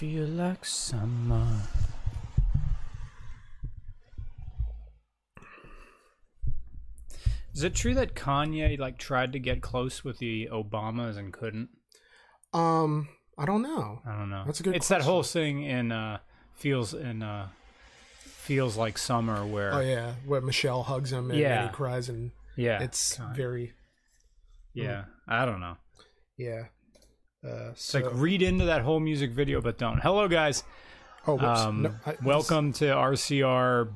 feel like summer. Is it true that Kanye like tried to get close with the Obamas and couldn't? I don't know. That's a good It's question. that whole thing in Feels Like Summer where where Michelle hugs him and then he cries and it's very I don't know. It's like read into that whole music video but don't. Hello guys. Welcome to RCR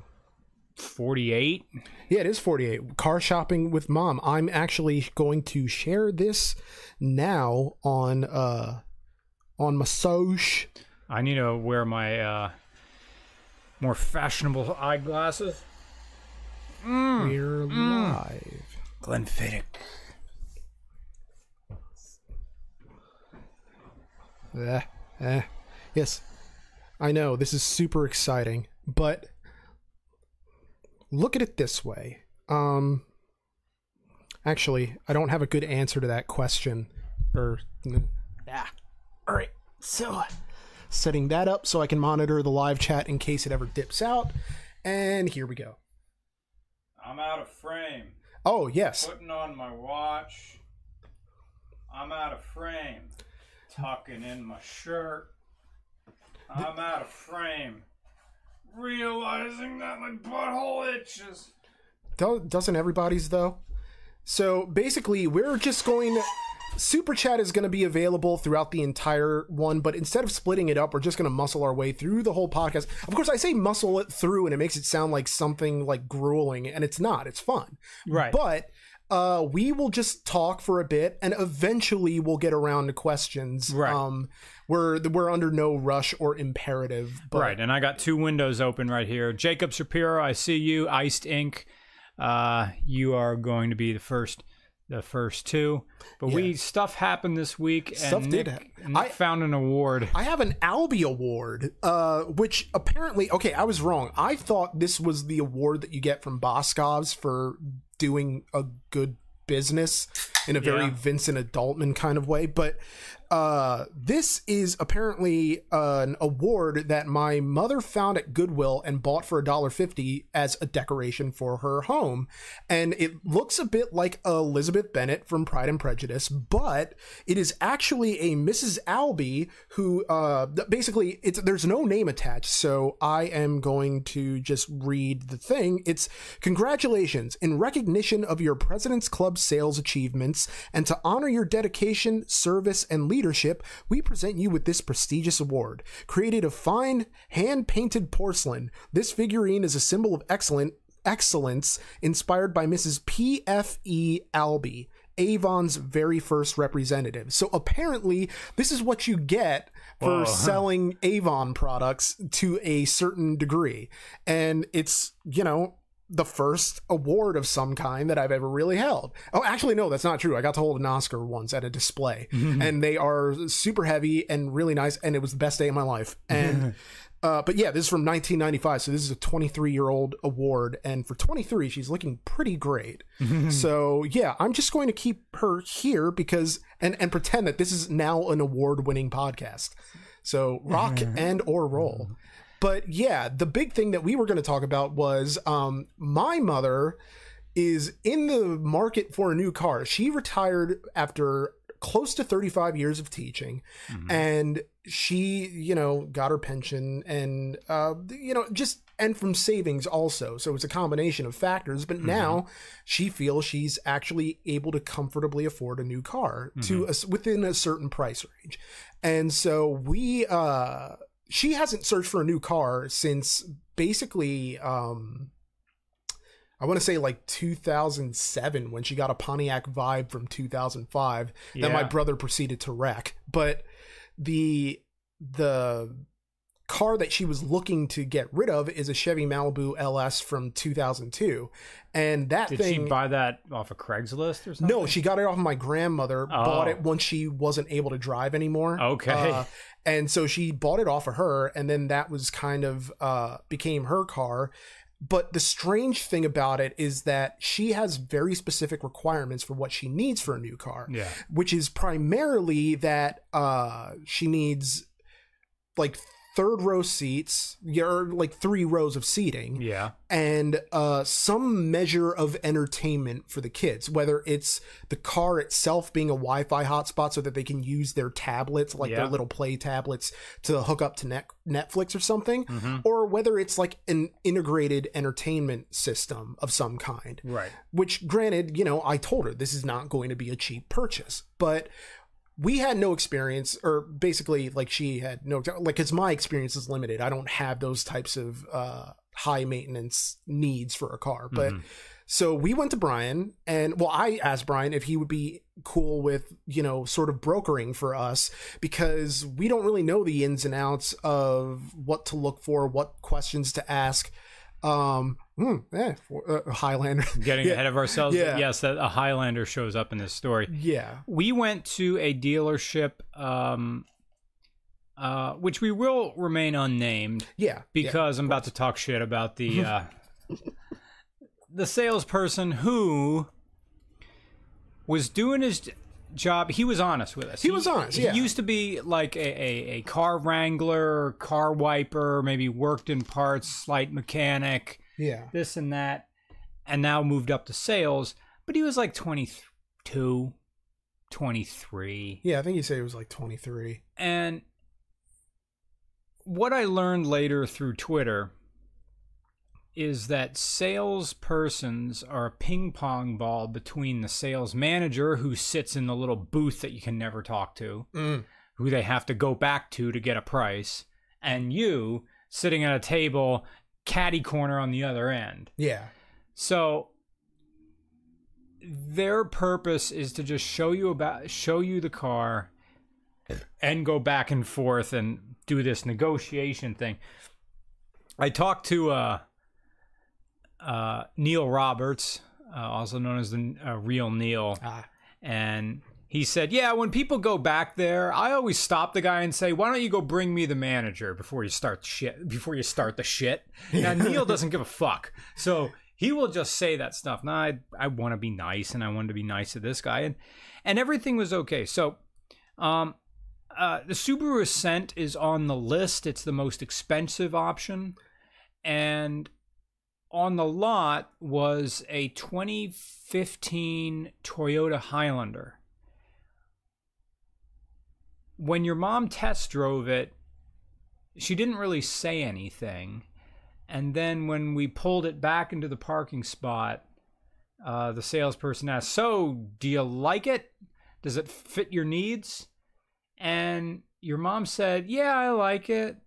48. Yeah, it is 48. Car shopping with mom. I'm actually going to share this now on my social. I need to wear my more fashionable eyeglasses. We're live. Glenfiddich. Yes, I know this is super exciting, but look at it this way. Actually, I don't have a good answer to that question. All right. So, setting that up so I can monitor the live chat in case it ever dips out. And here we go. I'm out of frame. Oh, yes. Putting on my watch. I'm out of frame. Tucking in my shirt. I'm out of frame. Realizing that my butthole itches. Doesn't everybody's, though? So, basically, we're just going to... Super Chat is going to be available throughout the entire one, but instead of splitting it up, we're just going to muscle our way through the whole podcast. Of course, I say muscle it through, and it makes it sound like something like grueling, and it's not. It's fun. Right. But we will just talk for a bit, and eventually we'll get around to questions. Right. We're under no rush or imperative. But... Right, and I got two windows open right here. Jacob Shapiro, I see you. Iced Ink, you are going to be the first two, but stuff happened this week, and Nick found an award. I have an Albie award, which apparently, okay, I was wrong. I thought this was the award that you get from Boscov's for doing a good business in a very Vincent Adultman kind of way, but this is apparently an award that my mother found at Goodwill and bought for $1.50 as a decoration for her home, and it looks a bit like Elizabeth Bennet from Pride and Prejudice, but it is actually a Mrs. Albie who basically there's no name attached, so I am going to just read the thing. It's congratulations in recognition of your President's Club sales achievements and to honor your dedication, service, and leadership, we present you with this prestigious award. Created of fine hand-painted porcelain, this figurine is a symbol of excellence inspired by Mrs. P.F.E. Albie, Avon's very first representative. So apparently this is what you get for selling Avon products to a certain degree. And it's, the first award of some kind that I've ever really held. Oh, actually, no, that's not true. I got to hold an Oscar once at a display, and they are super heavy and really nice, and it was the best day of my life. And but yeah, this is from 1995, so this is a 23-year-old award, and for 23, she's looking pretty great. So yeah, I'm just going to keep her here because and pretend that this is now an award-winning podcast. So rock and or roll. But yeah, the big thing that we were going to talk about was my mother is in the market for a new car. She retired after close to 35 years of teaching, and she, got her pension and, and from savings also. So it's a combination of factors, but now she feels she's actually able to comfortably afford a new car within a certain price range. And so she hasn't searched for a new car since basically, I want to say like 2007 when she got a Pontiac Vibe from 2005 that my brother proceeded to wreck. But the car that she was looking to get rid of is a Chevy Malibu LS from 2002. And that Did thing... she buy that off of Craigslist or something? No, she got it off of my grandmother, bought it once she wasn't able to drive anymore. Okay. And so she bought it off of her, and then that was kind of became her car. But the strange thing about it is that she has very specific requirements for what she needs for a new car, which is primarily that she needs like third row seats, or like 3 rows of seating, and some measure of entertainment for the kids, whether it's the car itself being a Wi-Fi hotspot so that they can use their tablets, like their little play tablets, to hook up to Netflix or something, or whether it's like an integrated entertainment system of some kind. Right. Which, granted, you know, I told her this is not going to be a cheap purchase, but we had no experience, or basically, like, she had no, like, because my experience is limited. I don't have those types of high maintenance needs for a car. But so we went to Brian, and, well, I asked Brian if he would be cool with, you know, sort of brokering for us, because we don't really know the ins and outs of what to look for, what questions to ask. Highlander. Getting ahead of ourselves. Yes, that a Highlander shows up in this story. Yeah. We went to a dealership, which we will remain unnamed. Yeah. Because I'm about to talk shit about the the salesperson who was doing his job. He was honest with us. He was honest. He used to be like a car wrangler, car wiper, maybe worked in parts, slight mechanic, this and that, and now moved up to sales. But he was like 22, 23. Yeah, I think he said he was like 23. And what I learned later through Twitter is that salespersons are a ping pong ball between the sales manager, who sits in the little booth that you can never talk to, who they have to go back to get a price, and you sitting at a table, catty corner on the other end. Yeah. So their purpose is to just show you the car and go back and forth and do this negotiation thing. I talked to Neil Roberts, also known as the real Neil, and he said, yeah, when people go back there, I always stop the guy and say, why don't you go bring me the manager before you start the shit. Now, Neil doesn't give a fuck, so he will just say that stuff. Now, I want to be nice, and I wanted to be nice to this guy, and everything was okay. So the Subaru Ascent is on the list. It's the most expensive option, and on the lot was a 2015 Toyota Highlander. When your mom test drove it, she didn't really say anything. And then when we pulled it back into the parking spot, the salesperson asked, so, do you like it? Does it fit your needs? And your mom said, yeah, I like it.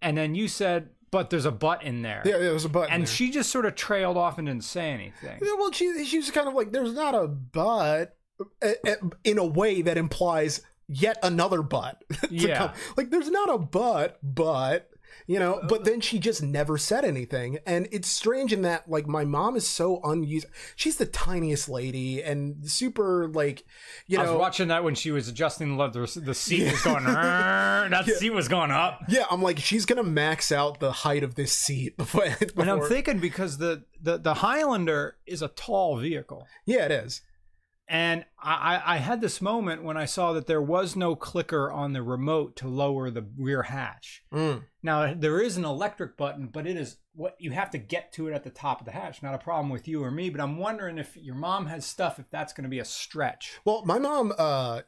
And then you said, but there's a but in there. Yeah, there was a but. And she just sort of trailed off and didn't say anything. Yeah, well, she was kind of like, there's not a but, in a way that implies yet another but. Yeah. Like, there's not a but, you know, but then she just never said anything. And it's strange in that, like, my mom is so unused. She's the tiniest lady and super, like, you know. I was watching that when she was adjusting the leather. The seat was going, that seat was going up. Yeah, I'm like, she's going to max out the height of this seat before. And I'm thinking, because the Highlander is a tall vehicle. Yeah, it is. And I had this moment when I saw that there was no clicker on the remote to lower the rear hatch. Now, there is an electric button, but it is what you have to get to it at the top of the hatch. Not a problem with you or me, but I'm wondering if your mom has stuff, if that's going to be a stretch. Well, my mom,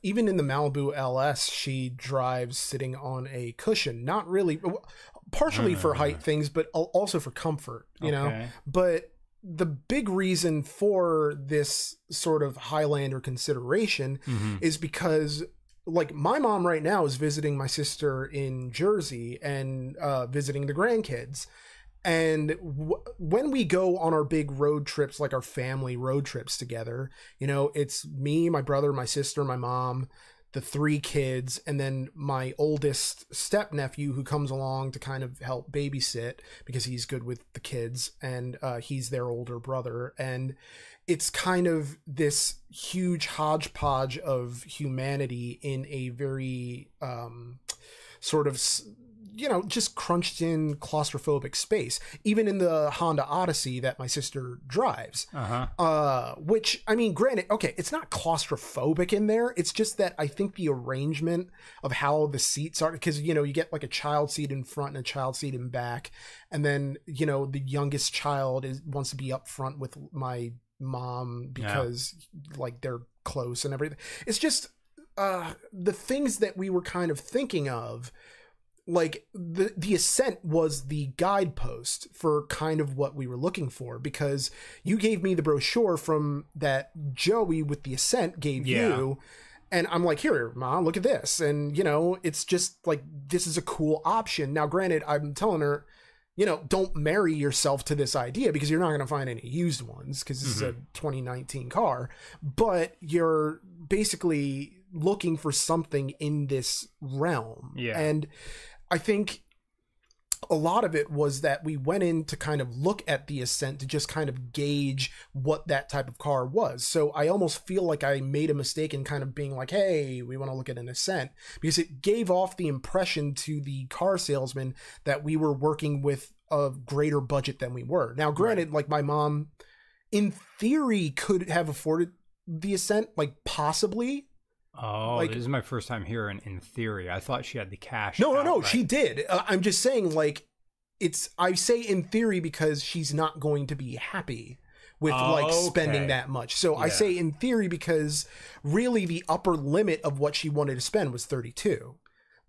even in the Malibu LS, she drives sitting on a cushion. Not really, partially for height things, but also for comfort, you know? But the big reason for this sort of Highlander consideration is because, like, my mom right now is visiting my sister in Jersey and visiting the grandkids. And when we go on our big road trips, like our family road trips together, you know, it's me, my brother, my sister, my mom, the 3 kids, and then my oldest step-nephew, who comes along to kind of help babysit because he's good with the kids, and he's their older brother. And it's kind of this huge hodgepodge of humanity in a very sort of, just crunched in claustrophobic space, even in the Honda Odyssey that my sister drives. Which, I mean, granted, okay, it's not claustrophobic in there. It's just that I think the arrangement of how the seats are, because, you get like a child seat in front and a child seat in back. And then, the youngest child wants to be up front with my mom because like they're close and everything. It's just the things that we were kind of thinking of. Like the Ascent was the guidepost for kind of what we were looking for, because you gave me the brochure from that Joey with the Ascent gave you, and I'm like, here, Mom, look at this. And, it's just like, this is a cool option. Now, granted, I'm telling her, don't marry yourself to this idea because you're not going to find any used ones because this is a 2019 car, but you're basically looking for something in this realm. And I think a lot of it was that we went in to kind of look at the Ascent to just kind of gauge what that type of car was. So I almost feel like I made a mistake in kind of being like, hey, we want to look at an Ascent, because it gave off the impression to the car salesman that we were working with a greater budget than we were. Now, granted, like my mom, in theory, could have afforded the Ascent, like possibly. Oh, like, this is my first time hearing in theory. I thought she had the cash. No, she did. I'm just saying, like, I say in theory because she's not going to be happy with spending that much. So I say in theory because really the upper limit of what she wanted to spend was 32.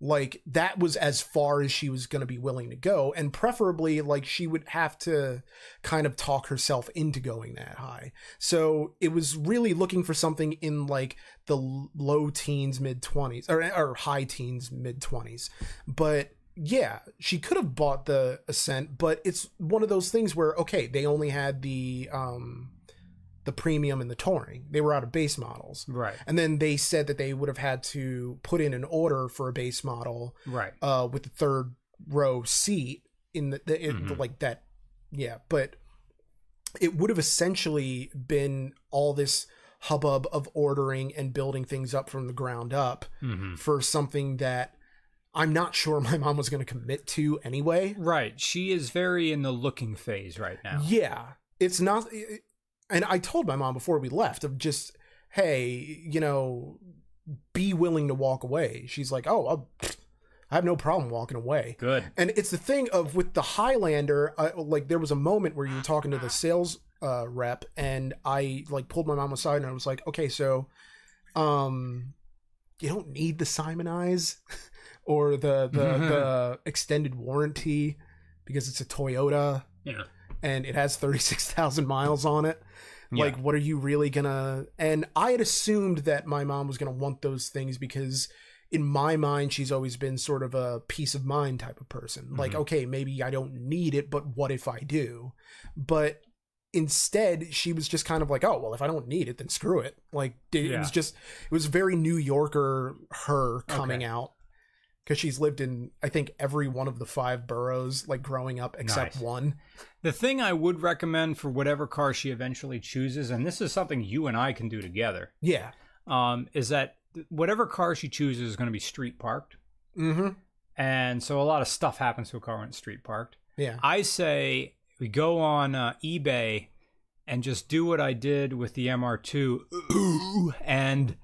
Like, that was as far as she was going to be willing to go. And preferably, like, she would have to kind of talk herself into going that high. So it was really looking for something in, like, the low teens, mid-20s, or high teens, mid-20s. But, yeah, she could have bought the Ascent, but it's one of those things where, okay, they only had the premium and the touring. They were out of base models. Right. And then they said that they would have had to put in an order for a base model. Right. With the third row seat in like that. Yeah. But it would have essentially been all this hubbub of ordering and building things up from the ground up for something that I'm not sure my mom was going to commit to anyway. Right. She is very in the looking phase right now. Yeah. It's not... And I told my mom before we left of just, hey, be willing to walk away. She's like, oh, I have no problem walking away. Good. And it's the thing of with the Highlander, like there was a moment where you were talking to the sales rep, and I like pulled my mom aside and I was like, okay, so you don't need the Simonize or the extended warranty because it's a Toyota. Yeah. And it has 36,000 miles on it. Like, what are you really gonna... And I had assumed that my mom was gonna want those things because in my mind, she's always been sort of a peace of mind type of person. Like, okay, maybe I don't need it, but what if I do? But instead, she was just kind of like, oh, well, if I don't need it, then screw it. Like, it was very New Yorker her coming out. Because she's lived in, I think, every one of the 5 boroughs, like, growing up, except one. The thing I would recommend for whatever car she eventually chooses, and this is something you and I can do together. Yeah. Is that whatever car she chooses is going to be street parked. And so a lot of stuff happens to a car when it's street parked. Yeah. I say we go on eBay and just do what I did with the MR2 and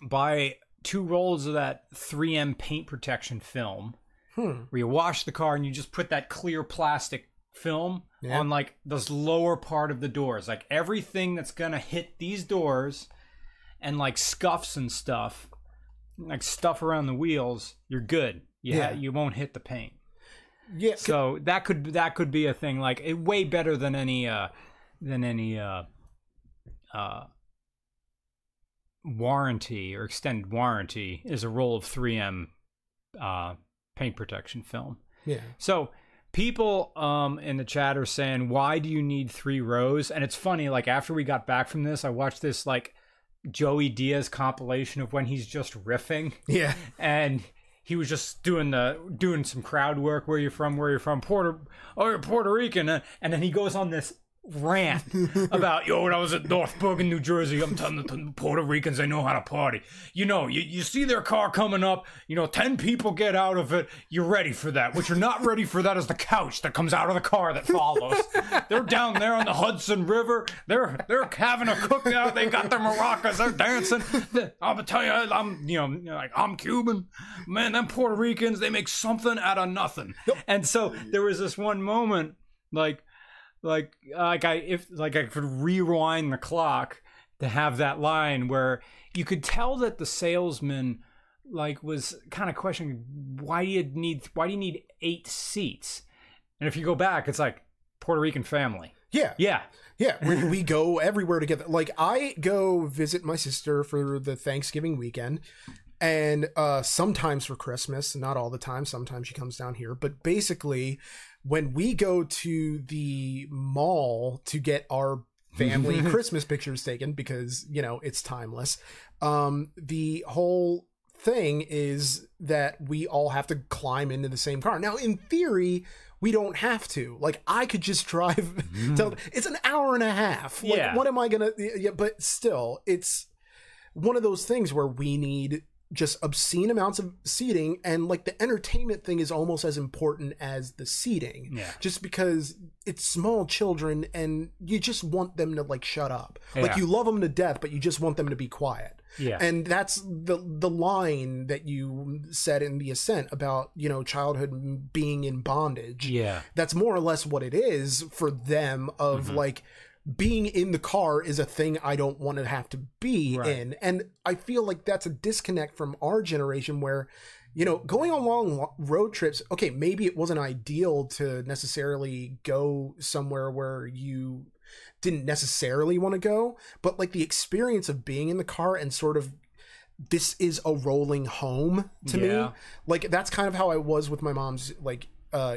buy 2 rolls of that 3M paint protection film where you wash the car and you just put that clear plastic film on like this lower part of the doors, like everything that's gonna hit these doors and like scuffs and stuff, like stuff around the wheels, you're good. You won't hit the paint. Yeah. So that could be a thing, like way better than any warranty or extended warranty is a roll of 3M paint protection film. Yeah. So people in the chat are saying, why do you need 3 rows? And it's funny, like after we got back from this, I watched this like Joey Diaz compilation of when he's just riffing. Yeah. And he was just doing some crowd work. Where you from? Puerto Rican. And then he goes on this rant about, when I was at North Bergen, New Jersey, I'm telling the Puerto Ricans they know how to party. You see their car coming up, 10 people get out of it, you're ready for that. What you're not ready for that is the couch that comes out of the car that follows. They're down there on the Hudson River, they're having a cookout, they got their maracas, they're dancing. I'm gonna tell you, I'm Cuban. Man, them Puerto Ricans, they make something out of nothing. And so there was this one moment, like I could rewind the clock to have that line where you could tell that the salesman was kind of questioning, why do you need 8 seats? And if you go back, it's like Puerto Rican family. Yeah. We go everywhere together. Like, I go visit my sister for the Thanksgiving weekend, and sometimes for Christmas, not all the time. Sometimes she comes down here, but basically, when we go to the mall to get our family Christmas pictures taken, because, it's timeless, the whole thing is that we all have to climb into the same car. Now, in theory, we don't have to. Like, I could just drive. It's an hour and a half. Like, what am I going to... Yeah, but still, it's one of those things where we need just obscene amounts of seating, and the entertainment thing is almost as important as the seating, just because it's small children and you just want them to shut up. You love them to death, but you just want them to be quiet. And that's the line that you said in the Ascent about childhood being in bondage. That's more or less what it is for them, of being in the car is a thing I don't want to have to be in. And I feel like that's a disconnect from our generation where, going on long road trips, okay, maybe it wasn't ideal to necessarily go somewhere where you didn't necessarily want to go, but the experience of being in the car and sort of, this is a rolling home to me. That's kind of how I was with my mom's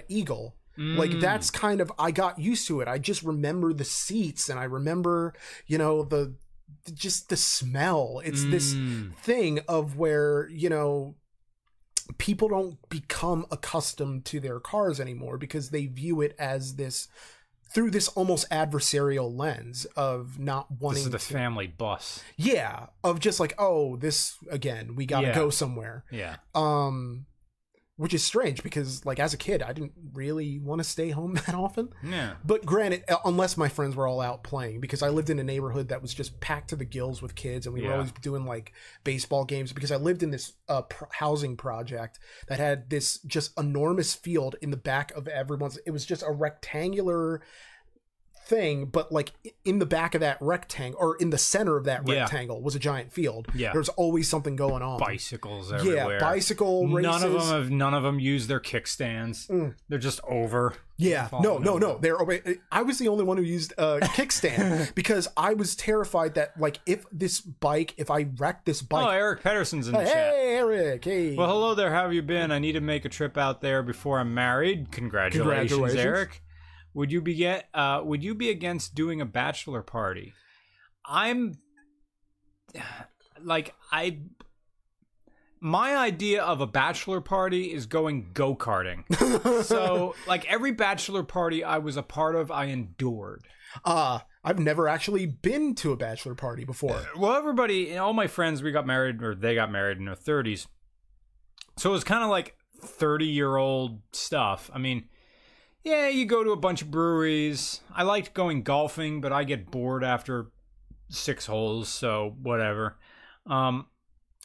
Eagle. That's kind of, I got used to it. I just remember the seats, and I remember, the smell. It's this thing of where, people don't become accustomed to their cars anymore because they view it as this, through this almost adversarial lens of not wanting to... This is the family bus. Yeah. Of just this, again, we gotta go somewhere. Which is strange because, as a kid, I didn't really want to stay home that often. But granted, unless my friends were all out playing, because I lived in a neighborhood that was just packed to the gills with kids, and we were always doing, baseball games, because I lived in this housing project that had this just enormous field in the back of everyone's... It was just a rectangular thing, but in the back of that rectangle, or in the center of that rectangle, was a giant field. There's always something going on. Bicycles everywhere. Bicycle races. None of them use their kickstands. They're just over. No. I was the only one who used a kickstand because I was terrified that if I wrecked this bike... Oh, Eric Pedersen's in the chat. Hey, Eric. Hey. Well, hello there. How have you been? I need to make a trip out there before I'm married. Congratulations. Eric. Would you be against doing a bachelor party? My idea of a bachelor party is going go-karting. So, every bachelor party I was a part of, I endured. I've never actually been to a bachelor party before. Well, all my friends, they got married in their 30s. So it was kind of 30-year-old stuff. I mean... Yeah, you go to a bunch of breweries. I liked going golfing, but I get bored after 6 holes, so whatever. I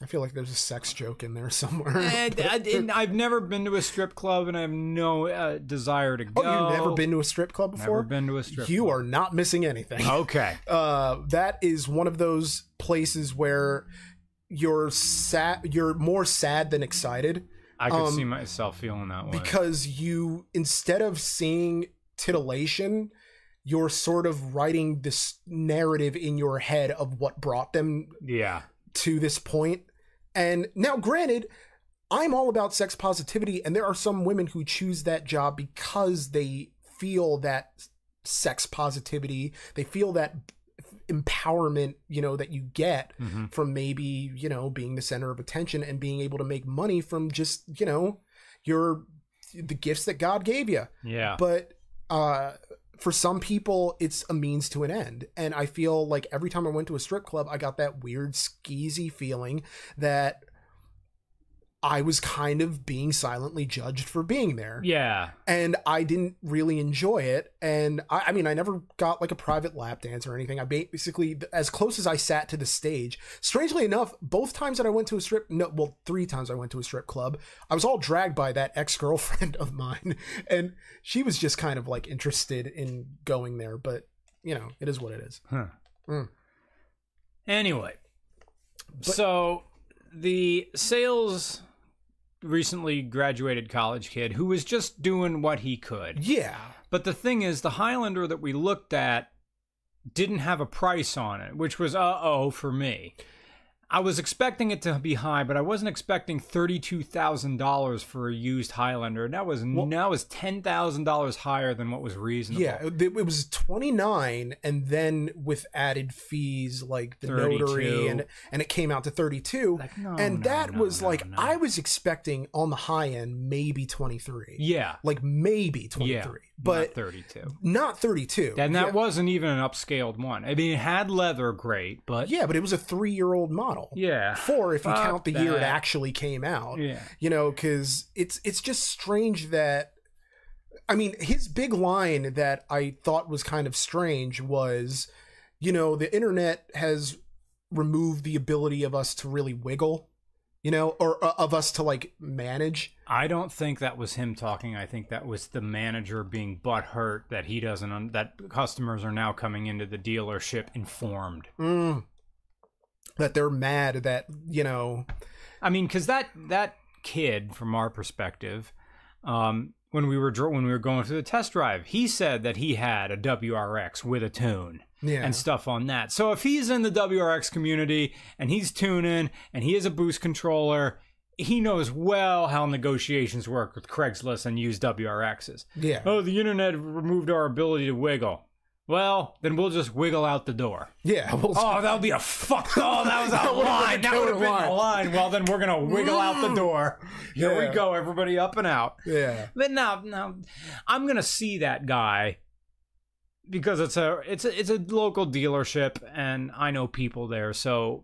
feel like there's a sex joke in there somewhere. And I've never been to a strip club, and I have no desire to go. Oh, you've never been to a strip club before? Never been to a strip club. You are not missing anything. Okay. That is one of those places where you're more sad than excited. I could see myself feeling that way. Because instead of seeing titillation, you're sort of writing this narrative in your head of what brought them to this point. And now, granted, I'm all about sex positivity, and there are some women who choose that job because they feel that sex positivity, they feel that empowerment, that you get from maybe, being the center of attention and being able to make money from just, the gifts that God gave you. Yeah. But for some people, it's a means to an end. And I feel like every time I went to a strip club, I got that weird skeezy feeling that I was kind of being silently judged for being there. Yeah. And I didn't really enjoy it. And I mean, I never got like a private lap dance or anything. I basically, as close as I sat to the stage, strangely enough, both times that I went to a 3 times I went to a strip club, I was all dragged by that ex-girlfriend of mine. And she was just kind of like interested in going there. But, you know, it is what it is. Huh. Anyway, so the sales recently graduated college kid who was just doing what he could. Yeah. But the thing is, the Highlander that we looked at didn't have a price on it, which was uh-oh for me. I was expecting it to be high, but I wasn't expecting $32,000 for a used Highlander. That was $10,000 higher than what was reasonable. Yeah, it was 29, and then with added fees like the 32. notary, and it came out to 32. I was expecting on the high end maybe 23. Yeah, like maybe 23, yeah, but not 32. Not 32, and that wasn't even an upscaled one. I mean, it had leather, great, but but it was a 3-year-old model. Yeah, 4 if you count the year it actually came out. Yeah, you know, because it's just strange that, I mean, his big line that I thought was kind of strange was, you know, the internet has removed the ability of us to really wiggle, you know, or of us to like manage. I don't think that was him talking. I think that was the manager being butthurt that he doesn't, that customers are now coming into the dealership informed. That they're mad that, you know, I mean, because that kid, from our perspective, when we were going through the test drive, he said that he had a WRX with a tune and stuff on that. So if he's in the WRX community and he's tuning and he has a boost controller, he knows well how negotiations work with Craigslist and used WRXs. Yeah. Oh, the internet removed our ability to wiggle. Well, then we'll just wiggle out the door. Yeah. That would be a fuck. Oh, that was a line. That would have been a line. Well, then we're going to wiggle out the door. Here we go. Everybody up and out. Yeah. But now I'm going to see that guy because it's a local dealership and I know people there. So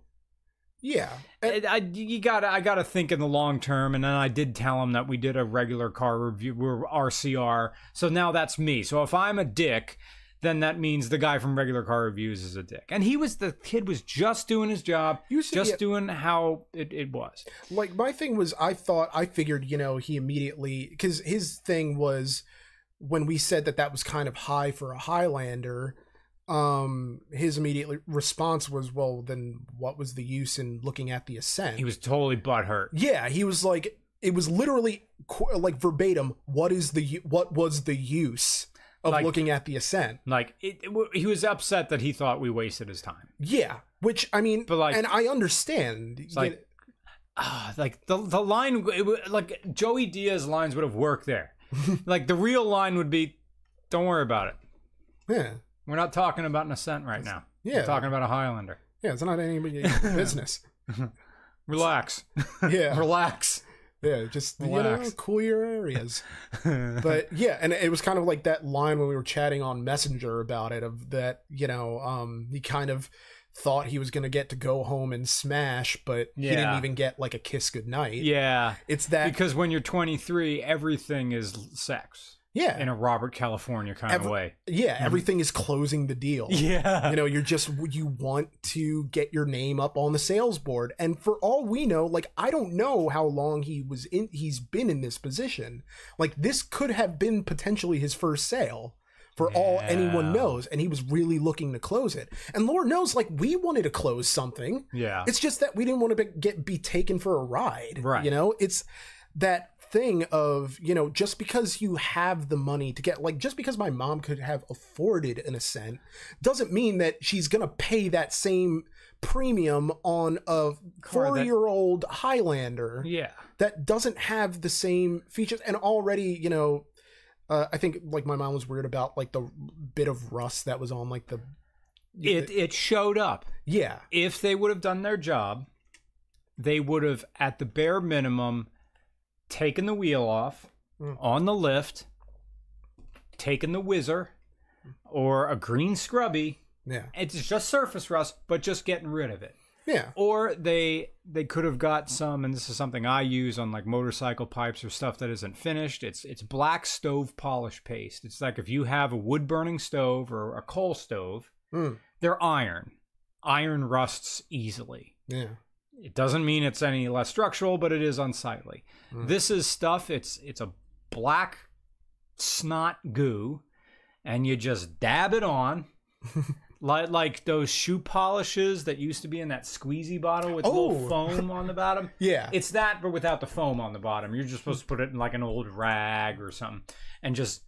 yeah, I gotta think in the long term. And then I did tell him that we did a regular car review. We're RCR. So now that's me. So if I'm a dick, then that means the guy from Regular Car Reviews is a dick. And the kid was just doing his job, doing how it was. Like, my thing was, I figured, you know, he immediately, because his thing was, when we said that was kind of high for a Highlander, his immediate response was, well, then what was the use in looking at the Ascent? He was totally butthurt. Yeah, he was like, it was literally like verbatim, what was the use of looking at the Ascent? Like, he was upset that he thought we wasted his time. Yeah, which, I mean, but like, and I understand. Like, the line, like, Joey Diaz's lines would have worked there. Like, the real line would be, don't worry about it. Yeah. We're not talking about an Ascent right now. Yeah. We're talking about a Highlander. Yeah, it's not anybody's business. Relax. Yeah. Relax. Yeah, just, relax. You know, cool your areas. But yeah, and it was kind of like that line when we were chatting on Messenger about it, of that, you know, he kind of thought he was going to get to go home and smash, but he didn't even get like a kiss goodnight. Yeah. It's that. Because when you're 23, everything is sex. Yeah. In a Robert California kind of way. Yeah, everything is closing the deal. Yeah. You know, you want to get your name up on the sales board. And for all we know, like, I don't know how long he's been in this position. Like, this could have been potentially his first sale, for all anyone knows. And he was really looking to close it. And Lord knows, like, we wanted to close something. Yeah. It's just that we didn't want to be taken for a ride. Right. You know, it's that thing of, you know, just because you have the money to get, like, just because my mom could have afforded an Ascent doesn't mean that she's gonna pay that same premium on a 4-year-old Highlander that doesn't have the same features. And already, you know, I think, like, my mom was weird about, like, the bit of rust that was on, like, it showed up. Yeah. If they would have done their job, they would have, at the bare minimum, taken the wheel off on the lift, taken the whizzer, or a green scrubby. Yeah. It's just surface rust, but just getting rid of it. Yeah. Or they could have got some, and this is something I use on like motorcycle pipes or stuff that isn't finished. It's black stove polish paste. It's like if you have a wood burning stove or a coal stove, they're iron. Iron rusts easily. Yeah. It doesn't mean it's any less structural, but it is unsightly. This is stuff, it's a black snot goo, and you just dab it on. Like those shoe polishes that used to be in that squeezy bottle with little foam on the bottom. Yeah. It's that, but without the foam on the bottom. You're just supposed to put it in like an old rag or something and just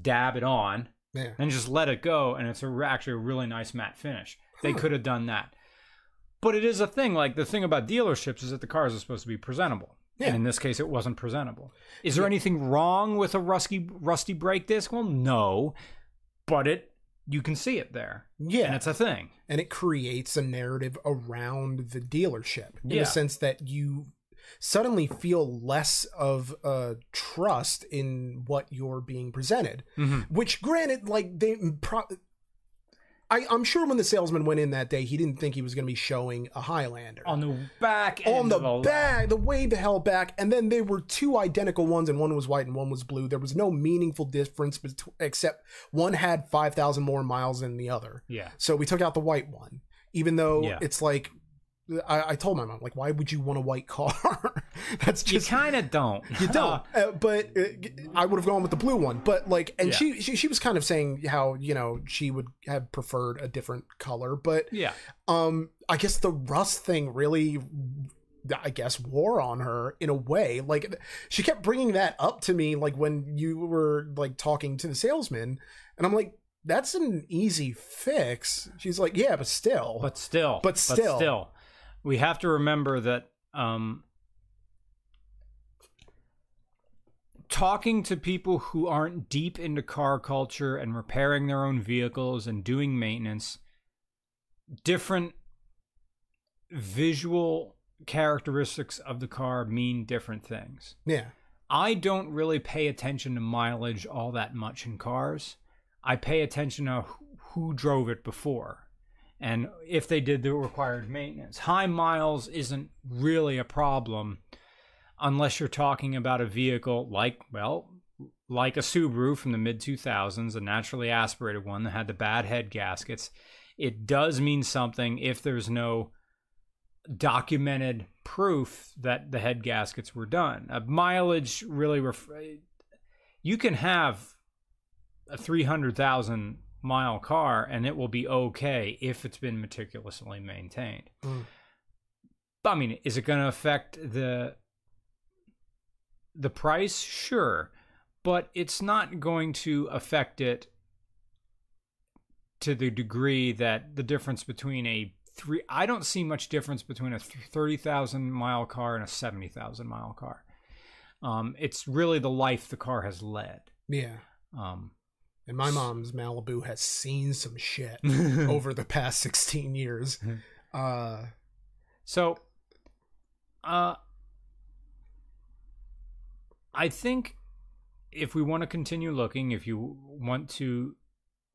dab it on. Yeah. And just let it go, and it's actually a really nice matte finish. They could have done that. But it is a thing. Like, the thing about dealerships is that the cars are supposed to be presentable. Yeah. And in this case, it wasn't presentable. Is there anything wrong with a rusty brake disc? Well, no. But you can see it there. Yeah. And it's a thing. And it creates a narrative around the dealership in the sense that you suddenly feel less of a trust in what you're being presented. Which, granted, like, I'm sure when the salesman went in that day, he didn't think he was going to be showing a Highlander. On the back end. The way the hell back. And then there were two identical ones, and one was white and one was blue. There was no meaningful difference except one had 5,000 more miles than the other. Yeah. So we took out the white one, even though it's like, I told my mom, like, why would you want a white car? That's just, you kind of don't. You don't. But I would have gone with the blue one. But like, and she was kind of saying how, you know, she would have preferred a different color. But I guess the rust thing really, I guess, wore on her in a way. Like, she kept bringing that up to me, like when you were like talking to the salesman, and I'm like, that's an easy fix. She's like, yeah, but still. We have to remember that talking to people who aren't deep into car culture and repairing their own vehicles and doing maintenance, different visual characteristics of the car mean different things. Yeah. I don't really pay attention to mileage all that much in cars. I pay attention to who drove it before and if they did the required maintenance. High miles isn't really a problem unless you're talking about a vehicle like a Subaru from the mid-2000s, a naturally aspirated one that had the bad head gaskets. It does mean something if there's no documented proof that the head gaskets were done. Mileage really, you can have a 300,000 mile car and it will be okay if it's been meticulously maintained. But I mean, is it going to affect the price? Sure, but it's not going to affect it to the degree that the difference between I don't see much difference between a 30,000 mile car and a 70,000 mile car. It's really the life the car has led. Yeah. And my mom's Malibu has seen some shit over the past 16 years. So, I think if we want to continue looking, if you want to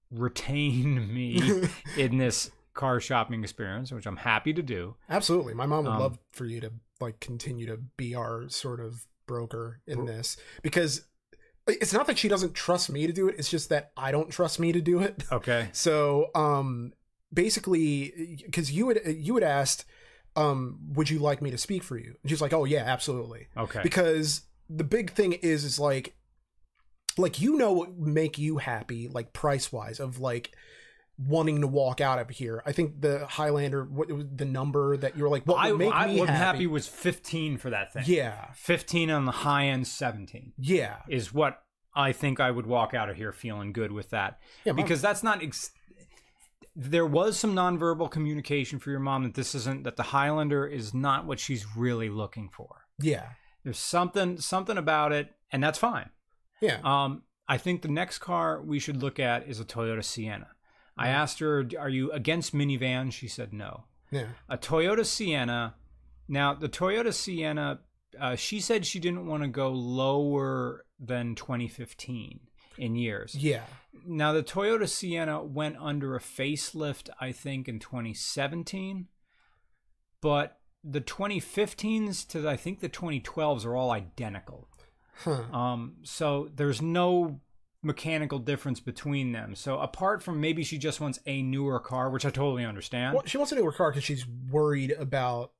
retain me in this car shopping experience, which I'm happy to do. Absolutely. My mom would love for you to like continue to be our sort of broker in this, because it's not that she doesn't trust me to do it. It's just that I don't trust me to do it. Okay. So, basically, because you had asked, would you like me to speak for you? And she's like, oh yeah, absolutely. Okay. Because the big thing is like, you know, what would make you happy, like price wise, of like wanting to walk out of here. I think the Highlander, what was the number that you were like, what would make me happy was 15 for that thing. Yeah. 15 on the high end, 17. Yeah. Is what I think I would walk out of here feeling good with that. Yeah, because that's not, there was some nonverbal communication for your mom that the Highlander is not what she's really looking for. Yeah. There's something about it, and that's fine. Yeah. I think the next car we should look at is a Toyota Sienna. I asked her, are you against minivans? She said no. Yeah. A Toyota Sienna. Now, the Toyota Sienna, she said she didn't want to go lower than 2015. in years. Yeah. Now, the Toyota Sienna went under a facelift, I think, in 2017. But the 2015s to, I think, the 2012s are all identical. Huh. So there's no mechanical difference between them. So apart from maybe she just wants a newer car, which I totally understand. Well, she wants a newer car because she's worried about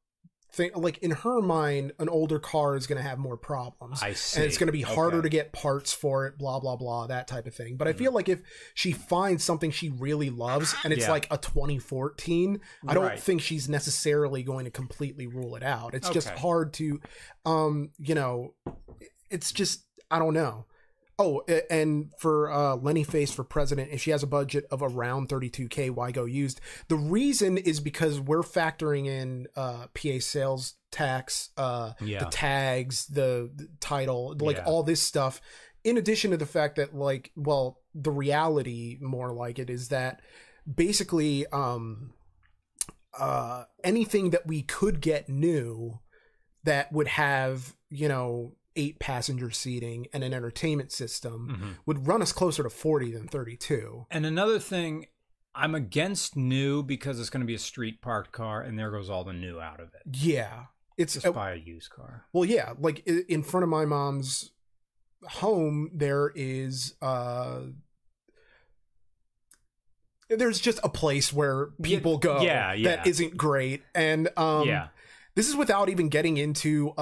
like in her mind, an older car is going to have more problems. I see. And it's going to be harder to get parts for it, blah, blah, blah, that type of thing. But I feel like if she finds something she really loves and it's like a 2014, I don't think she's necessarily going to completely rule it out. It's just hard to, you know, it's just, I don't know. Oh, and for Lenny Face for president, if she has a budget of around $32K, why go used? The reason is because we're factoring in PA sales tax, the tags, the title, like all this stuff. In addition to the fact that, like, well, the reality more like it is that basically anything that we could get new that would have, you know, 8-passenger seating and an entertainment system would run us closer to 40 than 32. And another thing, I'm against new because it's going to be a street parked car, and there goes all the new out of it. Yeah, it's just buy a used car. Well, yeah, like in front of my mom's home, there is there's just a place where people go that isn't great, and this is without even getting into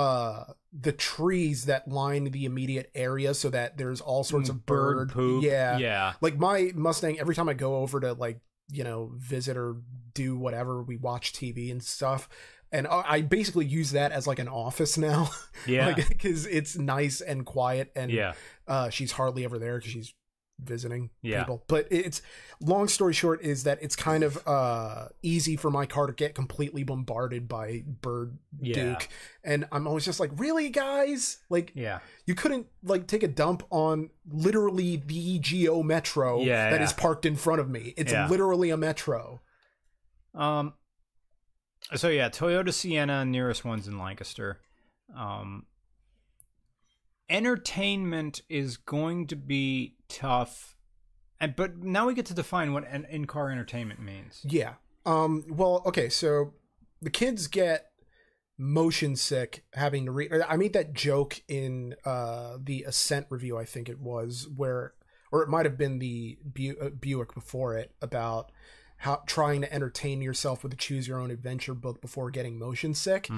the trees that line the immediate area, so that there's all sorts of bird poop. Yeah. Like my Mustang, every time I go over to, like, you know, visit or do whatever, we watch TV and stuff. And I basically use that as like an office now. Yeah. Like, because it's nice and quiet, and she's hardly ever there because she's visiting people. But it's, long story short, is that it's kind of easy for my car to get completely bombarded by bird Duke, and I'm always just like, really, guys? Like, you couldn't like take a dump on literally the Geo Metro that is parked in front of me. It's literally a Metro. So yeah, Toyota Sienna, nearest one's in Lancaster. Entertainment is going to be tough, but now we get to define what an in-car entertainment means. Yeah. Well, okay, so the kids get motion sick having to read. I made that joke in the Ascent review, I think it was, where, or it might have been the Buick before it, about how trying to entertain yourself with a choose your own adventure book before getting motion sick.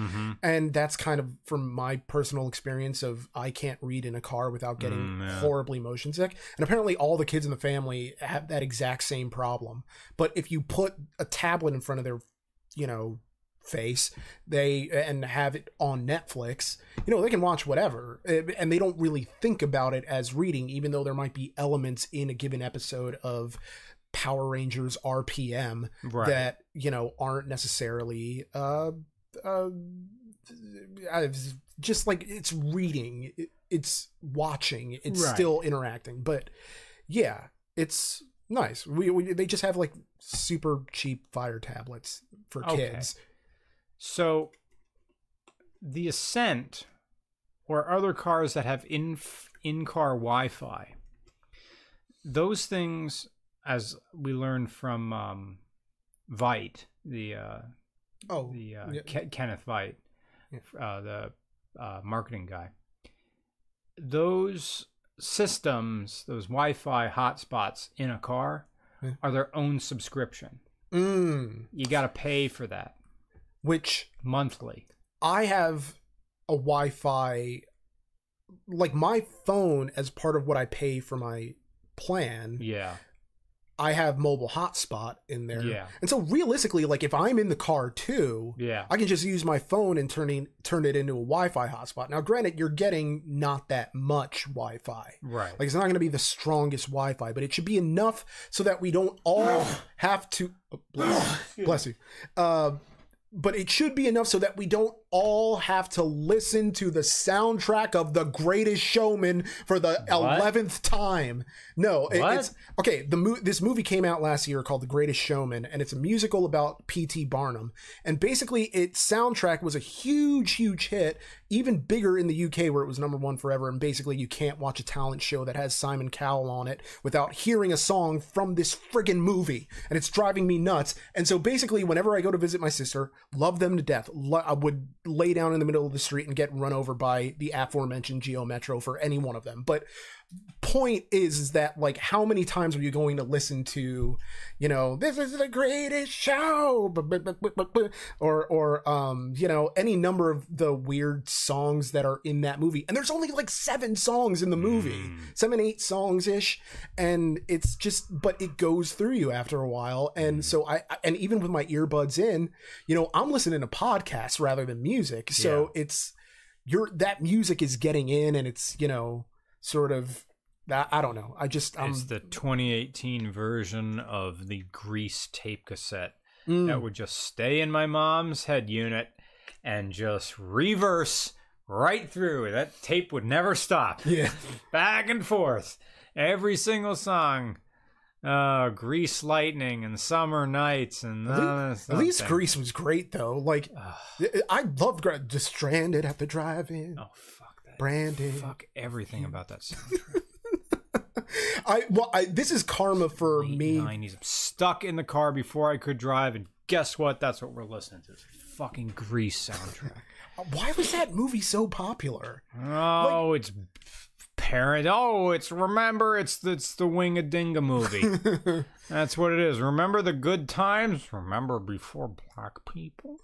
And that's kind of from my personal experience of, I can't read in a car without getting horribly motion sick. And apparently all the kids in the family have that exact same problem. But if you put a tablet in front of their, you know, face, and have it on Netflix, you know, they can watch whatever, and they don't really think about it as reading, even though there might be elements in a given episode of Power Rangers RPM that, you know, aren't necessarily just like, it's reading, it's watching, it's still interacting. But yeah, it's nice. They just have like super cheap Fire tablets for kids. So the Ascent, or other cars that have in-car Wi-Fi, those things, as we learned from Veit, Kenneth Veit, the marketing guy, those systems, those Wi-Fi hotspots in a car are their own subscription. You got to pay for that, which monthly. I have a Wi-Fi, like my phone, as part of what I pay for my plan. I have mobile hotspot in there. And so realistically, like if I'm in the car too, I can just use my phone and turn it into a Wi-Fi hotspot. Now, granted, you're getting not that much Wi-Fi. Like it's not going to be the strongest Wi-Fi, but it should be enough so that we don't all have to, bless you. But it should be enough so that we don't all have to listen to the soundtrack of The Greatest Showman for the 11th time. No, it's okay. This movie came out last year called The Greatest Showman, and it's a musical about P.T. Barnum. And basically, its soundtrack was a huge, huge hit, even bigger in the UK where it was #1 forever. And basically, you can't watch a talent show that has Simon Cowell on it without hearing a song from this friggin' movie. And it's driving me nuts. And so basically, whenever I go to visit my sister, love them to death. I would lay down in the middle of the street and get run over by the aforementioned Geo Metro for any one of them. But point is that, like, how many times are you going to listen to, you know, this is the greatest show, or you know, any number of the weird songs that are in that movie? And there's only like 7 songs in the movie, 7, 8 songs ish, and it's just, but it goes through you after a while. And so and even with my earbuds in, you know, I'm listening to podcasts rather than music, so it's that music is getting in, and it's, you know, sort of, I don't know. It's the 2018 version of the Grease tape cassette that would just stay in my mom's head unit and just reverse right through. That tape would never stop. Yeah. Back and forth. Every single song. Grease Lightning and Summer Nights and at least Grease was great though. Like, I loved just Stranded at the Drive-In. Oh, fuck that. Branded. Fuck everything about that soundtrack. This is karma for me. 90s. I'm stuck in the car before I could drive, and guess what? That's what we're listening to. Fucking Grease soundtrack. Why was that movie so popular? Oh, like, it's parent. Oh, it's the Wing-a-Dinga movie. That's what it is. Remember the good times? Remember before black people?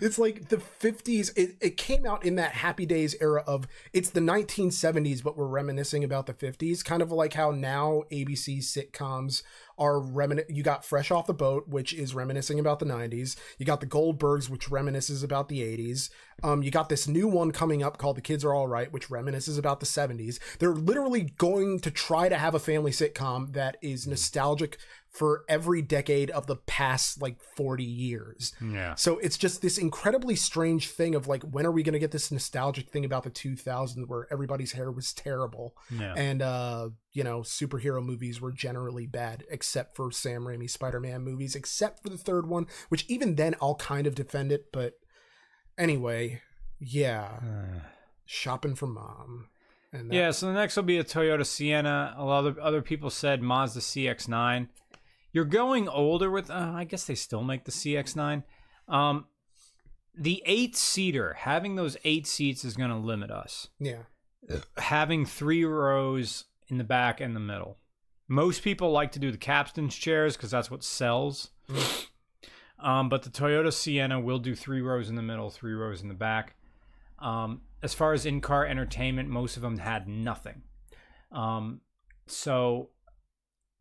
It's like the 50s. It came out in that Happy Days era of, it's the 1970s, but we're reminiscing about the 50s. Kind of like how now ABC sitcoms are you got Fresh Off the Boat, which is reminiscing about the 90s. You got The Goldbergs, which reminisces about the 80s. You got this new one coming up called The Kids Are All Right, which reminisces about the 70s. They're literally going to try to have a family sitcom that is nostalgic for every decade of the past, like, 40 years. Yeah. So it's just this incredibly strange thing of, like, when are we going to get this nostalgic thing about the 2000s where everybody's hair was terrible? Yeah. And, you know, superhero movies were generally bad, except for Sam Raimi's Spider-Man movies, except for the third one, which even then I'll kind of defend it. But anyway, yeah. Shopping for mom. And so the next will be a Toyota Sienna. A lot of other people said Mazda CX-9. You're going older with, I guess they still make the CX-9. The 8-seater, having those 8 seats is going to limit us. Yeah. Having 3 rows in the back and the middle. Most people like to do the captain's chairs because that's what sells. But the Toyota Sienna will do 3 rows in the middle, 3 rows in the back. As far as in-car entertainment, most of them had nothing. So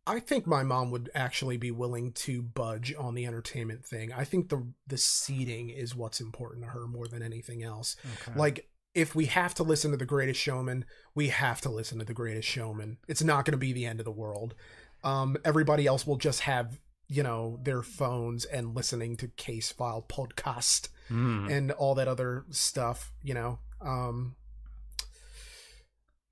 I think my mom would actually be willing to budge on the entertainment thing. I think the seating is what's important to her more than anything else. Okay. Like, if we have to listen to The Greatest Showman, we have to listen to The Greatest Showman. It's not going to be the end of the world. Everybody else will just have, you know, their phones and listening to Case File Podcast and all that other stuff, you know.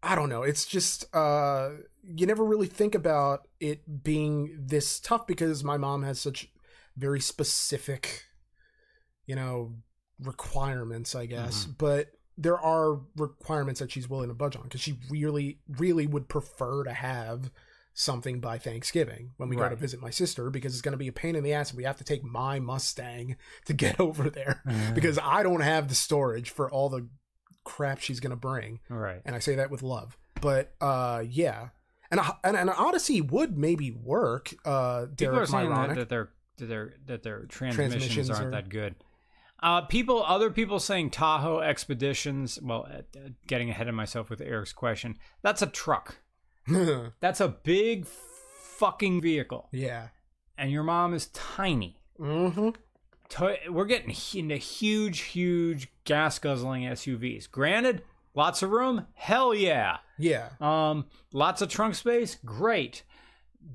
I don't know. It's just, you never really think about it being this tough because my mom has such very specific, you know, requirements, I guess. But there are requirements that she's willing to budge on because she really, really would prefer to have something by Thanksgiving when we go to visit my sister, because it's going to be a pain in the ass if we have to take my Mustang to get over there because I don't have the storage for all the crap she's gonna bring. Right. And I say that with love. But yeah. And an Odyssey would maybe work. People are saying that their transmissions aren't that good. Other people saying Tahoe Expeditions. Well, getting ahead of myself with Eric's question. That's a truck. That's a big fucking vehicle. Yeah. And your mom is tiny. Mm-hmm. We're getting into huge gas-guzzling SUVs. Granted, lots of room? Hell yeah. Yeah. Lots of trunk space? Great.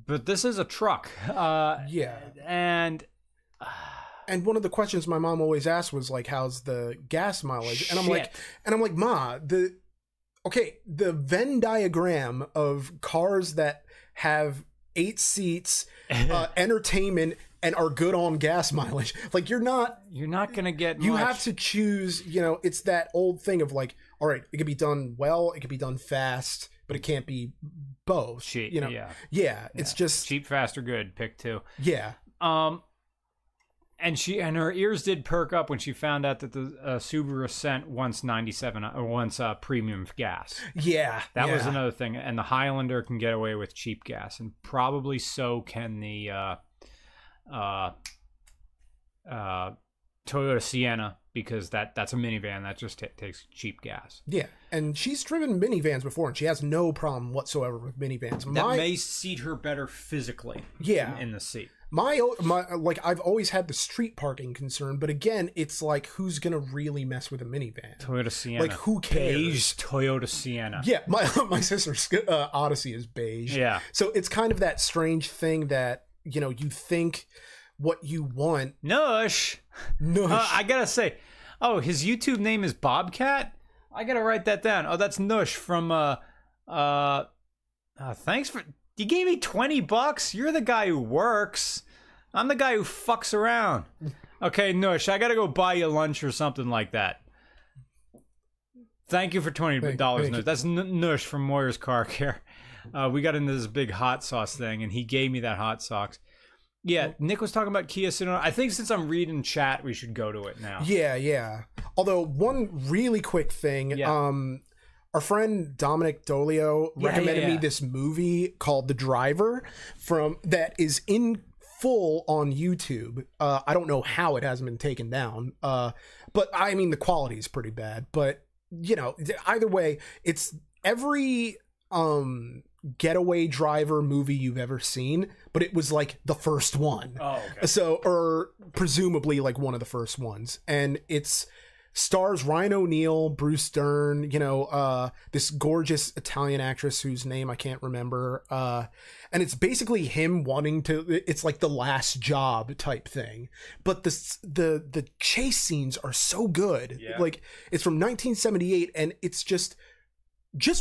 But this is a truck. Yeah. And and one of the questions my mom always asked was like, how's the gas mileage? And I'm like, Ma, the Venn diagram of cars that have 8 seats, entertainment, and are good on gas mileage. Like, you're not gonna get you much. Have to choose, it's that old thing of like, all right, it could be done well, it could be done fast, but it can't be both. Cheap, yeah, it's just cheap, fast, or good. Pick 2. Yeah. And her ears did perk up when she found out that the Subaru Ascent wants premium gas. Yeah, that was another thing. And the Highlander can get away with cheap gas, and probably so can the Toyota Sienna, because that's a minivan that just takes cheap gas. Yeah, and she's driven minivans before, and she has no problem whatsoever with minivans. That may seat her better physically. Yeah, in the seat. My like, I've always had the street parking concern, but again, it's like, who's gonna really mess with a minivan? Toyota Sienna. Like, who cares? Beige Toyota Sienna. Yeah, my sister's Odyssey is beige. Yeah. So it's kind of that strange thing that, you think what you want. Nush. I gotta say, his YouTube name is Bobcat? I gotta write that down. Oh, that's Nush from thanks for... You gave me $20? You're the guy who works. I'm the guy who fucks around. Okay, Nush, I gotta go buy you lunch or something like that. Thank you for $20, Nush. That's Nush from Moyer's Car Care. We got into this big hot sauce thing, and he gave me that hot sauce. Yeah, Nick was talking about Kia Sonata. I think since I'm reading chat, we should go to it now. Yeah. Although, one really quick thing, our friend Dominic Dolio recommended me this movie called The Driver that is in full on YouTube. I don't know how it hasn't been taken down, but I mean, the quality is pretty bad. But either way, it's every getaway driver movie you've ever seen, but it was like the first one. Oh, okay. So, or presumably like one of the first ones, and it's stars Ryan O'Neal, Bruce Dern, this gorgeous Italian actress whose name I can't remember, and it's basically him wanting to. It's like The Last Job type thing, but the chase scenes are so good. Yeah. Like, it's from 1978, and it's just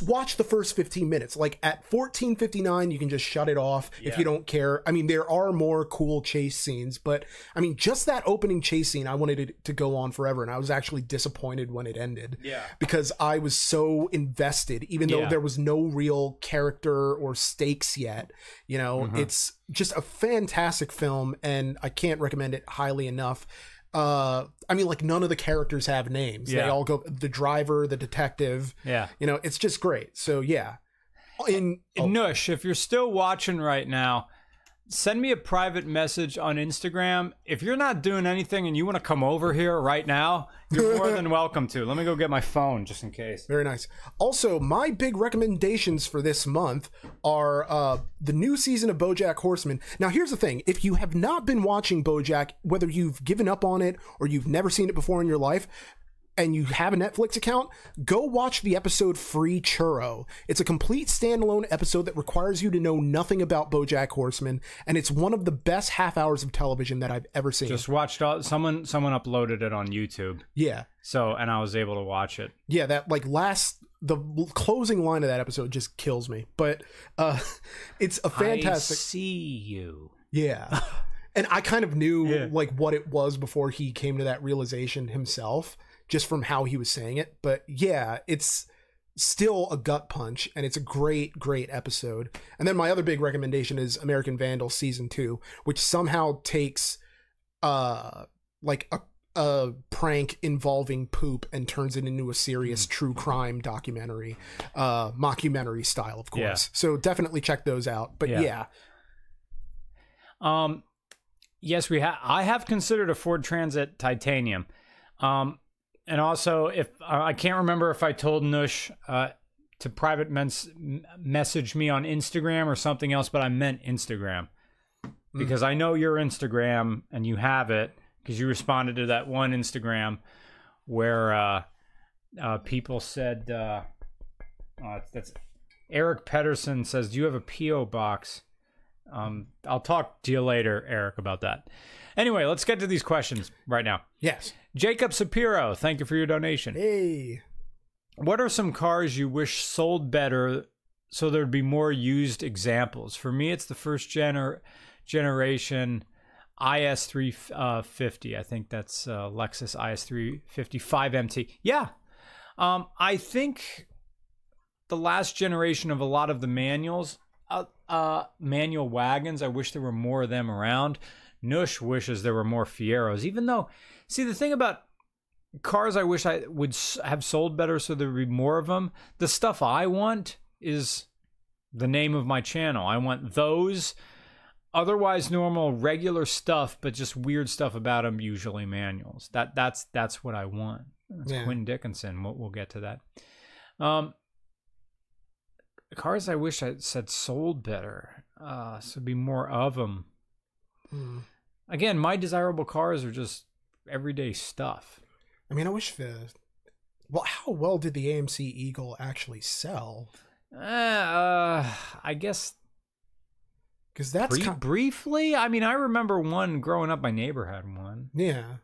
watch the first 15 minutes. Like, at 14:59, you can just shut it off if you don't care. I mean, there are more cool chase scenes, but I mean, just that opening chase scene, I wanted it to go on forever, and I was actually disappointed when it ended. Yeah. Because I was so invested, even though there was no real character or stakes yet. It's just a fantastic film, and I can't recommend it highly enough. I mean, like, none of the characters have names. They all go, the driver, the detective. Yeah. It's just great. So, yeah. Nush, if you're still watching right now, send me a private message on Instagram. If you're not doing anything and you want to come over here right now, you're more than welcome to. Let me go get my phone just in case. Very nice. Also, my big recommendations for this month are the new season of BoJack Horseman. Now, here's the thing. If you have not been watching BoJack, whether you've given up on it or you've never seen it before in your life, and you have a Netflix account, go watch the episode Free Churro. It's a complete standalone episode that requires you to know nothing about BoJack Horseman, and it's one of the best half hours of television that I've ever seen. Just watched someone uploaded it on YouTube. Yeah. So, and I was able to watch it. Yeah, that the closing line of that episode just kills me. But it's a fantastic. I see you. Yeah. And I kind of knew like what it was before he came to that realization himself, just from how he was saying it. But yeah, it's still a gut punch, and it's a great episode. And then my other big recommendation is American Vandal season 2, which somehow takes like a prank involving poop and turns it into a serious true crime documentary, mockumentary style, of course. So definitely check those out. But yes, I have considered a Ford Transit Titanium. And also, if I can't remember if I told Nush to private message me on Instagram or something else, but I meant Instagram. Because I know your Instagram, and you have it, because you responded to that one Instagram where people said, that's Eric Pedersen says, do you have a P.O. box? I'll talk to you later, Eric, about that. Anyway, let's get to these questions right now. Yes. Jacob Sapiro, thank you for your donation. Hey. What are some cars you wish sold better so there'd be more used examples? For me, it's the first generation IS350. I think that's Lexus IS350 5MT. Yeah. I think the last generation of a lot of the manuals, manual wagons, I wish there were more of them around. Nush wishes there were more Fieros, even though, see, the thing about cars I wish I would have sold better so there would be more of them, the stuff I want is the name of my channel. I want those, otherwise normal, regular stuff, but just weird stuff about them, usually manuals. That's what I want. That's Quinn Dickinson. We'll get to that. Cars I wish I said sold better, so be more of them. Again, my desirable cars are just everyday stuff. I mean, I wish how well did the AMC Eagle actually sell? I guess because that's briefly. I mean, I remember one growing up. My neighbor had one. Yeah.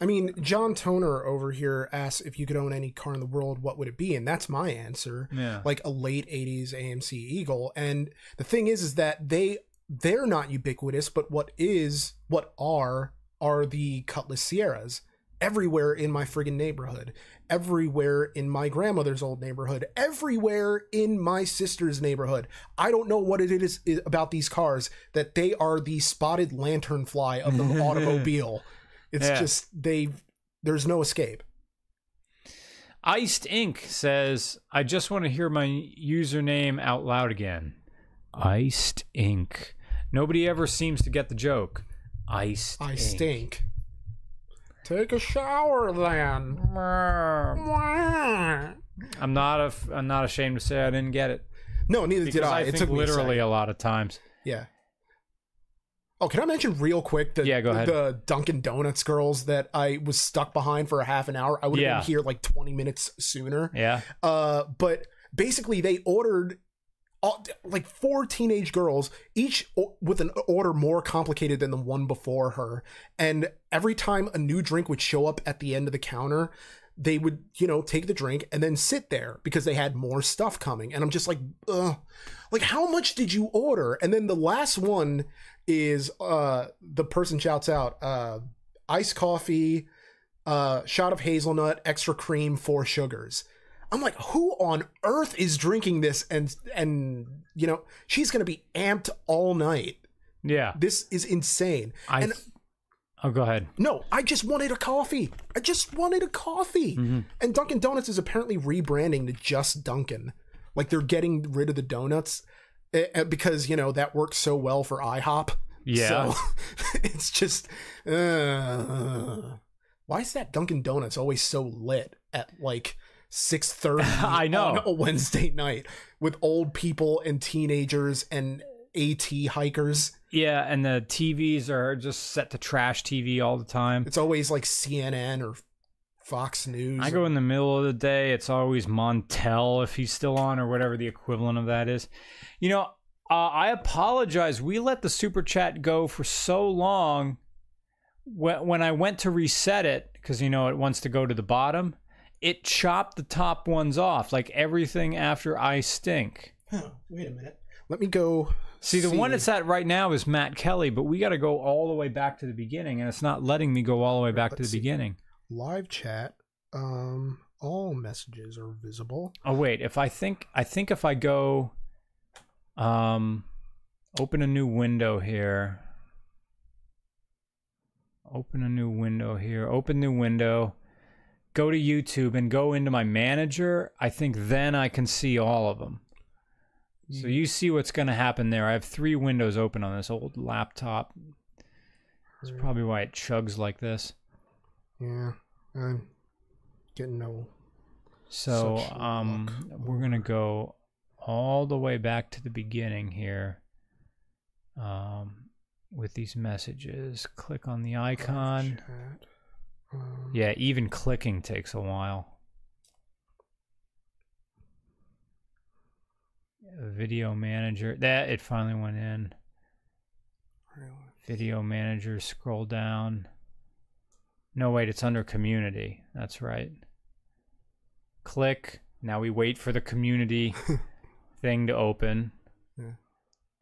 I mean, John Toner over here asks if you could own any car in the world, what would it be? And that's my answer. Yeah. Like a late 80s AMC Eagle. And the thing is that they're not ubiquitous, but what are the Cutlass Sierras everywhere in my friggin' neighborhood, everywhere in my grandmother's old neighborhood, everywhere in my sister's neighborhood. I don't know what it is about these cars that they are the spotted lanternfly of the automobile. It's just there's no escape. Iced Inc. says, I just want to hear my username out loud again. Iced Inc. Nobody ever seems to get the joke. Iced I Inc. stink. Take a shower then. I'm not ashamed to say I didn't get it. No, neither did I. It took literally a lot of times. Yeah. Oh, can I mention real quick go ahead. The Dunkin' Donuts girls that I was stuck behind for a half an hour? I would have been here like 20 minutes sooner. Yeah. But basically they ordered like 4 teenage girls, each with an order more complicated than the one before her. And every time a new drink would show up at the end of the counter, they would, take the drink and then sit there because they had more stuff coming. And I'm just like, ugh, like, how much did you order? And then the last one is the person shouts out, iced coffee, shot of hazelnut, extra cream, 4 sugars. I'm like, who on earth is drinking this? And she's going to be amped all night. Yeah. This is insane. Oh, go ahead. No, I just wanted a coffee. Mm-hmm. And Dunkin' Donuts is apparently rebranding to just Dunkin'. Like they're getting rid of the donuts because, that works so well for IHOP. Yeah. So it's just, why is that Dunkin' Donuts always so lit at like 6:30 I know. on a Wednesday night with old people and teenagers and AT hikers? Yeah, and the TVs are just set to trash TV all the time. It's always like CNN or Fox News. I go in the middle of the day. It's always Montel if he's still on or whatever the equivalent of that is. I apologize. We let the super chat go for so long. When I went to reset it, because it wants to go to the bottom, it chopped the top ones off, like everything after I stink. Huh, wait a minute. Let me go. See, the one it's at right now is Matt Kelly, but we got to go all the way back to the beginning, and it's not letting me go all the way back to the beginning. Live chat. All messages are visible. Oh wait, if I think if I go, open a new window here. Open new window. Go to YouTube and go into my manager. I think then I can see all of them. So you see what's going to happen there. I have 3 windows open on this old laptop. That's probably why it chugs like this. Yeah, I'm getting no. So we're going to go all the way back to the beginning here with these messages. Click on the icon. Yeah, even clicking takes a while. Video manager. It finally went in. Video manager, scroll down. No, wait, it's under community. That's right. Click. Now we wait for the community thing to open. Yeah.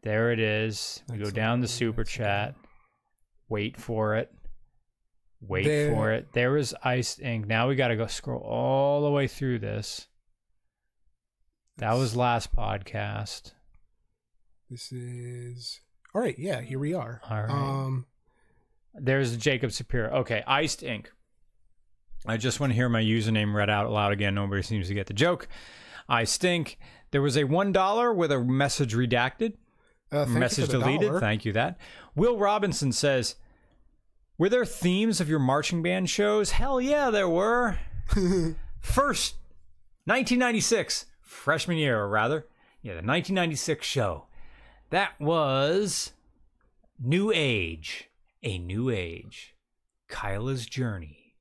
There it is. We go down the super chat. Wait for it. Wait for it. There is Iced Ink. Now we got to go scroll all the way through this. That was last podcast. This is... All right, yeah, here we are. All right. There's Jacob Sapir. Okay, Iced Ink. I just want to hear my username read out loud again. Nobody seems to get the joke. Iced Ink. There was a $1 with a message redacted. Message deleted. Thank you, that. Will Robinson says, were there themes of your marching band shows? Hell yeah, there were. First, 1996, freshman year, or rather. Yeah, the 1996 show. That was New Age. A New Age. Kyla's Journey.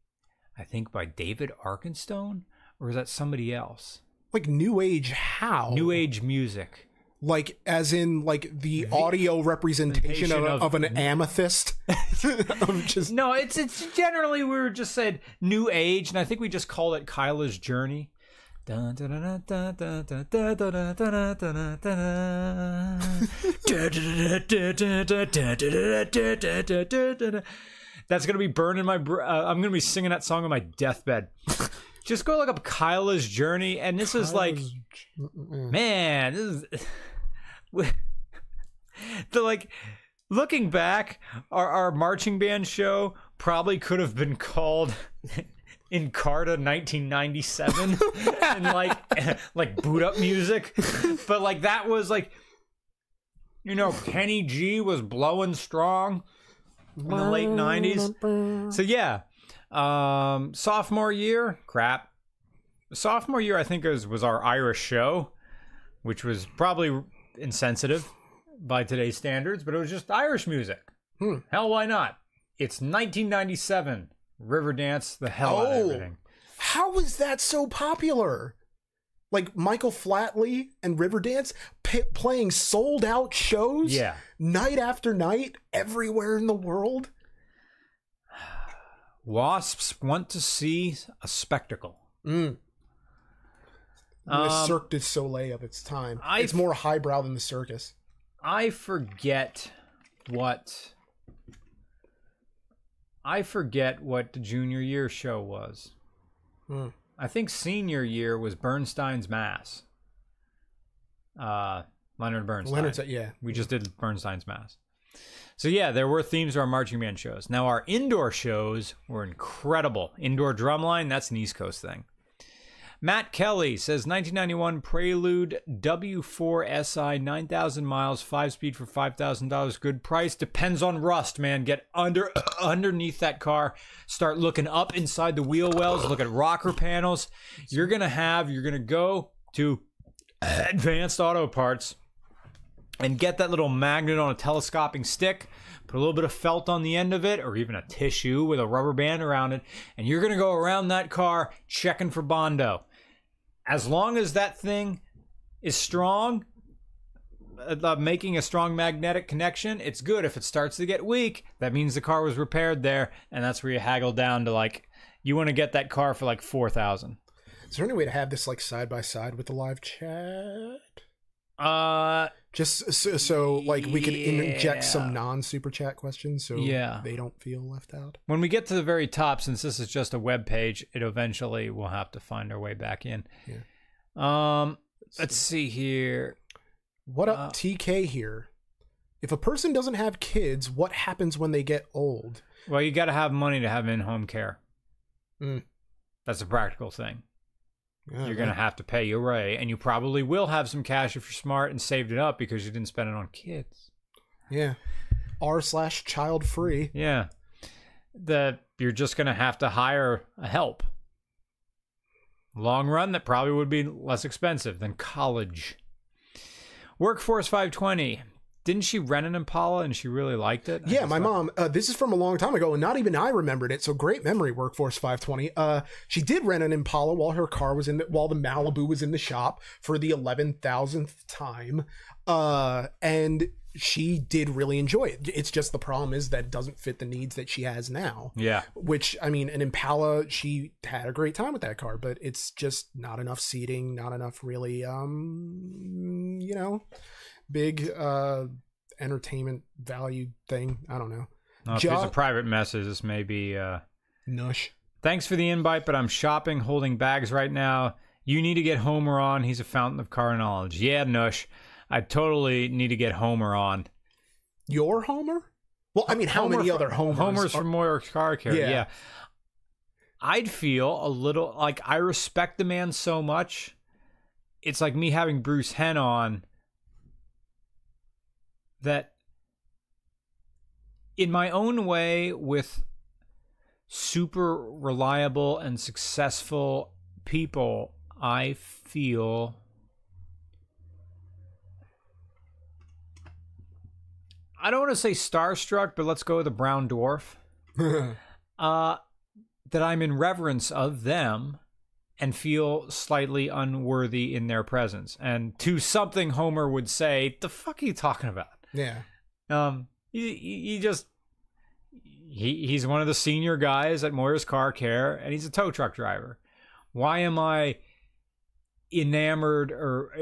I think by David Arkenstone? Or is that somebody else? Like New Age how? New Age music. Like, as in, like, the audio representation of an amethyst? No, it's generally, we were just said New Age, and I think we just called it Kyla's Journey. That's going to be burning my... I'm going to be singing that song on my deathbed. Just go look up Kyla's Journey, and this is like... Man, this is... looking back, our marching band show probably could have been called Encarta 1997 and like boot up music, but like that was like, you know, Kenny G was blowing strong in the late 90s. So yeah, sophomore year, crap. Sophomore year, I think was our Irish show, which was probably insensitive by today's standards, but it was just Irish music. Hell, why not? It's 1997. Riverdance, the hell out of everything. How was that so popular? Like Michael Flatley and Riverdance playing sold out shows, night after night, everywhere in the world. Wasps want to see a spectacle. The Cirque du Soleil of its time. It's more highbrow than the circus. I forget what the junior year show was. I think senior year was Bernstein's Mass. Leonard Bernstein. We just did Bernstein's Mass. So yeah, there were themes to our marching band shows. Now our indoor shows were incredible. Indoor drumline, that's an East Coast thing. Matt Kelly says 1991 Prelude W4 SI 9,000 miles, 5-speed for $5,000. Good price. Depends on rust, man. Get underneath that car. Start looking up inside the wheel wells. Look at rocker panels. You're going to go to Advanced Auto Parts and get that little magnet on a telescoping stick. Put a little bit of felt on the end of it, or even a tissue with a rubber band around it. And you're going to go around that car checking for Bondo. As long as that thing is strong, making a strong magnetic connection, it's good. If it starts to get weak, that means the car was repaired there, and that's where you haggle down to, like, you want to get that car for like $4,000. Is there any way to have this like side by side with the live chat? Just so like we could inject some non-super chat questions so they don't feel left out. When we get to the very top, since this is just a web page, it eventually will have to find our way back in. Let's see here. What up, TK here? If a person doesn't have kids, what happens when they get old? Well, you got to have money to have in-home care. That's a practical thing. You're going to have to pay your way, and you probably will have some cash if you're smart and saved it up because you didn't spend it on kids. Yeah. r/child free. Yeah. You're just going to have to hire a help. Long run, that probably would be less expensive than college. Workforce 520. Didn't she rent an Impala and she really liked it? Yeah, my mom, this is from a long time ago and not even I remembered it. So great memory, Workforce 520. She did rent an Impala while her car was while the Malibu was in the shop for the 11,000th time. And she did really enjoy it. It's just the problem is that it doesn't fit the needs that she has now. Yeah. Which, I mean, an Impala, she had a great time with that car, but it's just not enough seating, not enough really, you know, big entertainment value thing. I don't know. If there's a private message, this may be... Nush. Thanks for the invite, but I'm shopping, holding bags right now. You need to get Homer on. He's a fountain of car knowledge. Yeah, Nush. I totally need to get Homer on. Your Homer? Well, I mean, how many other Homers? Homer's from Moyer Car Care. Yeah. I'd feel a little like I respect the man so much. It's like me having Bruce Hen on that in my own way with super reliable and successful people, I feel I don't want to say starstruck, but let's go with a brown dwarf. That I'm in reverence of them and feel slightly unworthy in their presence. And to something Homer would say, the fuck are you talking about? Yeah. He's one of the senior guys at Moyer's Car Care, and he's a tow truck driver. Why am I enamored or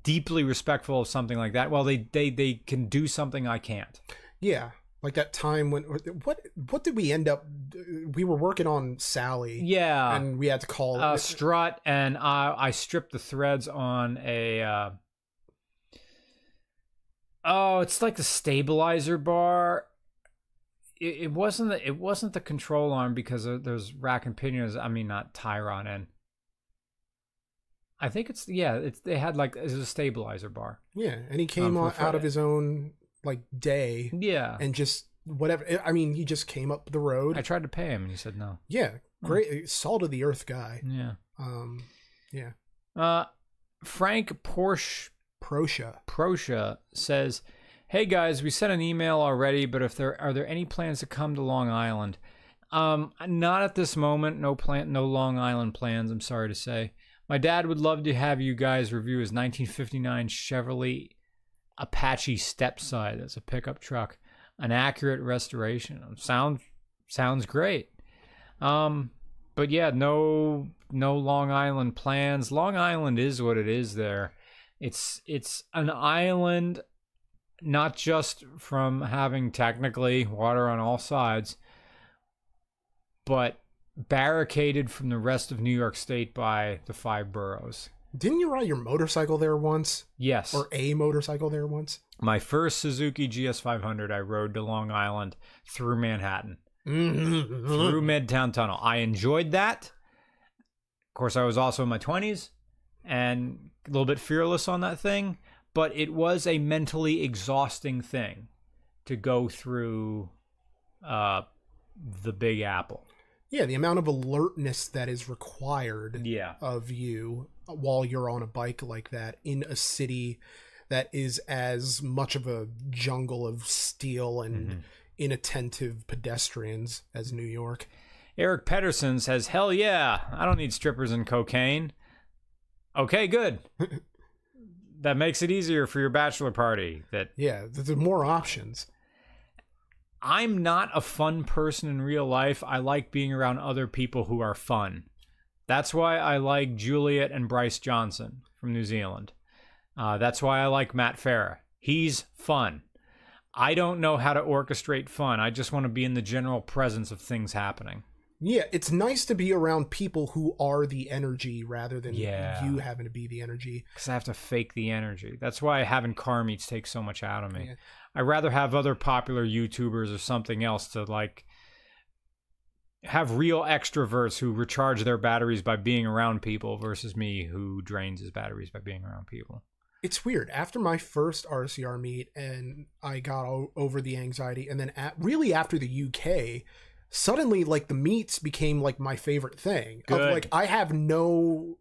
deeply respectful of something like that? Well, they can do something I can't. Yeah, like that time when what did we end up? We were working on Sally. Yeah, and we had to call strut, and I stripped the threads on a. It's like the stabilizer bar. It wasn't the control arm because there's rack and pinions. I mean, not tie rod end. I think they had like it's a stabilizer bar. Yeah, and he came out of his own like day. Yeah, and just whatever. I mean, he just came up the road. I tried to pay him, and he said no. Yeah, great, salt of the earth guy. Yeah. Yeah. Frank Proscia says, "Hey guys, we sent an email already, but are there any plans to come to Long Island? Not at this moment. No Long Island plans. I'm sorry to say." My dad would love to have you guys review his 1959 Chevrolet Apache Stepside. That's a pickup truck. An accurate restoration. Sounds great. But yeah, no Long Island plans. Long Island is what it is there. It's an island, not just from having technically water on all sides, but barricaded from the rest of New York State by the 5 boroughs. Didn't you ride your motorcycle there once? Yes. Or a motorcycle there once? My first Suzuki GS500, I rode to Long Island through Manhattan, through Midtown Tunnel. I enjoyed that. Of course, I was also in my 20s and a little bit fearless on that thing, but it was a mentally exhausting thing to go through the Big Apple. Yeah, the amount of alertness that is required of you while you're on a bike like that in a city that is as much of a jungle of steel and inattentive pedestrians as New York. Eric Pedersen says, hell yeah, I don't need strippers and cocaine. Okay, good. That makes it easier for your bachelor party. Yeah, there's more options. I'm not a fun person in real life. I like being around other people who are fun. That's why I like Juliet and Bryce Johnson from New Zealand. That's why I like Matt Farah. He's fun. I don't know how to orchestrate fun. I just want to be in the general presence of things happening. Yeah, it's nice to be around people who are the energy rather than you having to be the energy. Because I have to fake the energy. That's why having car meets takes so much out of me. Yeah. I'd rather have other popular YouTubers or something else to like have real extroverts who recharge their batteries by being around people versus me who drains his batteries by being around people. It's weird. After my first RCR meet and I got over the anxiety, and then really after the UK, suddenly like the meets became like my favorite thing. Good. Of like I have no,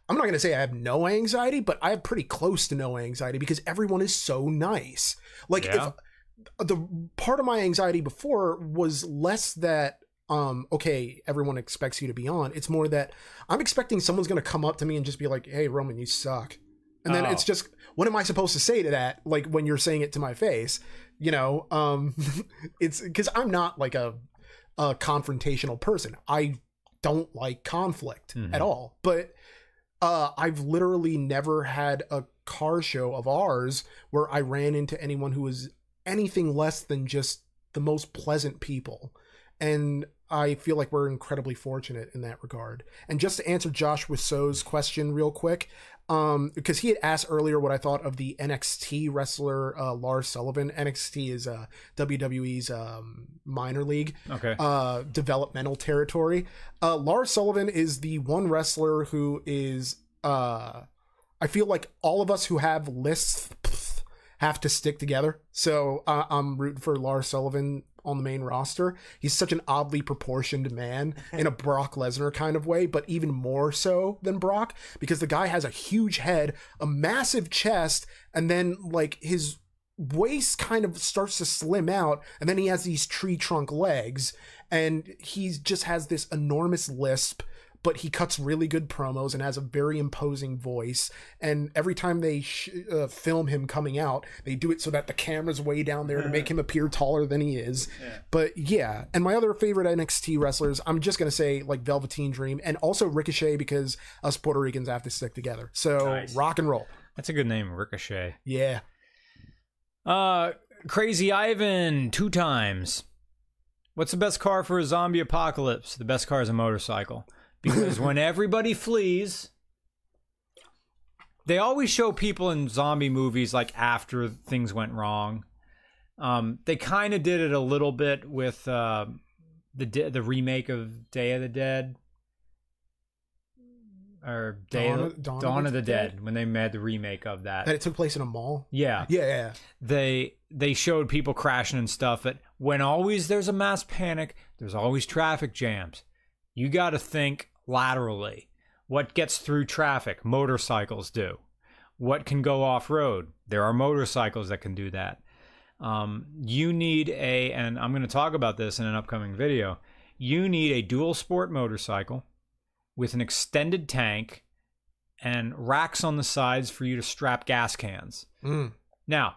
I'm not going to say I have no anxiety, but I have pretty close to no anxiety because everyone is so nice. Like if the part of my anxiety before was less that, okay, everyone expects you to be on. It's more that I'm expecting someone's going to come up to me and just be like, hey, Roman, you suck. And then it's just, what am I supposed to say to that? Like when you're saying it to my face, you know, it's because I'm not like a confrontational person. I don't like conflict at all. But I've literally never had a car show of ours where I ran into anyone who was anything less than just the most pleasant people. And I feel like we're incredibly fortunate in that regard. And just to answer Josh Wisso's question real quick, because he had asked earlier what I thought of the NXT wrestler Lars Sullivan. NXT is WWE's minor league, developmental territory. Lars Sullivan is the one wrestler who is, I feel like all of us who have lists have to stick together. So I'm rooting for Lars Sullivan on the main roster. He's such an oddly proportioned man in a Brock Lesnar kind of way, but even more so than Brock, because the guy has a huge head, a massive chest, and then like his waist kind of starts to slim out, and then he has these tree trunk legs, and he just has this enormous lisp, but he cuts really good promos and has a very imposing voice. And every time they film him coming out, they do it so that the camera's way down there to make him appear taller than he is. But yeah, and my other favorite NXT wrestlers, I'm just going to say like Velveteen Dream and also Ricochet, because us Puerto Ricans have to stick together. So rock and roll. That's a good name, Ricochet. Yeah. Crazy Ivan, 2 times. What's the best car for a zombie apocalypse? The best car is a motorcycle. Because when everybody flees, they always show people in zombie movies like after things went wrong. They kind of did it a little bit with the remake of Day of the Dead. Or Dawn of the Dead, when they made the remake of that. That it took place in a mall? Yeah. Yeah. They showed people crashing and stuff. That when always there's a mass panic, there's always traffic jams. You got to think laterally. What gets through traffic? Motorcycles do. What can go off-road? There are motorcycles that can do that. You need and I'm going to talk about this in an upcoming video, you need a dual sport motorcycle with an extended tank and racks on the sides for you to strap gas cans. Now,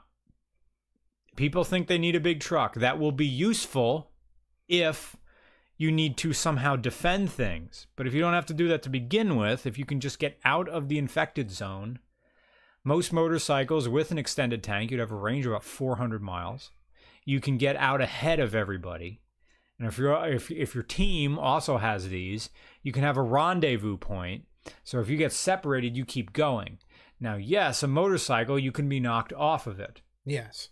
people think they need a big truck. That will be useful if you need to somehow defend things. But if you don't have to do that to begin with, if you can just get out of the infected zone, most motorcycles with an extended tank, you'd have a range of about 400 miles. You can get out ahead of everybody. And if your team also has these, you can have a rendezvous point. So if you get separated, you keep going. Now, yes, a motorcycle, you can be knocked off of it. Yes.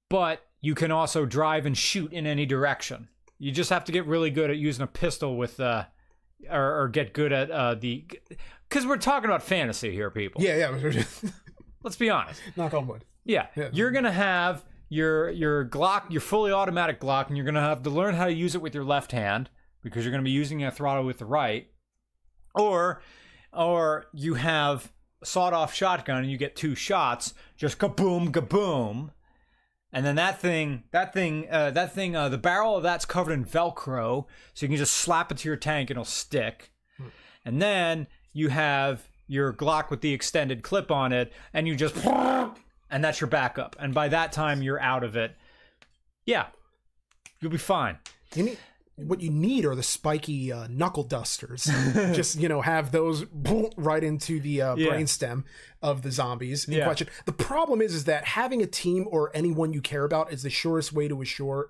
But you can also drive and shoot in any direction. You just have to get really good at using a pistol with, or get good at because we're talking about fantasy here, people. Yeah. Let's be honest. Knock on wood. Yeah. You're gonna have your Glock, your fully automatic Glock, and you're gonna have to learn how to use it with your left hand because you're gonna be using a throttle with the right, or you have a sawed-off shotgun and you get 2 shots, just kaboom, kaboom. And then the barrel of that's covered in Velcro, so you can just slap it to your tank and it'll stick. And then you have your Glock with the extended clip on it, and you just, and that's your backup. And by that time, you're out of it. Yeah, you'll be fine. What you need are the spiky knuckle dusters. Just, have those right into the brainstem of the zombies in question. The problem is that having a team or anyone you care about is the surest way to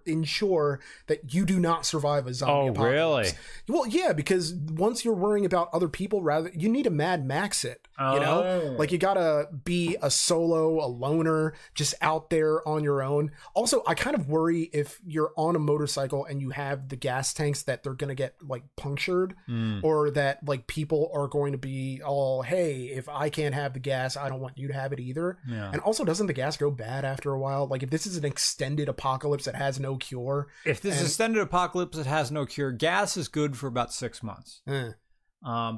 ensure that you do not survive a zombie apocalypse. Really? Well, yeah, because once you're worrying about other people, you need to Mad Max it. Like you gotta be a solo, a loner, just out there on your own. Also, I kind of worry if you're on a motorcycle and you have the gas tanks that they're gonna get like punctured, or that like people are going to be all, hey, if I can't have the gas, I don't want you to have it either. And also, doesn't the gas go bad after a while? Like if this is an extended apocalypse that has no cure, extended apocalypse that has no cure, gas is good for about 6 months.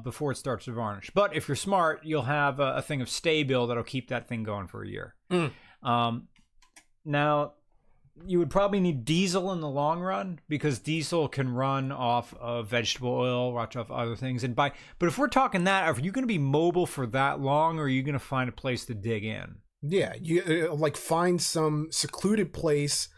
Before it starts to varnish. But if you're smart, you'll have a thing of Stay-Bil that'll keep that thing going for a year. Now, you would probably need diesel in the long run, because diesel can run off of vegetable oil, watch off other things. But if we're talking that, are you going to be mobile for that long, or are you going to find a place to dig in? Yeah, you like find some secluded place,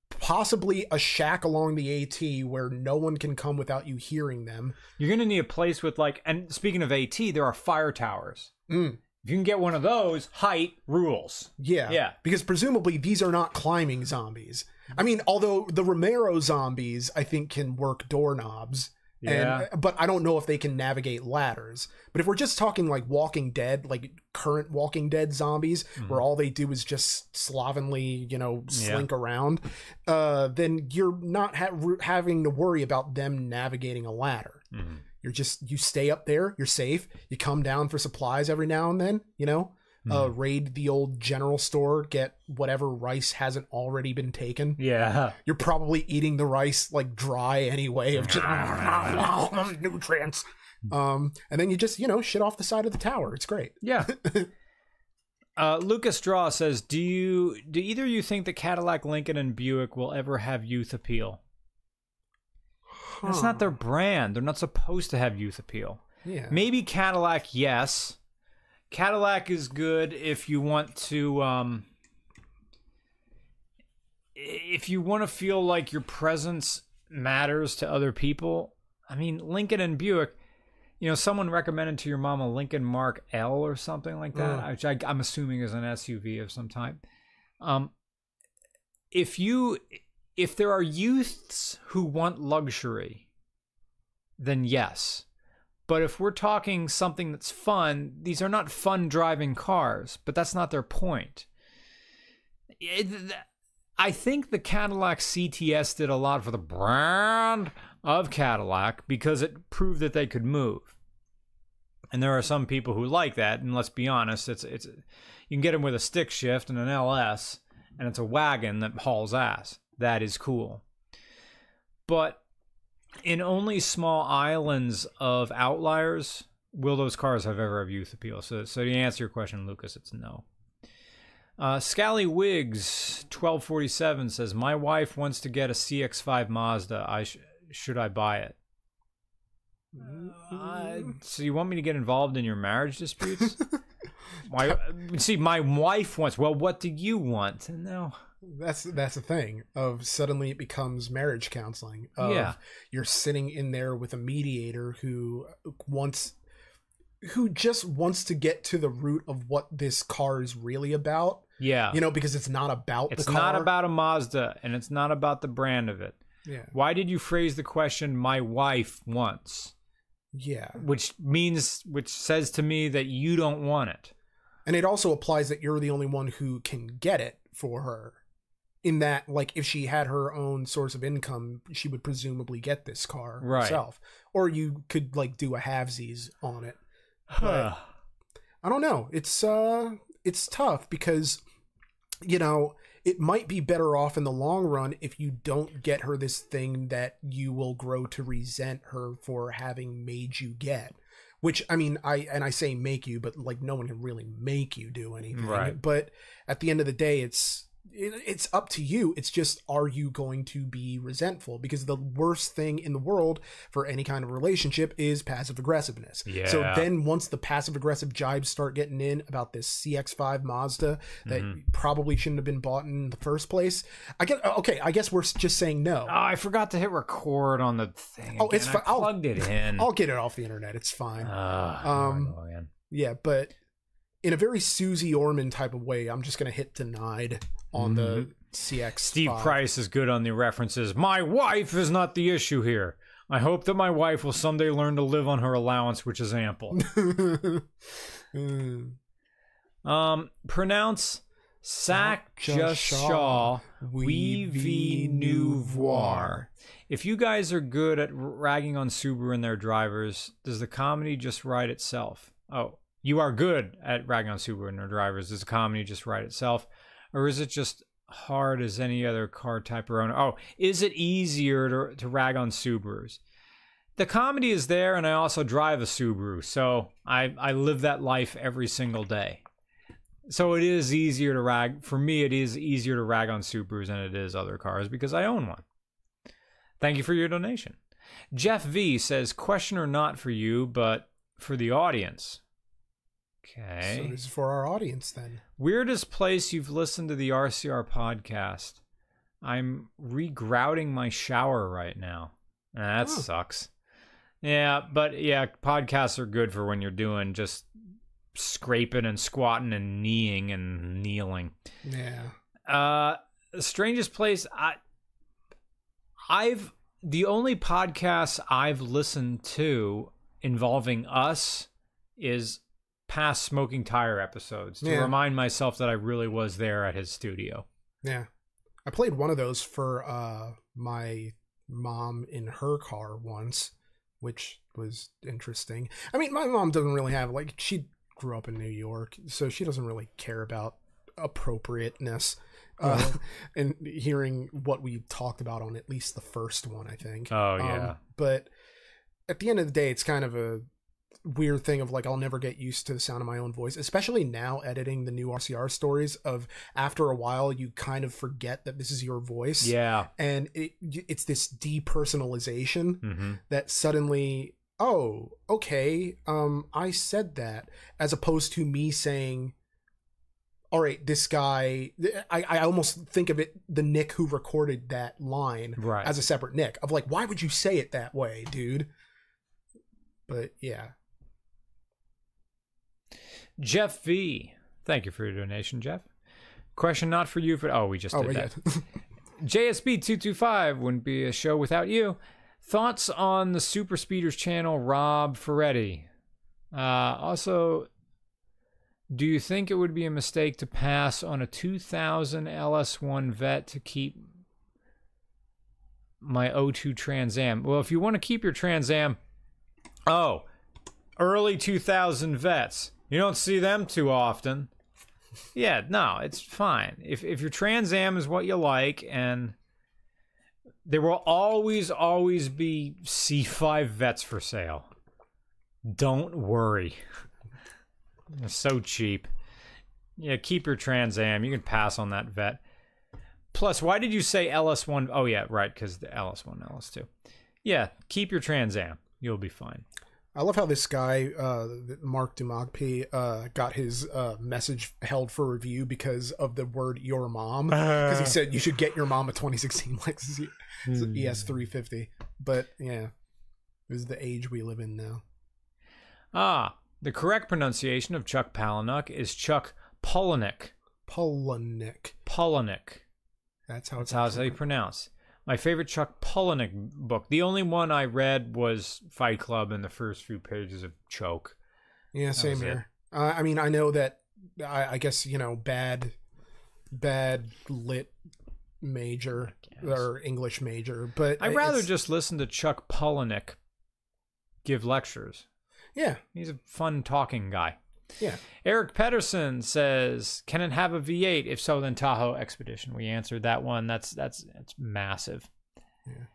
possibly a shack along the AT where no one can come without you hearing them. You're going to need a place with and speaking of AT, there are fire towers. If you can get one of those, height rules. Yeah. Because presumably these are not climbing zombies. I mean, although the Romero zombies, I think, can work doorknobs. Yeah. But I don't know if they can navigate ladders. But if we're just talking like Walking Dead, like current Walking Dead zombies, where all they do is just slovenly, slink around, then you're not having to worry about them navigating a ladder. You stay up there, you're safe. You come down for supplies every now and then, raid the old general store, get whatever rice hasn't already been taken. Yeah. You're probably eating the rice like dry anyway, of just nutrients. And then you just, shit off the side of the tower. It's great. Yeah. Lucas Draw says, do either of you think that Cadillac, Lincoln, and Buick will ever have youth appeal? That's not their brand. They're not supposed to have youth appeal. Yeah. Maybe Cadillac, yes. Cadillac is good if you want to feel like your presence matters to other people. I mean, Lincoln and Buick, someone recommended to your mom a Lincoln Mark L or something like that, which I'm assuming is an SUV of some type. If there are youths who want luxury, then yes. But if we're talking something that's fun, these are not fun driving cars, but that's not their point. I think the Cadillac CTS did a lot for the brand of Cadillac because it proved that they could move. And there are some people who like that, and let's be honest, you can get them with a stick shift and an LS, and it's a wagon that hauls ass. That is cool. But in only small islands of outliers will those cars ever have youth appeal. So to answer your question, Lucas, it's no. Scally Wiggs 1247 says, my wife wants to get a CX-5 Mazda. Should I buy it? So you want me to get involved in your marriage disputes? My wife wants. Well, what do you want? No. That's the thing of suddenly it becomes marriage counseling. You're sitting in there with a mediator who just wants to get to the root of what this car is really about. Yeah. Because it's not about the car. It's not about a Mazda, and it's not about the brand of it. Yeah. Why did you phrase the question, my wife wants? Yeah. Which says to me that you don't want it. And it also applies that you're the only one who can get it for her. In that, like, if she had her own source of income, she would presumably get this car herself. Or you could, like, do a halvesies on it. But I don't know. It's tough because, it might be better off in the long run if you don't get her this thing that you will grow to resent her for having made you get. Which, I mean, I say make you, but, like, no one can really make you do anything. Right. But at the end of the day, it's up to you. It's just, are you going to be resentful? Because the worst thing in the world for any kind of relationship is passive aggressiveness. Yeah. So then once the passive aggressive jibes start getting in about this CX-5 Mazda that probably shouldn't have been bought in the first place, I guess we're just saying no. Oh, I forgot to hit record on the thing. Oh, it's fine. I plugged it in. I'll get it off the internet. It's fine. Man. Yeah, but in a very Susie Orman type of way, I'm just going to hit denied on the CX. Steve Price is good on the references. My wife is not the issue here. I hope that my wife will someday learn to live on her allowance, which is ample. Pronounce Sac Just Shaw We Nouvoir. If you guys are good at ragging on Subaru and their drivers, does the comedy just write itself? Oh, you are good at ragging on Subaru and their drivers. Does the comedy just write itself? Or is it just hard as any other car type or owner? Oh, is it easier to rag on Subarus? The comedy is there, and I also drive a Subaru, so I live that life every single day. So it is easier to rag. For me, it is easier to rag on Subarus than it is other cars because I own one. Thank you for your donation. Jeff V says, question or not for you, but for the audience. Okay. So this is for our audience then. Weirdest place you've listened to the RCR podcast. I'm regrouting my shower right now. That sucks. Yeah, but yeah, podcasts are good for when you're doing just scraping and squatting and kneeing and kneeling. Yeah. Strangest place the only podcast I've listened to involving us is past Smoking Tire episodes to remind myself that I really was there at his studio. Yeah. I played one of those for my mom in her car once, which was interesting. I mean, my mom doesn't really have, like, she grew up in New York, so she doesn't really care about appropriateness. And hearing what we talked about on at least the first one, I think. Oh, yeah. But at the end of the day, it's kind of a weird thing of like, I'll never get used to the sound of my own voice, especially now editing the new RCR stories. Of after a while, you kind of forget that this is your voice. Yeah. And it's this depersonalization that suddenly, oh, okay, I said that, as opposed to me saying, all right, this guy, I almost think of it, the Nick who recorded that line as a separate Nick, of like, why would you say it that way, dude? But yeah. Jeff V. Thank you for your donation, Jeff. Question not for you, but we just did that. JSB225 wouldn't be a show without you. Thoughts on the Super Speeders channel, Rob Ferretti? Also, do you think it would be a mistake to pass on a 2000 LS1 Vet to keep my O2 Trans Am? Well, if you want to keep your Trans Am, early 2000 Vets. You don't see them too often. Yeah, no, it's fine. If your Trans Am is what you like, and there will always be C5 Vets for sale. Don't worry. They're so cheap. Yeah, keep your Trans Am. You can pass on that Vet. Plus, why did you say LS1? Oh, yeah, right, because the LS1, LS2. Yeah, keep your Trans Am. You'll be fine. I love how this guy, Mark Dumagpi, got his message held for review because of the word "your mom." Because he said you should get your mom a 2016 Lexus ES350. But yeah, this is the age we live in now. The correct pronunciation of Chuck Palahniuk is Chuck Palahniuk. Palahniuk. That's how it's pronounced. My favorite Chuck Palahniuk book. The only one I read was Fight Club and the first few pages of Choke. Yeah, same here. I mean, I know that, I guess, you know, bad lit major or English major, but I'd rather just listen to Chuck Palahniuk give lectures. Yeah. He's a fun talking guy. Yeah. Eric Pedersen says, can it have a V8? If so, then Tahoe Expedition. We answered that one. That's massive. Yeah.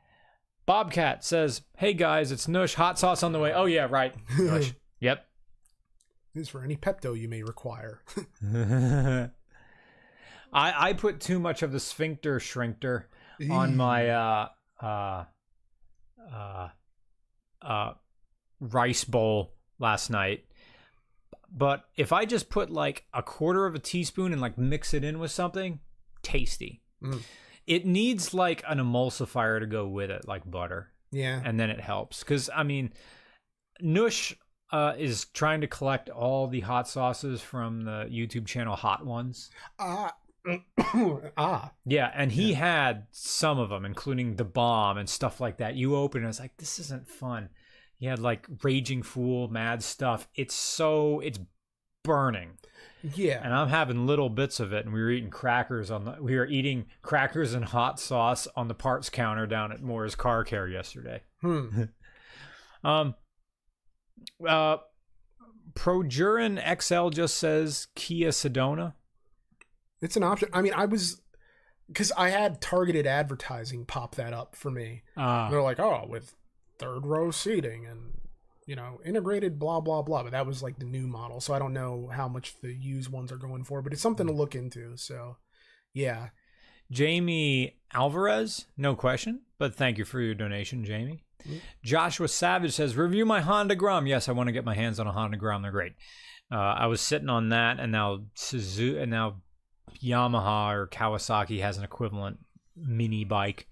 Bobcat says, hey guys, it's Nush. Hot sauce on the way. Oh yeah, right. Nush. Yep. This is for any Pepto you may require. I put too much of the sphincter shrinkter on my rice bowl last night. But if I just put like a quarter of a teaspoon and like mix it in with something, tasty. It needs like an emulsifier to go with it, like butter. Yeah. And then it helps. Because, I mean, Nush is trying to collect all the hot sauces from the YouTube channel Hot Ones. Yeah, and he had some of them, including the bomb and stuff like that. You open it, and it's like, this isn't fun. He had like Raging Fool, Mad Stuff. It's burning. Yeah. And I'm having little bits of it, and we were eating crackers and hot sauce on the parts counter down at Moore's Car Care yesterday. Projurin XL just says Kia Sedona. It's an option. I mean, because I had targeted advertising pop that up for me. And they're like, with third row seating and, integrated blah blah blah, but that was like the new model, so I don't know how much the used ones are going for, but it's something to look into. So yeah. Jamie Alvarez, no question, but thank you for your donation, Jamie. Joshua Savage says, review my Honda Grom. Yes, I want to get my hands on a Honda Grom. They're great. I was sitting on that, and now Yamaha or Kawasaki has an equivalent mini bike.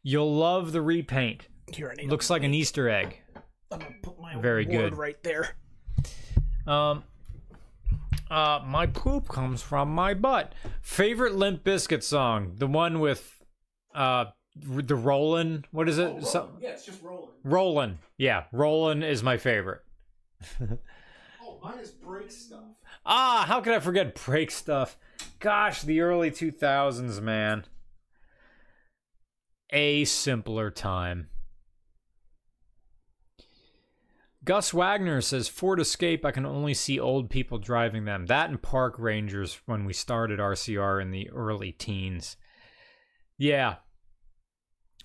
You'll love the repaint. Here, looks like an Easter egg. I'm gonna put my very good right there. My poop comes from my butt. Favorite Limp Bizkit song? The one with the Rollin'. What is it? Yeah, it's just Rollin'. Rollin'. Yeah, Rollin' is my favorite. Oh, mine is Break Stuff. How could I forget Break Stuff? Gosh, the early 2000s, man. A simpler time. Gus Wagner says, Ford Escape, I can only see old people driving them. That and Park Rangers when we started RCR in the early teens. Yeah.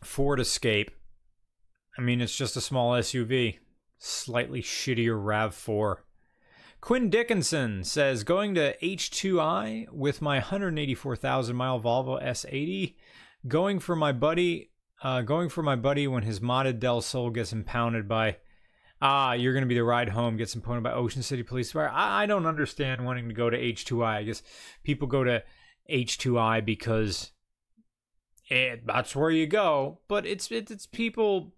Ford Escape. I mean, it's just a small SUV. Slightly shittier RAV4. Quinn Dickinson says, going to H2I with my 184,000-mile Volvo S80. Going for my buddy when his modded Del Sol gets impounded by... you're going to be the ride home, gets impounded by Ocean City Police Fire. I don't understand wanting to go to H2I. I guess people go to H2I because that's where you go. But it's people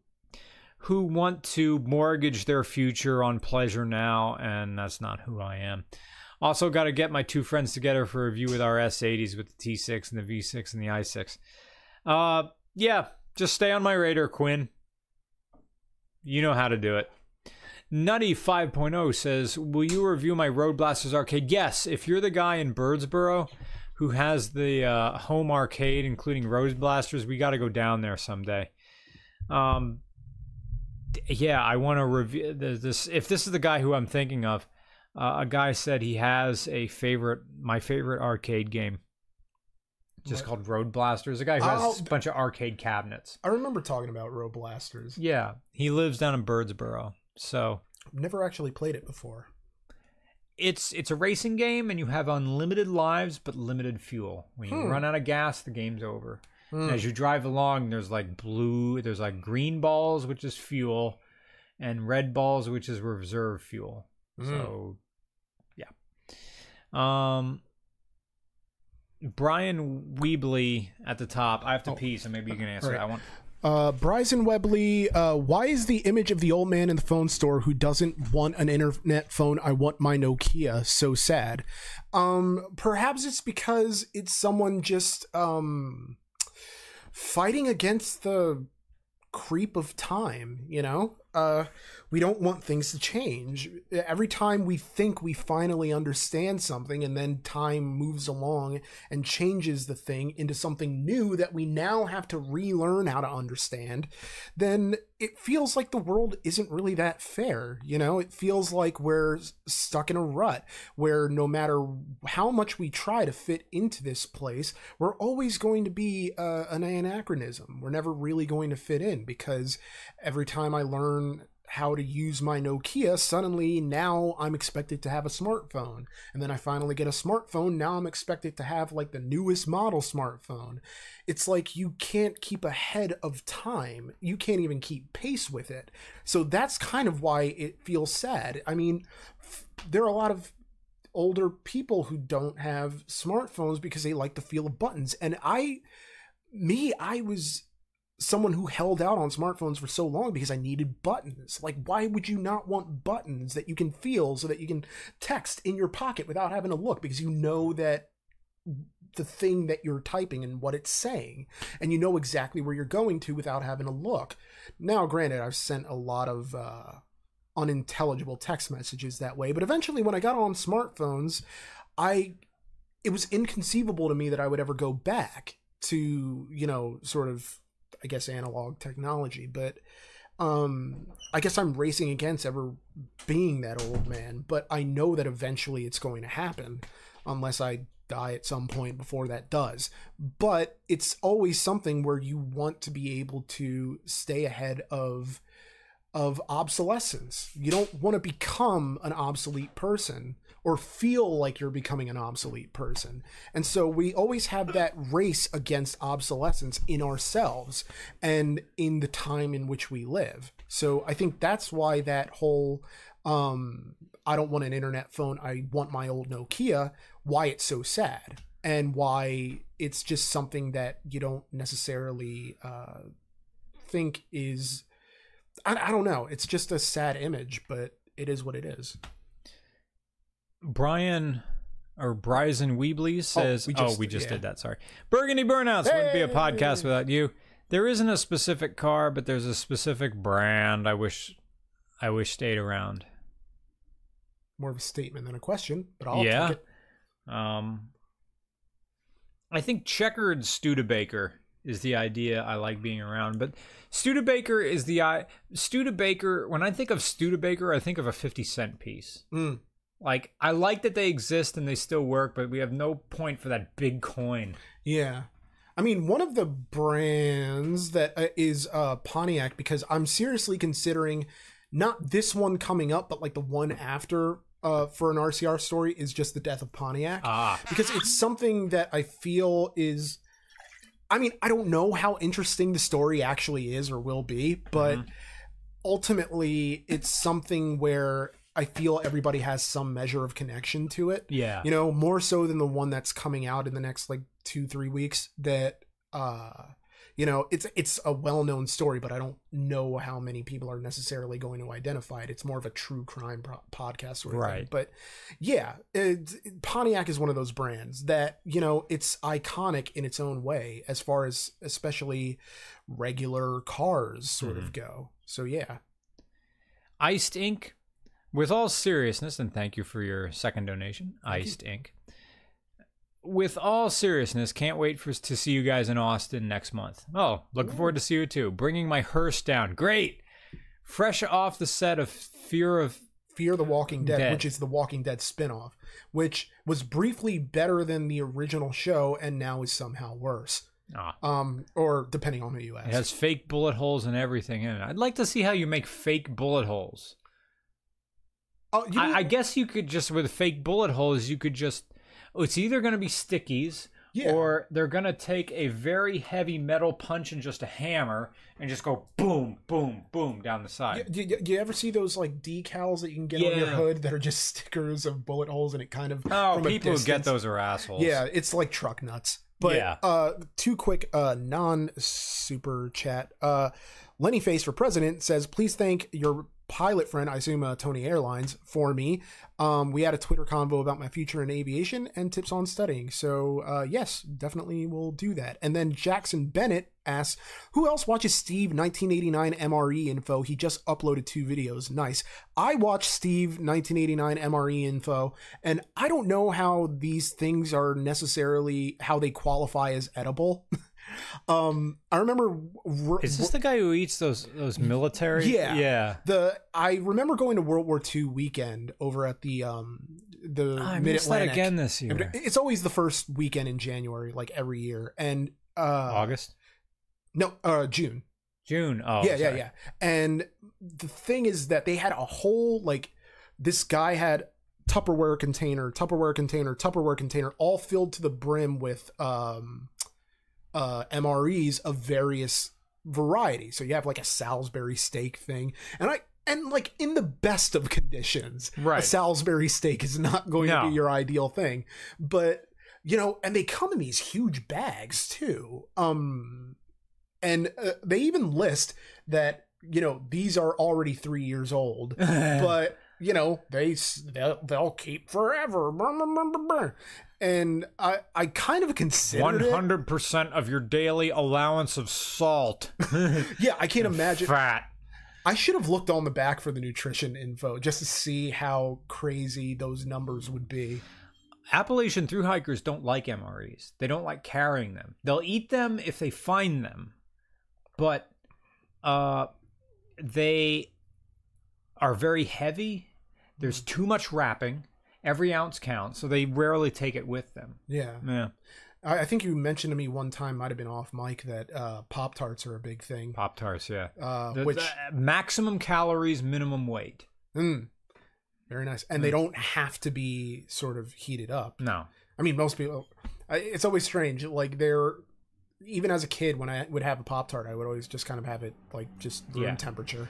who want to mortgage their future on pleasure now, and that's not who I am. Also got to get my two friends together for a review with our S80s with the T6 and the V6 and the i6. Yeah, just stay on my radar, Quinn. You know how to do it. Nutty 5.0 says, will you review my Road Blasters arcade? Yes, if you're the guy in Birdsboro who has the home arcade, including Road Blasters, we got to go down there someday. Yeah, I want to review this. If this is the guy who I'm thinking of, a guy said he has my favorite arcade game. Just called Road Blasters. A guy who has a bunch of arcade cabinets. I remember talking about Road Blasters. Yeah, he lives down in Birdsboro. So I've never actually played it before. It's a racing game, and you have unlimited lives but limited fuel. When you run out of gas, the game's over. And as you drive along, there's like green balls, which is fuel, and red balls, which is reserve fuel. So yeah. Brian Weebley at the top. I have to pee, so maybe you can answer that one. Bryson Webley, why is the image of the old man in the phone store who doesn't want an internet phone, I want my Nokia, so sad? Perhaps it's because it's someone just fighting against the creep of time, you know? We don't want things to change. Every time we think we finally understand something, and then time moves along and changes the thing into something new that we now have to relearn how to understand, then it feels like the world isn't really that fair, you know? It feels like we're stuck in a rut where no matter how much we try to fit into this place, we're always going to be an anachronism. We're never really going to fit in, because every time I learn how to use my Nokia, suddenly now I'm expected to have a smartphone. And then I finally get a smartphone, now I'm expected to have like the newest model smartphone. It's like you can't keep ahead of time. You can't even keep pace with it. So that's kind of why it feels sad. I mean, there are a lot of older people who don't have smartphones because they like the feel of buttons. And I was someone who held out on smartphones for so long because I needed buttons. Like, why would you not want buttons that you can feel so that you can text in your pocket without having to look, because you know that the thing that you're typing and what it's saying, and you know exactly where you're going to without having to look. Now, granted, I've sent a lot of unintelligible text messages that way, but eventually when I got on smartphones, it was inconceivable to me that I would ever go back to, you know, sort of, I guess, analog technology. But I guess I'm racing against ever being that old man, but I know that eventually it's going to happen unless I die at some point before that does. But it's always something where you want to be able to stay ahead of of obsolescence. You don't want to become an obsolete person or feel like you're becoming an obsolete person. And so we always have that race against obsolescence in ourselves and in the time in which we live. So I think that's why that whole I don't want an internet phone, I want my old Nokia, why it's so sad, and why it's just something that you don't necessarily think is, I don't know, it's just a sad image, but it is what it is. Bryson Weebly says, we just did that, sorry. Burgundy Burnouts wouldn't be a podcast without you. There isn't a specific car, but there's a specific brand I wish stayed around. More of a statement than a question, but I'll take it. I think checkered Studebaker is the idea I like being around, but Studebaker is Studebaker, when I think of Studebaker, I think of a 50-cent piece. Like, I like that they exist and they still work, but we have no point for that big coin. Yeah. I mean, one of the brands that is Pontiac, because I'm seriously considering not this one coming up, but like the one after for an RCR story is just the death of Pontiac. Because it's something that I feel is, I mean, I don't know how interesting the story actually is or will be, but ultimately it's something where I feel everybody has some measure of connection to it. Yeah. You know, more so than the one that's coming out in the next like 2-3 weeks that, you know, it's a well-known story, but I don't know how many people are necessarily going to identify it. It's more of a true crime podcast sort of thing. But yeah, Pontiac is one of those brands that, you know, it's iconic in its own way as far as especially regular cars sort of go. So yeah. Iced Ink. With all seriousness, and thank you for your second donation, Iced Ink. With all seriousness, can't wait to see you guys in Austin next month. Oh, looking forward to see you too. Bringing my hearse down. Great. Fresh off the set of Fear the Walking Dead, which is the Walking Dead spinoff, which was briefly better than the original show and now is somehow worse. Or depending on who you ask. It has fake bullet holes and everything in it. I'd like to see how you make fake bullet holes. I guess you could just, with fake bullet holes, you could just, it's either going to be stickies or they're going to take a very heavy metal punch and just a hammer and just go boom, boom, boom down the side. Do you ever see those like decals that you can get on your hood that are just stickers of bullet holes and it kind of... Oh, people who get those are assholes. Yeah, it's like truck nuts. But two quick non-super chat. Lenny Face for President says, please thank your pilot friend, I assume Tony Airlines, for me. We had a Twitter convo about my future in aviation and tips on studying. So yes, definitely will do that. And then Jackson Bennett asks, who else watches Steve 1989 MRE info? He just uploaded 2 videos. Nice. I watched Steve 1989 MRE info, and I don't know how these things are necessarily, how they qualify as edible. I remember. Is this the guy who eats those military? Yeah. I remember going to World War II weekend over at the Mid-Atlantic again this year. It's always the first weekend in January, like every year, and August. No, June. June. Oh, yeah. And the thing is that they had a whole this guy had Tupperware container, all filled to the brim with MREs of various varieties. So you have like a Salisbury steak thing, and like in the best of conditions, a Salisbury steak is not going to be your ideal thing, but you know, and they come in these huge bags too. And they even list that, you know, these are already 3 years old, but you know, they'll keep forever. And I kind of considered 100% of your daily allowance of salt. Yeah, I can't imagine. Fat. I should have looked on the back for the nutrition info just to see how crazy those numbers would be. Appalachian thru hikers don't like MREs. They don't like carrying them. They'll eat them if they find them, but they are very heavy. There's too much wrapping. Every ounce counts, so they rarely take it with them. Yeah. I think you mentioned to me one time, might have been off mic, that Pop-Tarts are a big thing. Pop-Tarts, yeah. Which maximum calories, minimum weight. Very nice. And they don't have to be sort of heated up. No. I mean, most people... It's always strange. Like, they're... Even as a kid, when I would have a Pop-Tart, I would always just kind of have it, like, just room temperature.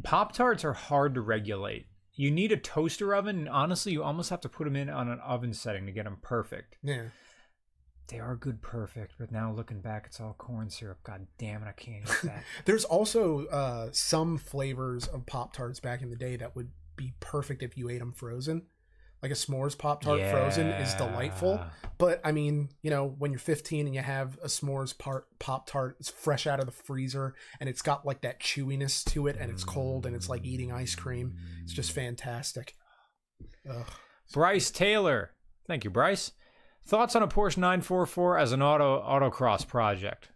Pop-Tarts are hard to regulate. You need a toaster oven, and honestly, you almost have to put them in on an oven setting to get them perfect. Yeah. They are good perfect, but now looking back, it's all corn syrup. God damn it, I can't eat that. There's also some flavors of Pop-Tarts back in the day that would be perfect if you ate them frozen. Like a s'mores Pop-Tart frozen is delightful. But, I mean, you know, when you're 15 and you have a s'mores Pop-Tart, it's fresh out of the freezer, and it's got, like, that chewiness to it, and it's cold, and it's like eating ice cream. It's just fantastic. Ugh. Bryce Taylor. Thank you, Bryce. Thoughts on a Porsche 944 as an autocross project?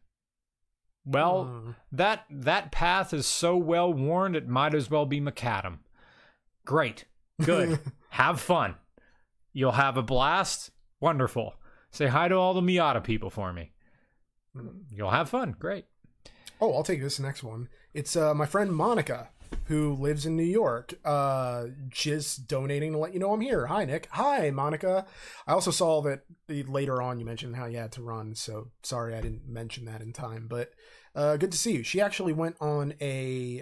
Well, that path is so well worn, it might as well be macadam. Great. Good. Have fun. You'll have a blast. Wonderful. Say hi to all the Miata people for me. You'll have fun. Great. Oh, I'll take this next one. It's my friend Monica, who lives in New York, just donating to let you know I'm here. Hi, Nick. Hi, Monica. I also saw that later on you mentioned how you had to run, so sorry I didn't mention that in time, but good to see you. She actually went on a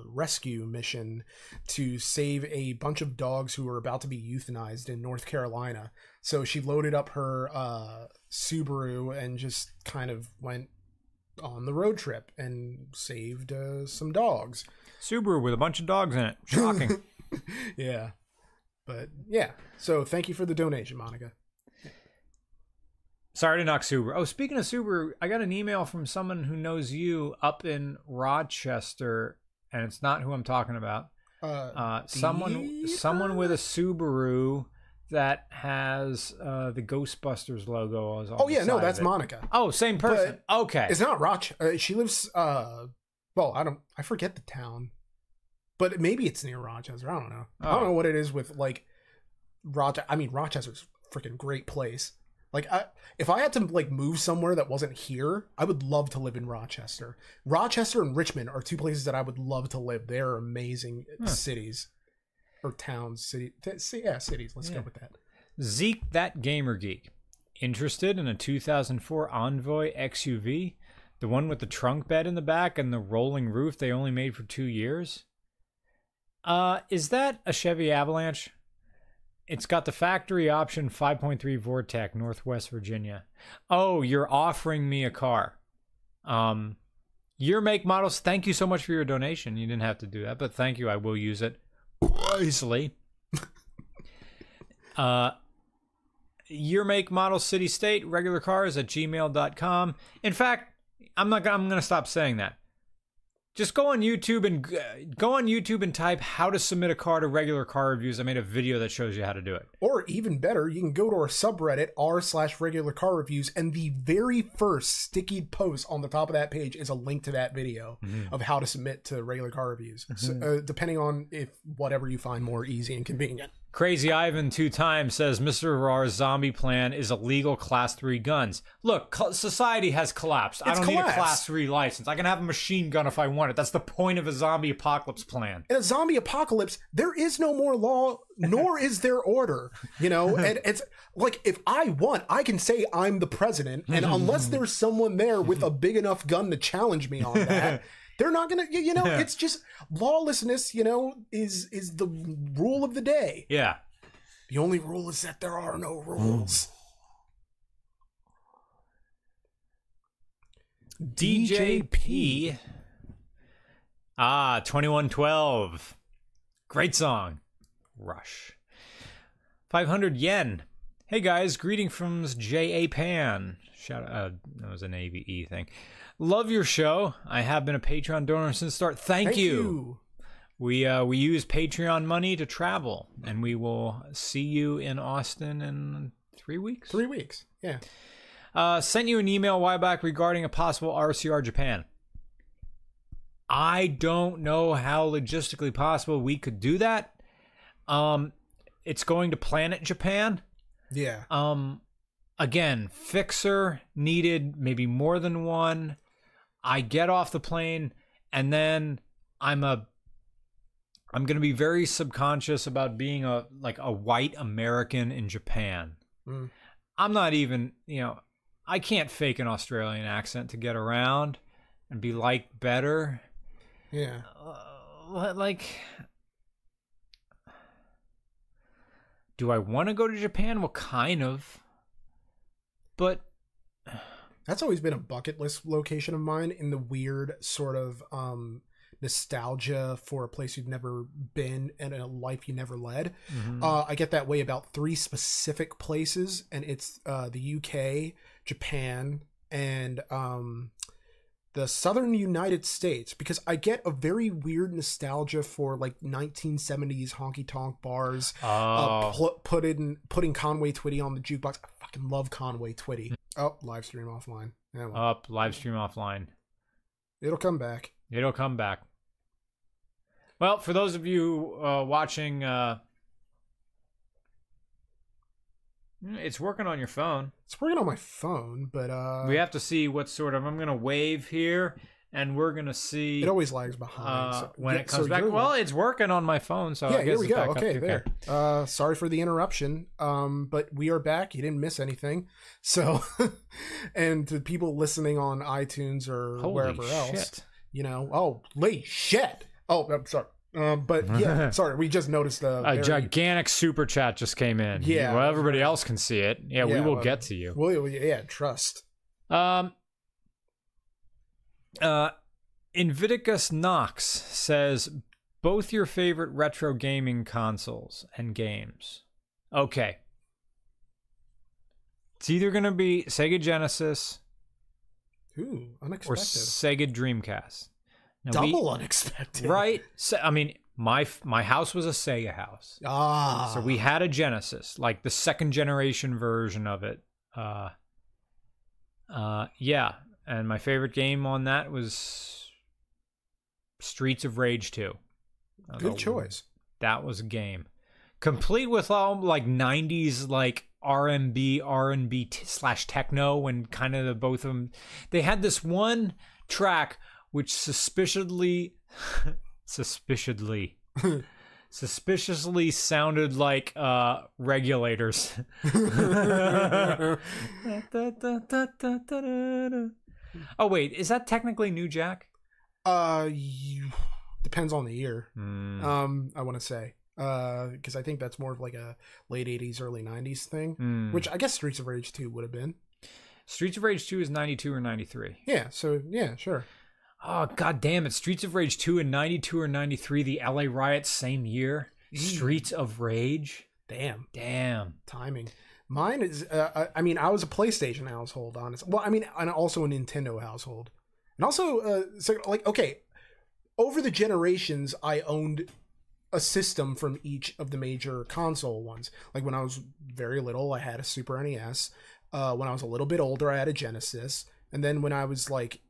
rescue mission to save a bunch of dogs who were about to be euthanized in North Carolina. So she loaded up her Subaru and just kind of went on the road trip and saved some dogs. Subaru with a bunch of dogs in it. Shocking. Yeah. But yeah. So thank you for the donation, Monica. Sorry to knock Subaru. Oh, speaking of Subaru, I got an email from someone who knows you up in Rochester, and it's not who I'm talking about. Someone with a Subaru that has the Ghostbusters logo. Oh yeah, no, that's Monica. Oh, same person. But okay, it's not Rochester. She lives. Well, I forget the town, but maybe it's near Rochester. I don't know. I don't know what it is with like Rochester. I mean, Rochester's a freaking great place. Like, if I had to like move somewhere that wasn't here, I would love to live in Rochester. Rochester and Richmond are two places that I would love to live. They're amazing cities. Or towns, cities. Let's go with that. Zeke, that gamer geek. Interested in a 2004 Envoy XUV? The one with the trunk bed in the back and the rolling roof they only made for 2 years? Is that a Chevy Avalanche? It's got the factory option 5.3 Vortec, Northwest Virginia. Oh, you're offering me a car. Your make models, thank you so much for your donation. You didn't have to do that, but thank you. I will use it wisely. Your make model city state regular cars at gmail.com. In fact, I'm going to stop saying that. Just go on YouTube and type how to submit a car to regular car reviews. I made a video that shows you how to do it. Or even better, you can go to our subreddit r/regular car reviews, and the very first sticky post on the top of that page is a link to that video of how to submit to regular car reviews. So, depending on if whatever you find more easy and convenient. Crazy Ivan 2 times says Mr. Rar's zombie plan is illegal class 3 guns. Look, society has collapsed. I don't need a class 3 license. I can have a machine gun if I want it. That's the point of a zombie apocalypse plan. In a zombie apocalypse, there is no more law, nor is there order. You know, and it's like if I want, I can say I'm the president, and unless there's someone there with a big enough gun to challenge me on that. They're not gonna, you know, it's just lawlessness, you know, is the rule of the day. Yeah. The only rule is that there are no rules. DJP. 2112. Great song. Rush. 500 yen. Hey guys, greeting from J.A. Pan. Shout out, that was an AVE thing. Love your show. I have been a Patreon donor since the start. Thank you. We use Patreon money to travel, and we will see you in Austin in 3 weeks. 3 weeks, yeah. Sent you an email a while back regarding a possible RCR Japan. I don't know how logistically possible we could do that. It's going to Planet Japan. Yeah. again, fixer needed, maybe more than one. I get off the plane, and then I'm going to be very subconscious about being a white American in Japan. I'm not even, I can't fake an Australian accent to get around and be liked better. Yeah. Do I want to go to Japan? Well, kind of. But that's always been a bucket list location of mine, in the weird sort of nostalgia for a place you've never been and a life you never led. I get that way about 3 specific places, and it's the UK, Japan, and the southern United States, because I get a very weird nostalgia for like 1970s honky tonk bars. Putting Conway Twitty on the jukebox. I fucking love Conway Twitty. Oh, Livestream offline. Yeah, well. Livestream offline. It'll come back. Well, for those of you watching, it's working on your phone. It's working on my phone, but we have to see what sort of. I'm going to wave here, and we're going to see. It always lags behind when it comes back. Well, it's working on my phone, so I guess here we it's go. back Okay, up. there. Sorry for the interruption, but we are back. You didn't miss anything. So, and to people listening on iTunes or wherever else, holy shit. Oh, I'm sorry. But yeah, sorry, we just noticed a gigantic super chat just came in. Yeah, well, everybody else can see it. Yeah, we will get to you. Well, yeah, trust. Invictus Knox says both your favorite retro gaming consoles and games. Okay, it's either gonna be Sega Genesis, unexpected, or Sega Dreamcast. Now Double unexpected, right? So, I mean, my house was a Sega house. So we had a Genesis, like the second generation version of it. Yeah, and my favorite game on that was Streets of Rage 2. Good choice. That was a game, complete with all like 90s like R&B / techno, and kind of the both of them. They had this one track which suspiciously sounded like regulators. Oh wait, is that technically New Jack? Depends on the year. I want to say, because I think that's more of like a late 80s, early 90s thing, which I guess Streets of Rage 2 would have been. Streets of Rage 2 is 92 or 93. Yeah, so yeah, sure. Oh, god damn it. Streets of Rage 2 in 92 or 93, the LA riots, same year. Streets of Rage. Damn. Timing. Mine is, I was a PlayStation household, honestly. Well, and also a Nintendo household. And also, over the generations, I owned a system from each of the major console ones. Like when I was very little, I had a Super NES. When I was a little bit older, I had a Genesis. And then when I was like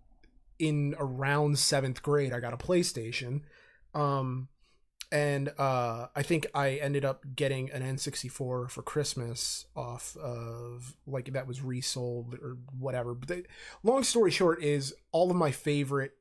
in around 7th grade, I got a PlayStation. And I think I ended up getting an N64 for Christmas off of, like, that was resold or whatever. But long story short is all of my favorite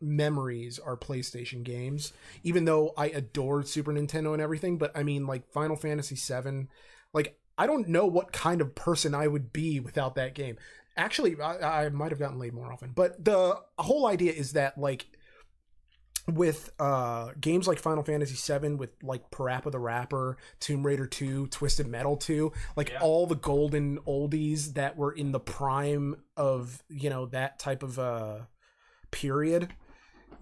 memories are PlayStation games, even though I adored Super Nintendo and everything. But I mean, like, Final Fantasy VII, like, I don't know what kind of person I would be without that game. Actually, I might have gotten laid more often. But the whole idea is that, like, with games like Final Fantasy VII, with like Parappa the Rapper, Tomb Raider 2, Twisted Metal 2, like all the golden oldies that were in the prime of, that type of period,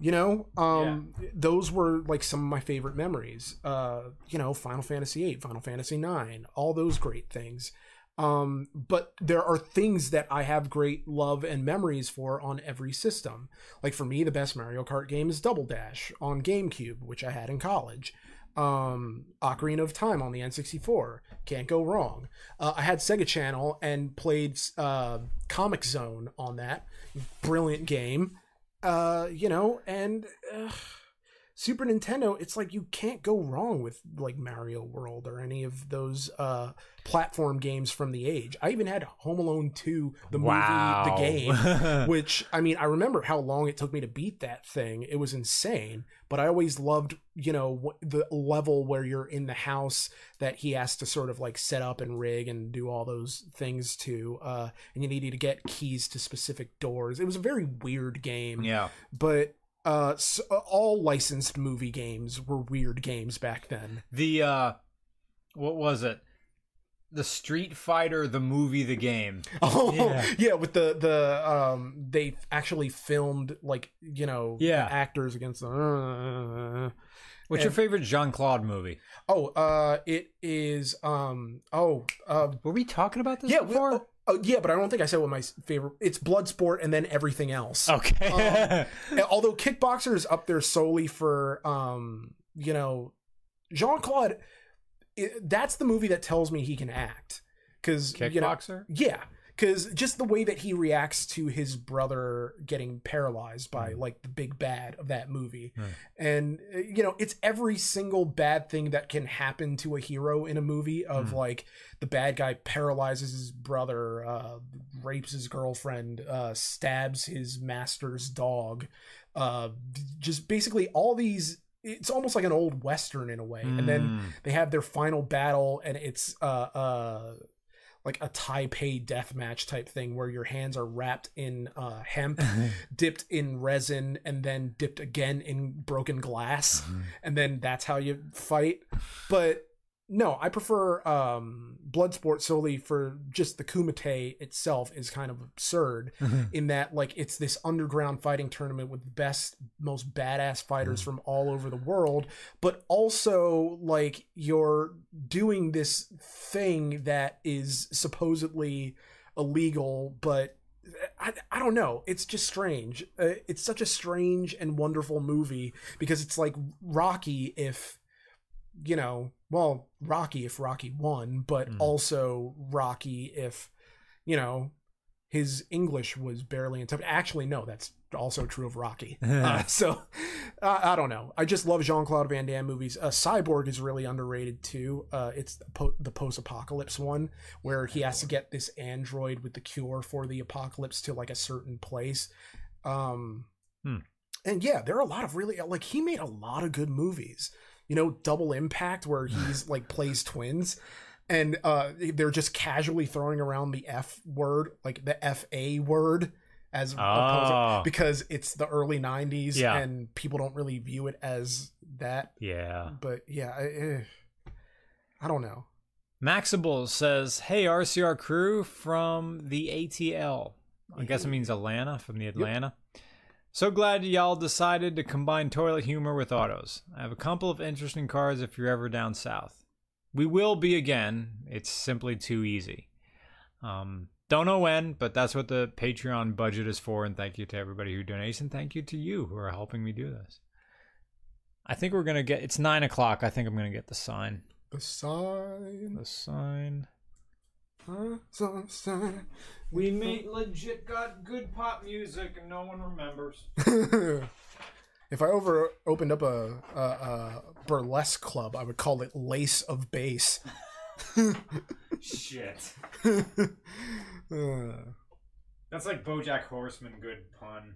those were like some of my favorite memories. Final Fantasy VIII, Final Fantasy IX, all those great things. But there are things that I have great love and memories for on every system. Like for me, the best Mario Kart game is Double Dash on GameCube, which I had in college. Ocarina of Time on the N64. Can't go wrong. I had Sega Channel and played Comic Zone on that. Brilliant game. Super Nintendo, it's like you can't go wrong with like Mario World or any of those platform games from the age. I even had Home Alone 2, the movie, the game, which, I mean, I remember how long it took me to beat that thing. It was insane, but I always loved, you know, the level where you're in the house that he has to sort of like set up and rig and do all those things to, and you needed to get keys to specific doors. It was a very weird game. Yeah. But so all licensed movie games were weird games back then. The what was it? The Street Fighter, the movie, the game. Oh yeah, with the they actually filmed like, you know, actors against the What's your favorite Jean-Claude movie? It is were we talking about this before? Yeah, but I don't think I said what my favorite... It's Bloodsport and then everything else. Okay. Although Kickboxer is up there solely for, you know... Jean-Claude, that's the movie that tells me he can act. Kickboxer? You know, yeah. Because just the way that he reacts to his brother getting paralyzed by, like, the big bad of that movie. And, you know, it's every single bad thing that can happen to a hero in a movie of, like, the bad guy paralyzes his brother, rapes his girlfriend, stabs his master's dog. Just basically all these... It's almost like an old Western in a way. And then they have their final battle, and it's... like a Taipei deathmatch type thing where your hands are wrapped in hemp, dipped in resin, and then dipped again in broken glass. And then that's how you fight. But no, I prefer Bloodsport solely for just the kumite itself is kind of absurd in that, like, it's this underground fighting tournament with the best, most badass fighters from all over the world, but also, like, you're doing this thing that is supposedly illegal, but I don't know. It's just strange. It's such a strange and wonderful movie because it's like Rocky if, you know, well, Rocky if Rocky won, but also Rocky if, you know, his English was barely in. Actually, no, that's also true of Rocky. So I don't know. I just love Jean-Claude Van Damme movies. Cyborg is really underrated too. It's the post-apocalypse one where he has to get this android with the cure for the apocalypse to like a certain place. And yeah, there are a lot of really, like, he made a lot of good movies. You know, Double Impact, where he's like plays twins, and they're just casually throwing around the F word, like the FA word, as because it's the early 90s and people don't really view it as that. Yeah. But yeah, I don't know. Maxable says, "Hey, RCR crew from the ATL." I guess it means Atlanta, from the Atlanta. Yep. So glad y'all decided to combine toilet humor with autos. I have a couple of interesting cars if you're ever down south. We will be again. It's simply too easy. Don't know when, but that's what the Patreon budget is for. And thank you to everybody who donates. And thank you to you who are helping me do this. I think we're going to get... It's 9 o'clock. I think I'm going to get the sign. The sign. The sign. Sign. We legit got good pop music and no one remembers. If I opened up a burlesque club, I would call it Lace of Bass. Shit. That's like BoJack Horseman, good pun.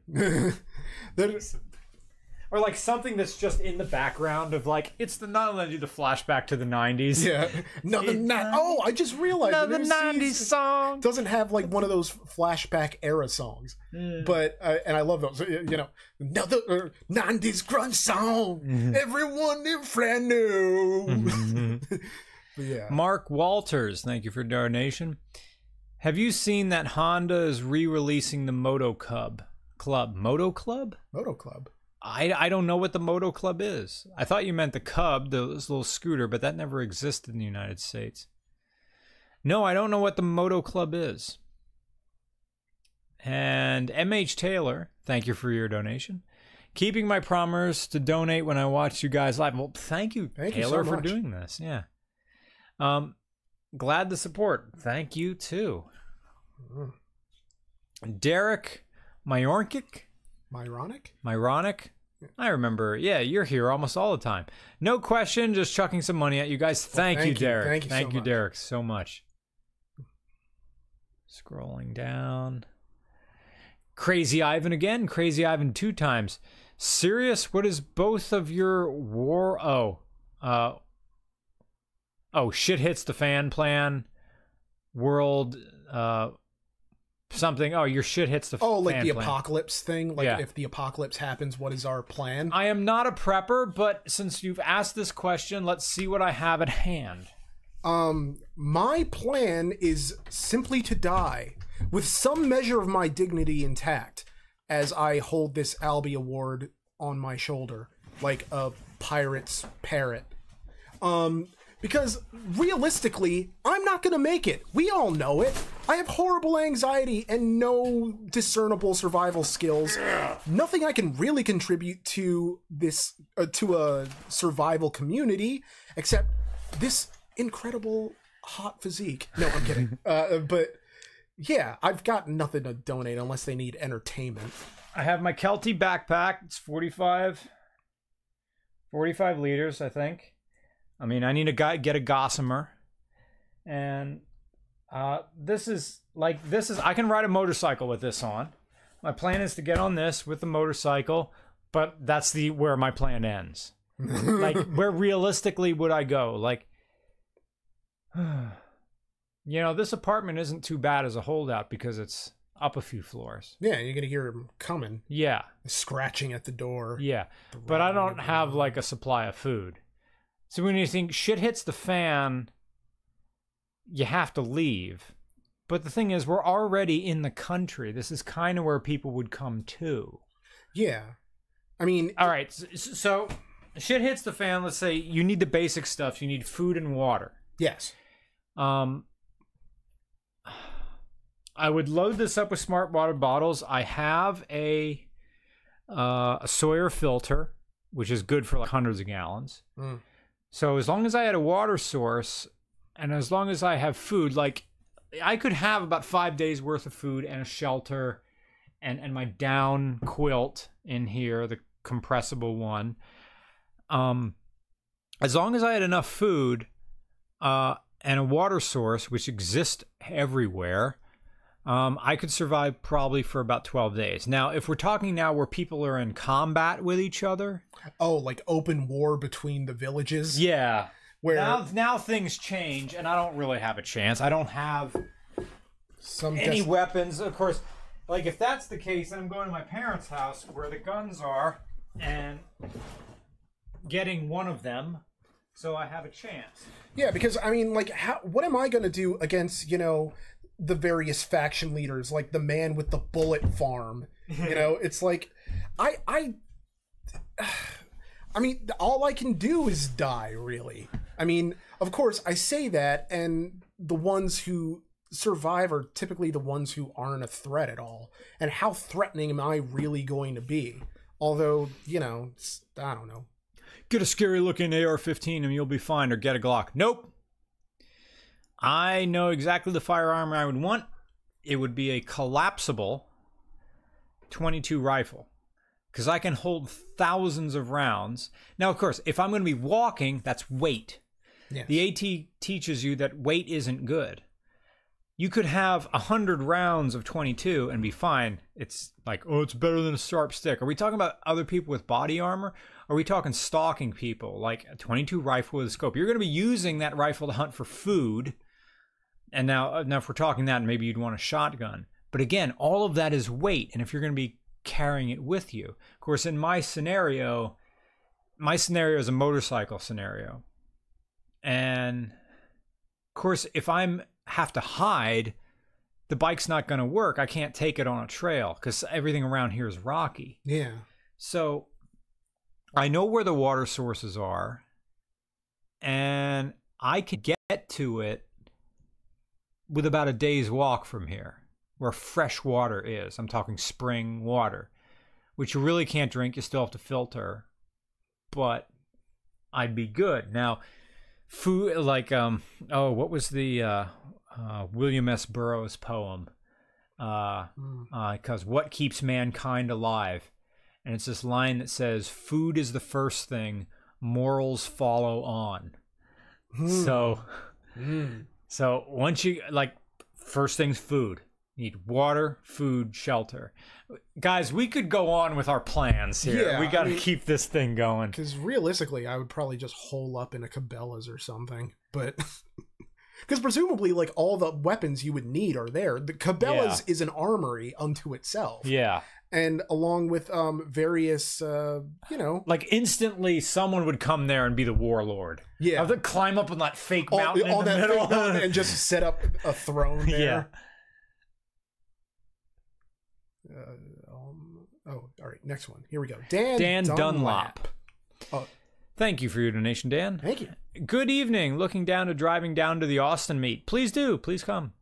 Or like something that's just in the background of like, it's the not letting you the flashback to the 90s. Yeah. I just realized another 90s song doesn't have like one of those flashback era songs. But and I love those, you know, another 90s grunge song. Everyone in friend knew. Yeah. Mark Walters, thank you for donation. Have you seen that Honda is re-releasing the Moto Club? Moto Club? Moto Club. I don't know what the Moto Club is. I thought you meant the Cub, this little scooter, but that never existed in the United States. No, I don't know what the Moto Club is. And MH Taylor, thank you for your donation. Keeping my promise to donate when I watch you guys live. Well, thank you Taylor, for doing this. Yeah. Glad to support. Thank you too. Derek Myronic. I remember. Yeah, you're here almost all the time. No question, just chucking some money at you guys. Thank you, Derek. Thank you, Derek, so much. Scrolling down. Crazy Ivan again. Crazy Ivan 2 times. Serious? What is both of your war? Shit hits the fan plan. World. Something. Oh, your shit hits the fan. Oh, like the plan. Apocalypse thing? Like, if the apocalypse happens, what is our plan? I am not a prepper, but since you've asked this question, let's see what I have at hand. My plan is simply to die with some measure of my dignity intact as I hold this Albie Award on my shoulder like a pirate's parrot. Because realistically, I'm not gonna make it. We all know it. I have horrible anxiety and no discernible survival skills. Nothing I can really contribute to this, to a survival community, except this incredible hot physique. No, I'm kidding. But yeah, I've got nothing to donate unless they need entertainment. I have my Kelty backpack. It's 45 liters, I think. I mean, I need to get a gossamer. And this is, I can ride a motorcycle with this on. My plan is to get on this with the motorcycle, but that's where my plan ends. Like, where realistically would I go? Like, you know, this apartment isn't too bad as a holdout because it's up a few floors. Yeah, you're gonna hear him coming. Yeah. Scratching at the door. Yeah. But I don't have, like, a supply of food. So when you think shit hits the fan, you have to leave. But the thing is, we're already in the country. This is kind of where people would come to. Yeah. I mean... All right, so shit hits the fan. Let's say you need the basic stuff. You need food and water. Yes. I would load this up with smart water bottles. I have a Sawyer filter, which is good for like hundreds of gallons. Mm. So as long as I had a water source and as long as I have food, like I could have about 5 days worth of food and a shelter and my down quilt in here, the compressible one. As long as I had enough food and a water source, which exists everywhere, I could survive probably for about 12 days. Now, if we're talking now where people are in combat with each other. Oh, like open war between the villages? Yeah. Where now things change, and I don't really have a chance. I don't have any weapons. Of course, like if that's the case, then I'm going to my parents' house where the guns are and getting one of them so I have a chance. Yeah, because, I mean, like, what am I going to do against, you know, the various faction leaders, like the man with the bullet farm? You know, it's like, I mean, all I can do is die, really. I mean, of course, I say that, and the ones who survive are typically the ones who aren't a threat at all. And how threatening am I really going to be? Although, you know, I don't know. Get a scary-looking AR-15 and you'll be fine, or get a Glock. Nope. I know exactly the firearm I would want. It would be a collapsible .22 rifle, because I can hold thousands of rounds. Now, of course, if I'm going to be walking, that's weight. Yes. The AT teaches you that weight isn't good. You could have 100 rounds of .22 and be fine. It's like, oh, it's better than a sharp stick. Are we talking about other people with body armor? Are we talking stalking people, like a .22 rifle with a scope? You're going to be using that rifle to hunt for food. And now if we're talking that, maybe you'd want a shotgun. But again, all of that is weight. And if you're going to be carrying it with you. Of course, in my scenario is a motorcycle scenario. And of course, if I'm have to hide, the bike's not going to work. I can't take it on a trail because everything around here is rocky. Yeah. So I know where the water sources are, and I could get to it with about a day's walk from here, where fresh water is. I'm talking spring water, which you really can't drink. You still have to filter, but I'd be good. Now, food, like, what was the William S. Burroughs poem? Because what keeps mankind alive? and it's this line that says, "Food is the first thing, morals follow on." So once you, like, first thing's food. You need water, food, shelter. Guys, we could go on with our plans here. Yeah, we got to keep this thing going. Because realistically, I would probably just hole up in a Cabela's or something. But because presumably, like, all the weapons you would need are there. The Cabela's is an armory unto itself. Yeah. And along with various, like, instantly someone would come there and be the warlord. Yeah. I would climb up on that fake mountain in the middle and just set up a throne there. Yeah. All right, next one. Here we go. Dan Dunlap. Oh, thank you for your donation, Dan. thank you. Good evening. Looking down to driving down to the Austin meet. Please do. Please come.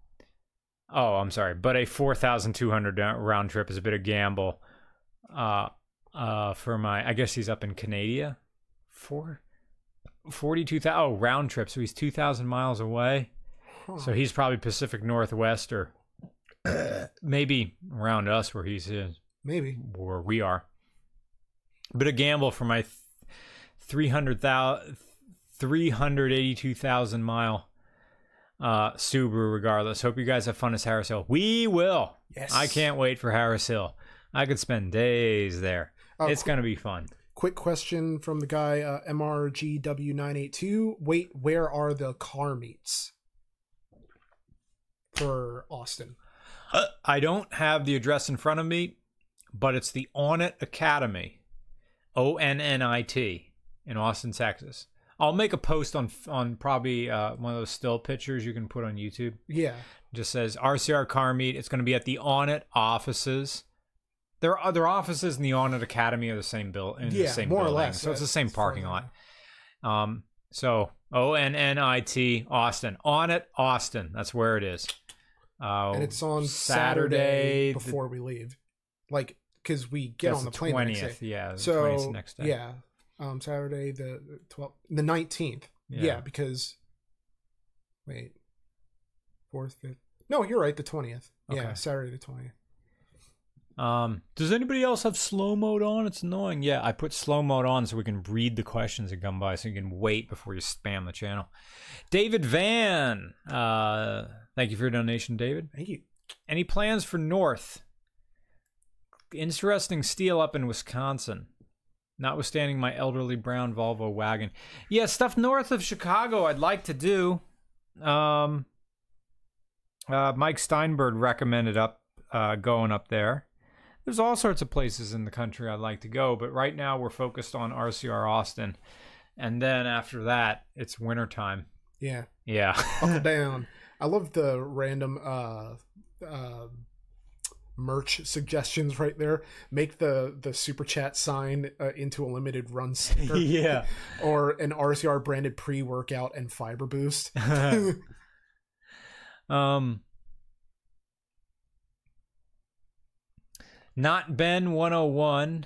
Oh, I'm sorry, but a 4,200 round trip is a bit of gamble. For my, I guess he's up in Canada. 42,000. Oh, round trip. So he's 2,000 miles away. Huh. So he's probably Pacific Northwest or maybe around us where he's is. Maybe Where we are. Bit of gamble for my 382,000 mile Subaru regardless. Hope you guys have fun at Harris Hill. We will. Yes. I can't wait for Harris Hill. I could spend days there. It's going to be fun. Quick question from the guy, MRGW982. Wait, where are the car meets for Austin? I don't have the address in front of me, but it's the Onnit Academy, ONNIT, in Austin, Texas. I'll make a post on probably one of those still pictures you can put on YouTube. Yeah. It just says RCR Car Meet. It's going to be at the Onnit offices. Their offices and the Onnit Academy are the same the same more building, or less. so it's the same parking lot. So ONNIT Austin, Onnit Austin. That's where it is. And it's on Saturday before we leave, like, because we get on the plane 20th, the next day. yeah. So 20th next day. yeah, Saturday the 12th, the 19th. Yeah, because wait, 4th, 5th. No, you're right. The 20th. Okay. Yeah, Saturday the 20th. Does anybody else have slow mode on? It's annoying. Yeah, I put slow mode on so we can read the questions that come by, so you can wait before you spam the channel. David Van, thank you for your donation, David. Thank you. Any plans for North? Interesting steel up in Wisconsin, notwithstanding my elderly brown Volvo wagon. Yeah, stuff north of Chicago I'd like to do. Mike Steinberg recommended going up there. There's all sorts of places in the country I'd like to go, but right now we're focused on RCR Austin. And then after that, it's wintertime. Yeah. Yeah. Up and down. I love the random merch suggestions right there. Make the super chat sign into a limited run sticker. Yeah. Or an RCR branded pre-workout and fiber boost. Not Ben 101.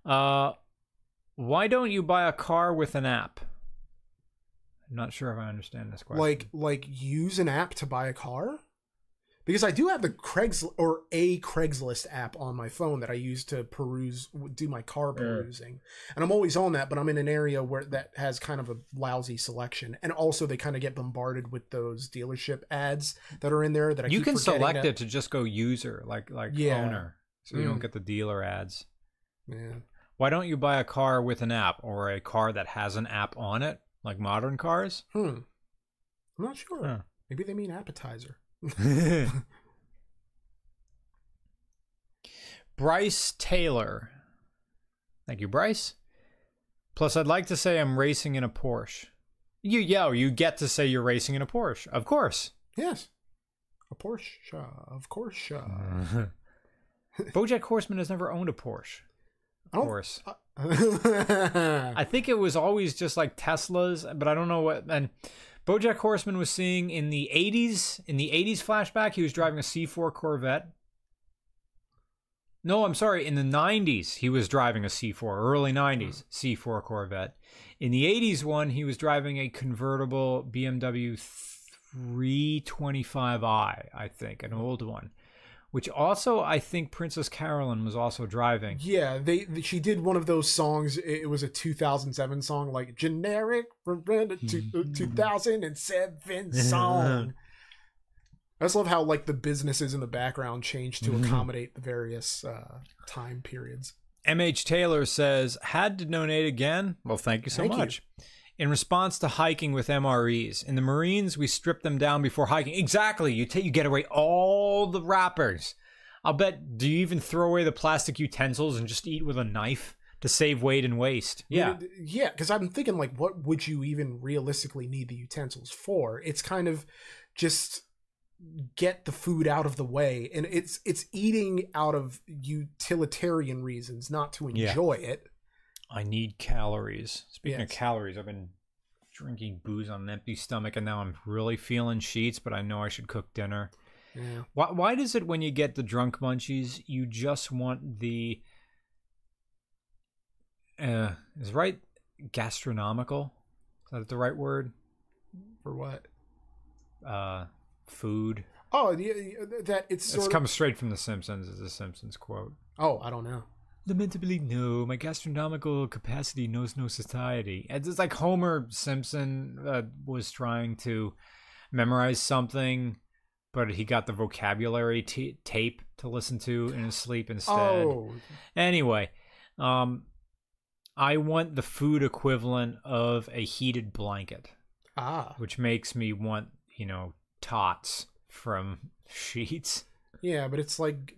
Why don't you buy a car with an app? I'm not sure if I understand this question. Like use an app to buy a car? Because I do have the Craigslist app on my phone that I use to do my car perusing. And I'm always on that, but I'm in an area where that has kind of a lousy selection. And also they kind of get bombarded with those dealership ads that are in there that you can select it to just go user, like owner. So you don't get the dealer ads. Yeah. Why don't you buy a car with an app, or a car that has an app on it, like modern cars? I'm not sure. Huh. Maybe they mean appetizer. Bryce Taylor. Thank you, Bryce. Plus, I'd like to say I'm racing in a Porsche. You get to say you're racing in a Porsche. Of course. Yes. A Porsche. Of course. BoJack Horseman has never owned a Porsche. Of course. I think it was always just like Teslas, but I don't know what. And BoJack Horseman was seeing in the 80s flashback, he was driving a C4 Corvette. No, I'm sorry. In the 90s, he was driving a C4, early 90s, C4 Corvette. In the 80s one, he was driving a convertible BMW 325i, I think, an old one, which also I think Princess Carolyn was also driving. Yeah, she did one of those songs. It was a 2007 song, like generic 2007 song. I just love how like the businesses in the background changed to accommodate the various time periods. MH Taylor says, had to donate again? Well, thank you so much. In response to hiking with MREs. In the Marines, we strip them down before hiking. Exactly. You get away all the wrappers. I'll bet, do you even throw away the plastic utensils and just eat with a knife to save weight and waste? Yeah. Yeah, because I'm thinking, like, what would you even realistically need the utensils for? It's kind of just get the food out of the way, and it's eating out of utilitarian reasons, not to enjoy it. I need calories. Speaking of calories, I've been drinking booze on an empty stomach, and now I'm really feeling sheets, but I know I should cook dinner. Yeah. Why does it, when you get the drunk munchies, you just want the is right gastronomical? Is that the right word? For what? Food. Oh, that it's comes straight from The Simpsons. It's a Simpsons quote. Oh, I don't know. Lamentably, no. My gastronomical capacity knows no satiety. It's like Homer Simpson was trying to memorize something, but he got the vocabulary tape to listen to in his sleep instead. Oh. Anyway, I want the food equivalent of a heated blanket. Which makes me want, tots from sheets. Yeah, but it's like,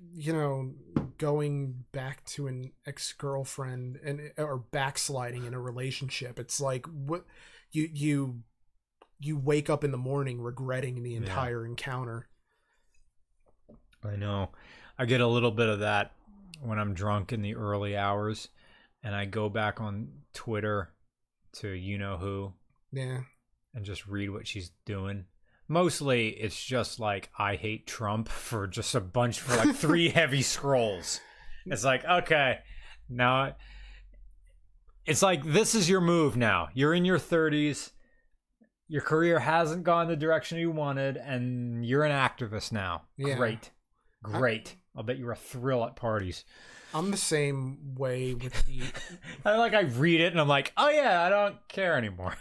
going back to an ex-girlfriend or backsliding in a relationship. It's like what you wake up in the morning regretting the entire encounter. I know. I get a little bit of that when I'm drunk in the early hours, and I go back on Twitter to who. Yeah. And just read what she's doing. Mostly, it's just like, I hate Trump for just a bunch, for like 3 heavy scrolls. It's like, okay, now, it's like, this is your move now. You're in your 30s. Your career hasn't gone the direction you wanted, and you're an activist now. Yeah. Great. I'll bet you're a thrill at parties. I'm the same way with the... I read it and I'm like, oh yeah, I don't care anymore.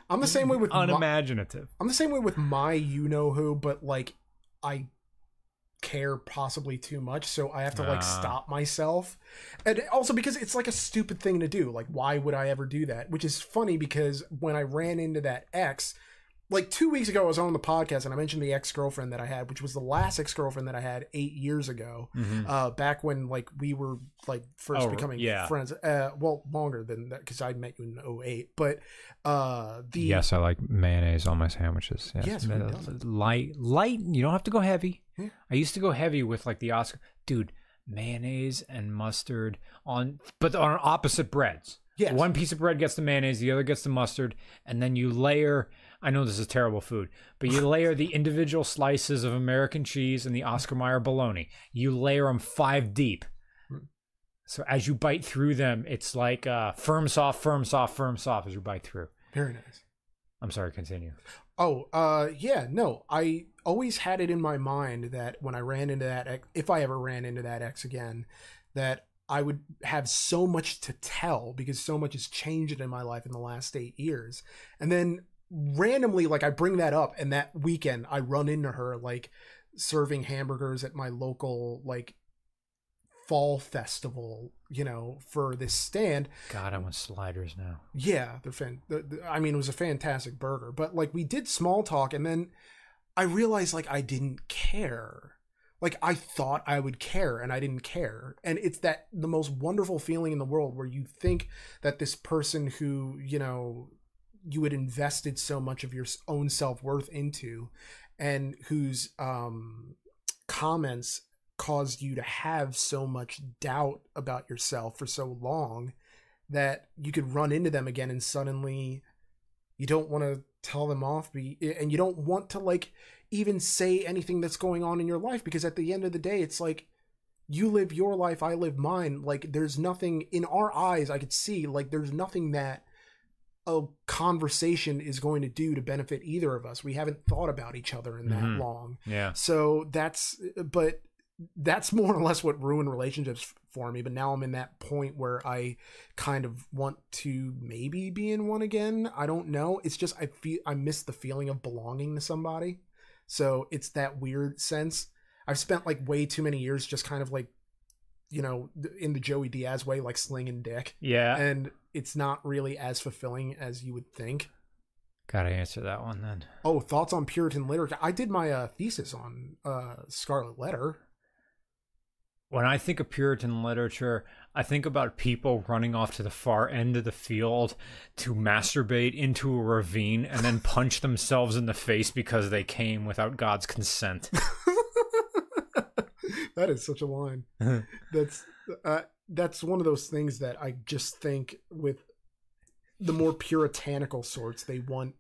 I'm the same way with... Unimaginative. I'm the same way with my you-know-who, but like, I care possibly too much, so I have to stop myself. And also because it's like a stupid thing to do. Like, why would I ever do that? Which is funny because when I ran into that ex... Like 2 weeks ago, I was on the podcast and I mentioned the ex-girlfriend that I had, which was the last ex-girlfriend that I had 8 years ago, back when like we were like first becoming friends. Well, longer than that because I met you in 2008. But yes, I like mayonnaise on my sandwiches. Yes, light. You don't have to go heavy. Yeah. I used to go heavy with like the Oscar, dude. Mayonnaise and mustard but on opposite breads. Yes. One piece of bread gets the mayonnaise, the other gets the mustard, and then you layer. I know this is terrible food, but you layer the individual slices of American cheese and the Oscar Mayer bologna. You layer them 5 deep. So as you bite through them, it's like firm, soft as you bite through. Very nice. I'm sorry, continue. Oh, yeah, no. I always had it in my mind that when I ran into that ex, if I ever ran into that ex again, that I would have so much to tell because so much has changed in my life in the last 8 years. And then randomly, like, I bring that up, and that weekend I run into her like serving hamburgers at my local like fall festival, for this stand. God, I want sliders now. Yeah, I mean, it was a fantastic burger, but like we did small talk, and then I realized like I didn't care. Like I thought I would care, and I didn't care. And it's the most wonderful feeling in the world where you think that this person who, you had invested so much of your own self-worth into, and whose comments caused you to have so much doubt about yourself for so long, that you could run into them again and suddenly you don't want to tell them off, and you don't want to like even say anything that's going on in your life, because at the end of the day, it's like, you live your life, I live mine. Like there's nothing in our eyes, I could see, like there's nothing that a conversation is going to do to benefit either of us. We haven't thought about each other in that long. Yeah. So but that's more or less what ruined relationships for me. But now I'm in that point where I kind of want to maybe be in one again. I don't know. It's just I miss the feeling of belonging to somebody. So it's that weird sense. I've spent like way too many years just kind of like, you know, in the Joey Diaz way, like slinging dick. Yeah. And it's not really as fulfilling as you would think. Gotta answer that one then. Oh, thoughts on Puritan literature. I did my thesis on Scarlet Letter. When I think of Puritan literature, I think about people running off to the far end of the field to masturbate into a ravine and then punch themselves in the face because they came without God's consent. That is such a line. That's one of those things that I just think with the more puritanical sorts, they want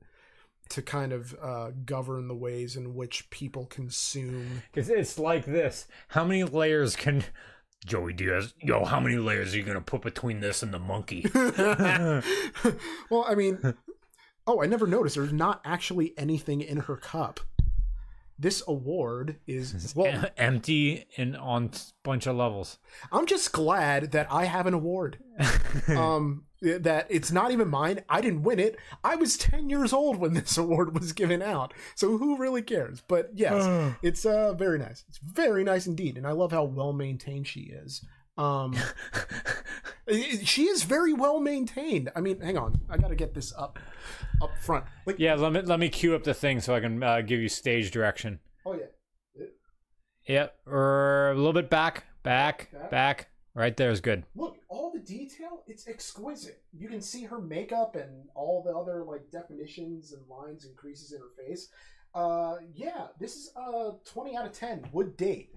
to kind of govern the ways in which people consume. It's like this. How many layers can Joey Diaz? Yo, how many layers are you gonna put between this and the monkey? Well, I mean, I never noticed. There's not actually anything in her cup. This award is empty and on a bunch of levels. I'm just glad that I have an award. That it's not even mine. I didn't win it. I was 10 years old when this award was given out. So who really cares? But yes, it's very nice. It's very nice indeed. And I love how well maintained she is. She is very well maintained. I mean, hang on. I got to get this up front. Like, yeah, let me cue up the thing so I can give you stage direction. Oh yeah. Yep. Or a little bit back. Right there is good. Look, all the detail, it's exquisite. You can see her makeup and all the other like definitions and lines and creases in her face. Yeah, this is 20 out of 10. Would date.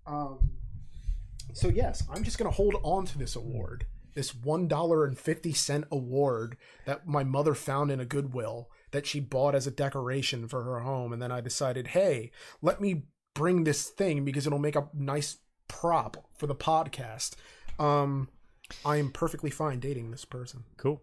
So yes, I'm just gonna hold on to this award. This $1.50 award that my mother found in a Goodwill that she bought as a decoration for her home, and then I decided, hey, let me bring this thing because it'll make a nice prop for the podcast. I am perfectly fine dating this person. Cool.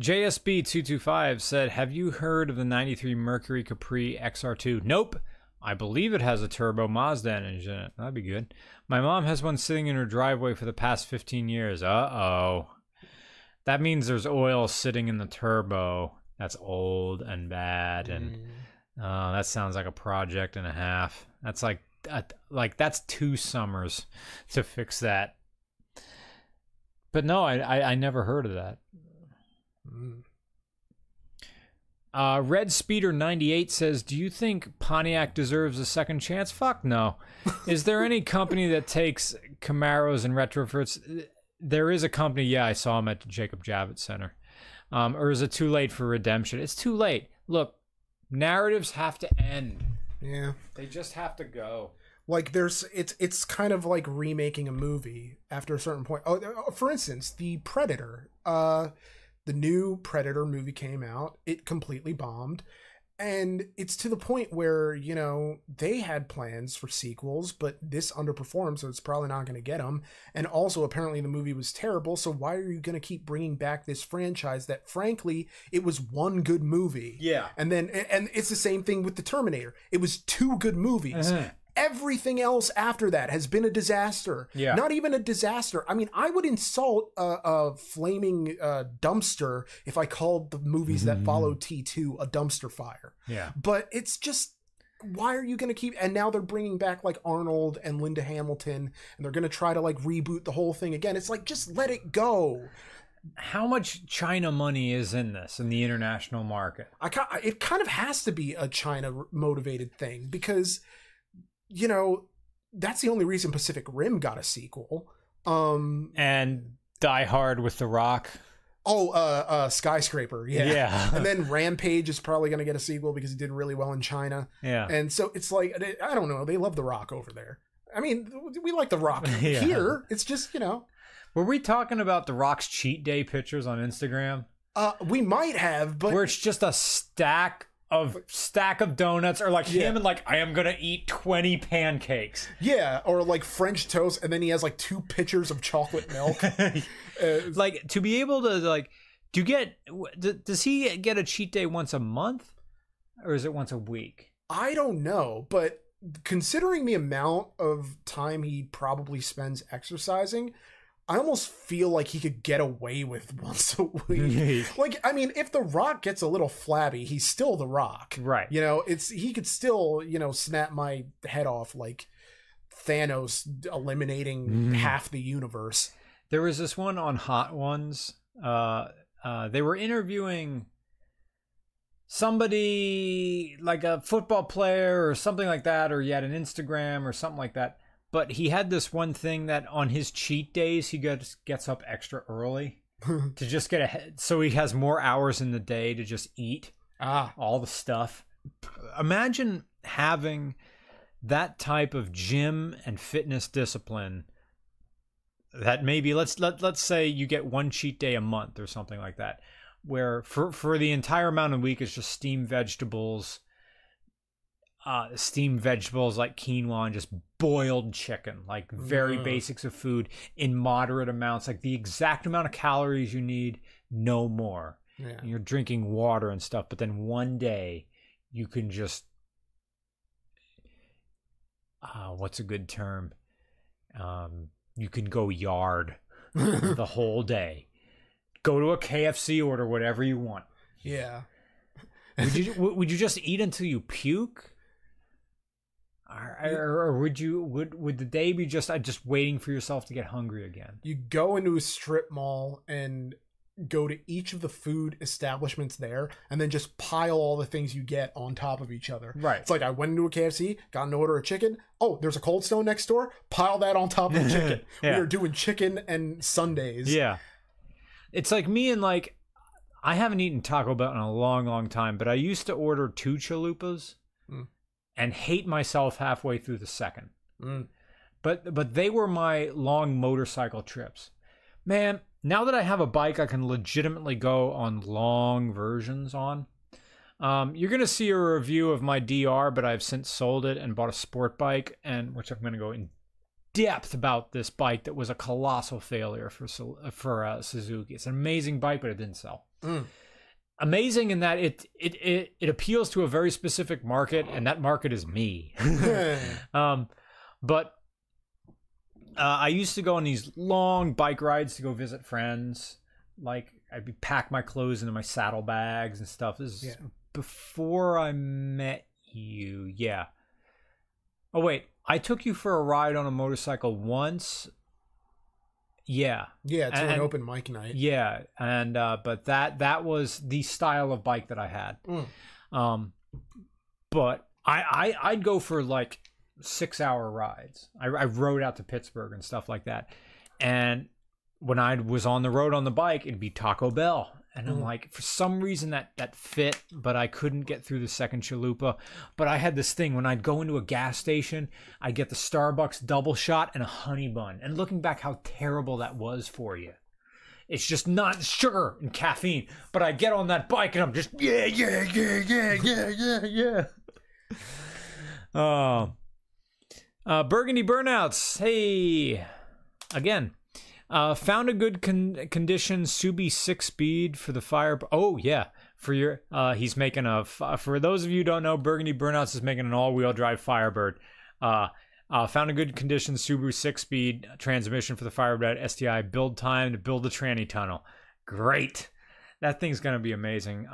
JSB225 said, have you heard of the 93 Mercury Capri XR2? Nope. I believe it has a turbo Mazda engine in it. That'd be good. My mom has one sitting in her driveway for the past 15 years. Uh-oh. That means there's oil sitting in the turbo. That's old and bad. And that sounds like a project and a half. That's like that's 2 summers to fix that. But no, I never heard of that. Red Speeder 98 says, do you think Pontiac deserves a second chance? Fuck no. Is there any company that takes Camaros and retrofits? There is a company. Yeah, I saw him at the Jacob Javits Center. Or is it too late for redemption? It's too late. Look, narratives have to end. Yeah, they just have to go. Like it's kind of like remaking a movie after a certain point. Oh, for instance, the Predator. The new Predator movie came out. It completely bombed. And it's to the point where, you know, they had plans for sequels, but this underperformed, so it's probably not going to get them. And also, apparently, the movie was terrible, so why are you going to keep bringing back this franchise that, frankly, it was one good movie? Yeah. And it's the same thing with The Terminator. It was 2 good movies. Everything else after that has been a disaster. Yeah. Not even a disaster. I mean, I would insult a flaming dumpster if I called the movies that followed T2 a dumpster fire. Yeah. But it's just, why are you going to keep... And now they're bringing back like Arnold and Linda Hamilton, and they're going to try to like reboot the whole thing again. It's like, just let it go. How much China money is in this, in the international market? It kind of has to be a China-motivated thing because... You know, that's the only reason Pacific Rim got a sequel. And Die Hard with The Rock. Skyscraper. Yeah. And then Rampage is probably going to get a sequel because it did really well in China. Yeah. And so it's like, I don't know. They love The Rock over there. I mean, we like The Rock here. It's just, you know. Were we talking about The Rock's cheat day pictures on Instagram? We might have, but... Where it's just a stack of donuts, or like him and like, I am gonna eat 20 pancakes. Yeah, or like French toast, and then he has like 2 pitchers of chocolate milk. Like, to be able to like, does he get a cheat day once a month, or is it once a week? I don't know, but considering the amount of time he probably spends exercising, I almost feel like he could get away with once a week. Like, I mean, if The Rock gets a little flabby, he's still The Rock. Right. You know, he could still, you know, snap my head off like Thanos eliminating half the universe. There was this one on Hot Ones. They were interviewing somebody, like a football player or something like that, or he had an Instagram or something like that. But he had this one thing that on his cheat days, he gets up extra early to just get ahead. So he has more hours in the day to just eat all the stuff. Imagine having that type of gym and fitness discipline that maybe, let's say you get one cheat day a month or something like that, where for the entire amount of the week it's just steamed vegetables like quinoa and just boiled chicken, like very basics of food in moderate amounts, like the exact amount of calories you need, no more. Yeah. And you're drinking water and stuff, but then one day you can just what's a good term? You can go yard the whole day. Go to a KFC, order whatever you want. Yeah. Would you just eat until you puke? Or would the day be just waiting for yourself to get hungry again? You go into a strip mall and go to each of the food establishments there, and then just pile all the things you get on top of each other. Right. It's like I went into a KFC, got an order of chicken. Oh, there's a Cold Stone next door. Pile that on top of the chicken. Yeah. We are doing chicken and sundaes. Yeah. It's like me and like, I haven't eaten Taco Bell in a long, long time, but I used to order 2 chalupas and hate myself halfway through the second. But they were my long motorcycle trips. Man, now that I have a bike I can legitimately go on long versions on. You're going to see a review of my DR, but I've since sold it and bought a sport bike, and which I'm going to go in depth about this bike that was a colossal failure for Suzuki. It's an amazing bike, but it didn't sell. Amazing in that it appeals to a very specific market, and that market is me. But I used to go on these long bike rides to go visit friends. Like, I'd pack my clothes into my saddlebags and stuff. This is before I met you. Yeah. Oh, wait. I took you for a ride on a motorcycle once. Yeah. Yeah, to an open mic night. Yeah. And but that was the style of bike that I had. But I'd go for like 6-hour rides. I rode out to Pittsburgh and stuff like that. And when I was on the road on the bike, it'd be Taco Bell. And I'm like, for some reason that fit, but I couldn't get through the second chalupa. But I had this thing, when I'd go into a gas station, I'd get the Starbucks double shot and a honey bun. And looking back, how terrible that was for you. It's just not sugar and caffeine. But I get on that bike and I'm just, yeah. Burgundy Burnouts. Hey, again. Found a good condition Subi 6-speed for the fire. Oh yeah, for your he's making for those of you who don't know, Burgundy Burnouts is making an all-wheel drive Firebird. Found a good condition Subaru 6-speed transmission for the Firebird STI. Build time to build the tranny tunnel. Great, that thing's gonna be amazing.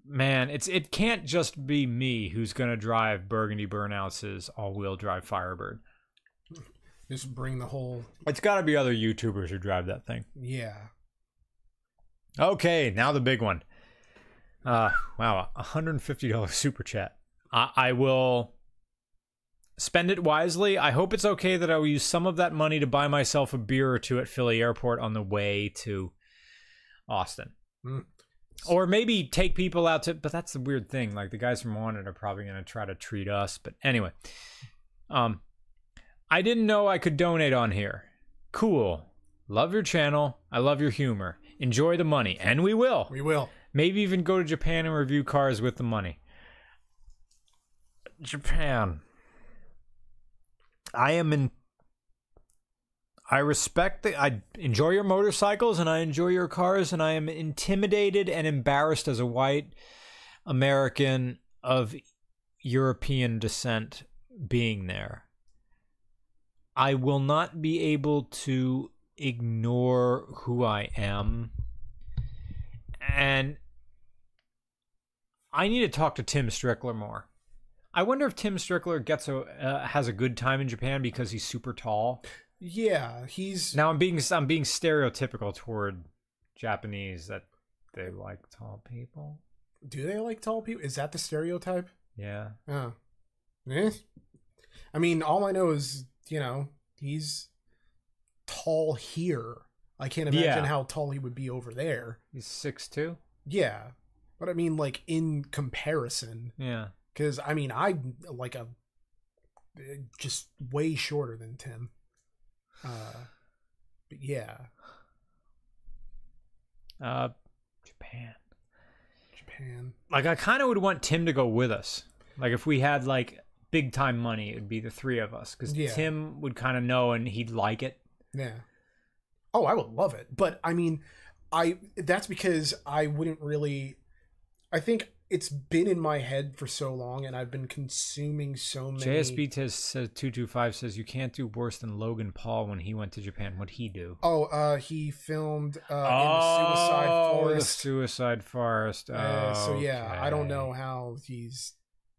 Man, it can't just be me who's gonna drive Burgundy Burnouts' all-wheel drive Firebird. Just bring the whole... It's got to be other YouTubers who drive that thing. Yeah. Okay, now the big one. Wow, $150 super chat. I will spend it wisely. I hope it's okay that I will use some of that money to buy myself a beer or two at Philly Airport on the way to Austin. Or maybe take people out to... But that's the weird thing. Like, the guys from Wanted are probably going to try to treat us. But anyway... I didn't know I could donate on here. Cool. Love your channel. I love your humor. Enjoy the money. And we will. We will. Maybe even go to Japan and review cars with the money. Japan. I enjoy your motorcycles and I enjoy your cars, and I am intimidated and embarrassed as a white American of European descent being there, I will not be able to ignore who I am. And I need to talk to Tim Strickler more. I wonder if Tim Strickler has a good time in Japan because he's super tall. Yeah, he's... Now I'm being stereotypical toward Japanese that they like tall people. Do they like tall people? Is that the stereotype? Yeah. Oh. Eh. I mean, all I know is, he's tall here. I can't imagine how tall he would be over there. He's 6'2"? Yeah. But I mean, like, in comparison. Yeah. Because, I mean, I'm like just way shorter than Tim. But yeah. Japan. Like, I kind of would want Tim to go with us. Like, if we had, like, big time money, it'd be the three of us. Because Tim would kind of know and he'd like it. Yeah. Oh, I would love it. But, I mean, that's because I wouldn't really... I think it's been in my head for so long, and I've been consuming so many... JSB says 225 says you can't do worse than Logan Paul when he went to Japan. What'd he do? Oh, he filmed in the Suicide Forest. The Suicide Forest. So yeah, I don't know how he's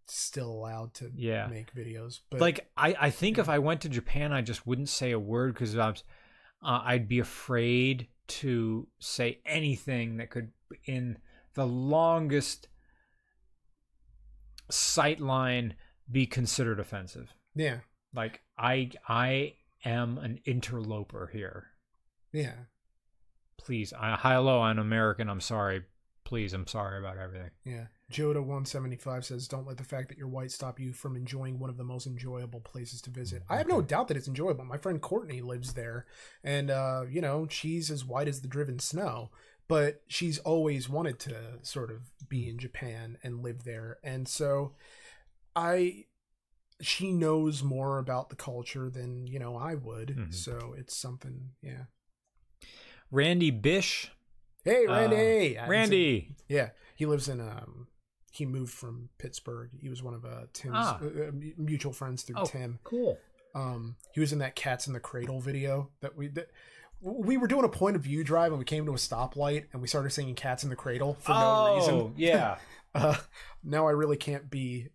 still allowed to make videos. But like, I think if I went to Japan, I just wouldn't say a word because I'd be afraid to say anything that could, in the longest sight line, be considered offensive. Yeah. Like, I am an interloper here. Yeah. Please. Hello, I'm American. I'm sorry. Please, I'm sorry about everything. Yeah. Joda175 says, don't let the fact that you're white stop you from enjoying one of the most enjoyable places to visit. I have no doubt that it's enjoyable. My friend Courtney lives there, and, she's as white as the driven snow, but she's always wanted to sort of be in Japan and live there. And so she knows more about the culture than, I would. Mm-hmm. So it's something, yeah. Randy Bish. Hey, Randy. Randy. Yeah. He lives in, he moved from Pittsburgh. He was one of Tim's mutual friends through Tim. Cool. He was in that Cats in the Cradle video that we were doing a point of view drive, and we came to a stoplight and we started singing Cats in the Cradle for no reason. Oh, yeah. Now I really can't be,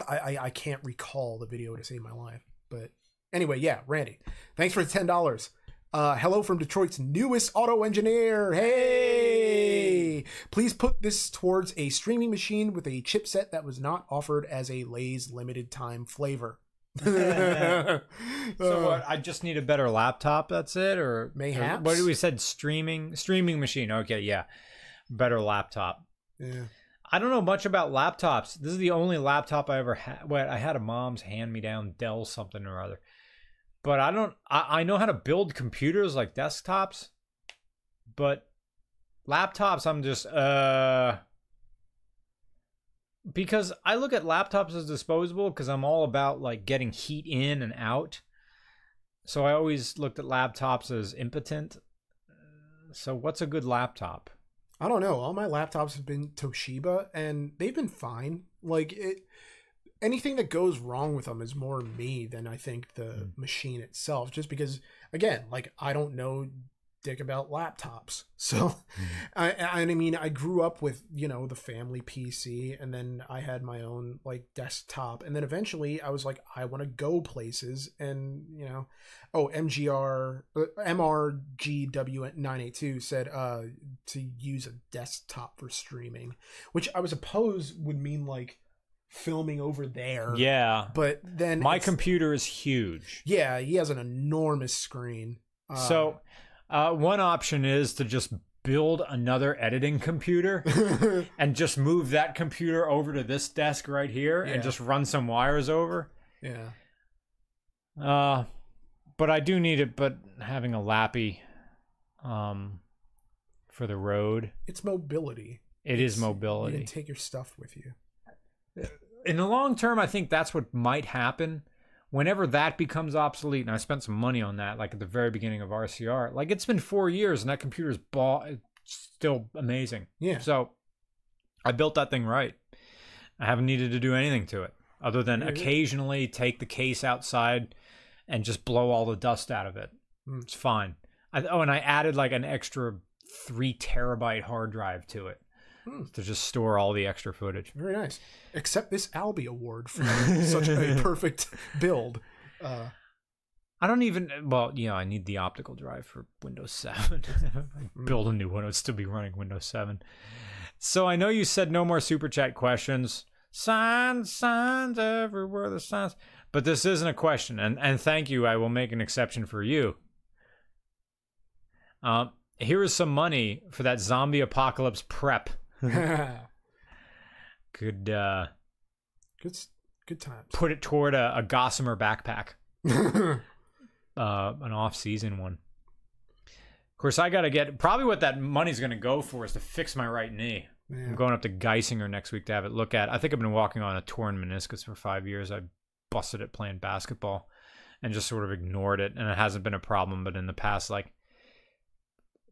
I can't recall the video to save my life. But anyway, yeah, Randy, thanks for the $10. Hello from Detroit's newest auto engineer. Hey, please put this towards a streaming machine with a chipset that was not offered as a Lay's limited time flavor. So what, I just need a better laptop, that's it? Or mayhaps? What did we said? Streaming machine. Okay, yeah. Better laptop. Yeah. I don't know much about laptops. This is the only laptop I ever had. Well, I had a mom's hand-me-down Dell something or other. But I know how to build computers like desktops. But laptops, I'm just, because I look at laptops as disposable because I'm all about like getting heat in and out. So I always looked at laptops as impotent. So what's a good laptop? I don't know. All my laptops have been Toshiba and they've been fine. Like anything that goes wrong with them is more me than I think the machine itself, just because, again, like I don't know dick about laptops. So I mean, I grew up with, the family PC, and then I had my own like desktop, and then eventually I was like, I want to go places, and MRGW982 said to use a desktop for streaming, which I was supposed would mean like filming over there. Yeah. But then my computer is huge. Yeah, he has an enormous screen. So one option is to just build another editing computer and just move that computer over to this desk right here and just run some wires over. Yeah. But I do need it, but having a lappy for the road. It's mobility. It is mobility. You can take your stuff with you. In the long term, I think that's what might happen. Whenever that becomes obsolete, and I spent some money on that, like at the very beginning of RCR, like it's been 4 years and that computer's still amazing. Yeah. So I built that thing right. I haven't needed to do anything to it other than occasionally take the case outside and just blow all the dust out of it. It's fine. And I added like an extra 3 terabyte hard drive to it to just store all the extra footage. Very nice. Accept this Albie award for such a perfect build. I don't even, I need the optical drive for Windows 7. I build a new one, it would still be running Windows 7. So I know you said no more super chat questions. Signs everywhere, the signs. But this isn't a question, and thank you. I will make an exception for you. Here is some money for that zombie apocalypse prep. Good times. Put it toward a Gossamer backpack. An off-season one. Of course, I gotta get probably what that money's gonna go for is to fix my right knee. Yeah. I'm going up to Geisinger next week to have it look at. I think I've been walking on a torn meniscus for 5 years. I busted it playing basketball and just sort of ignored it, and it hasn't been a problem. But in the past, like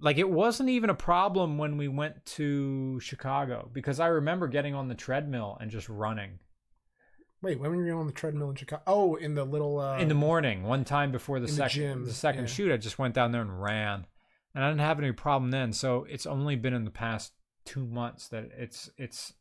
it wasn't even a problem when we went to Chicago, because I remember getting on the treadmill and just running. Wait, when were you on the treadmill in Chicago? Oh, in the little... in the morning, one time before the second shoot, I just went down there and ran. And I didn't have any problem then. So it's only been in the past 2 months that it's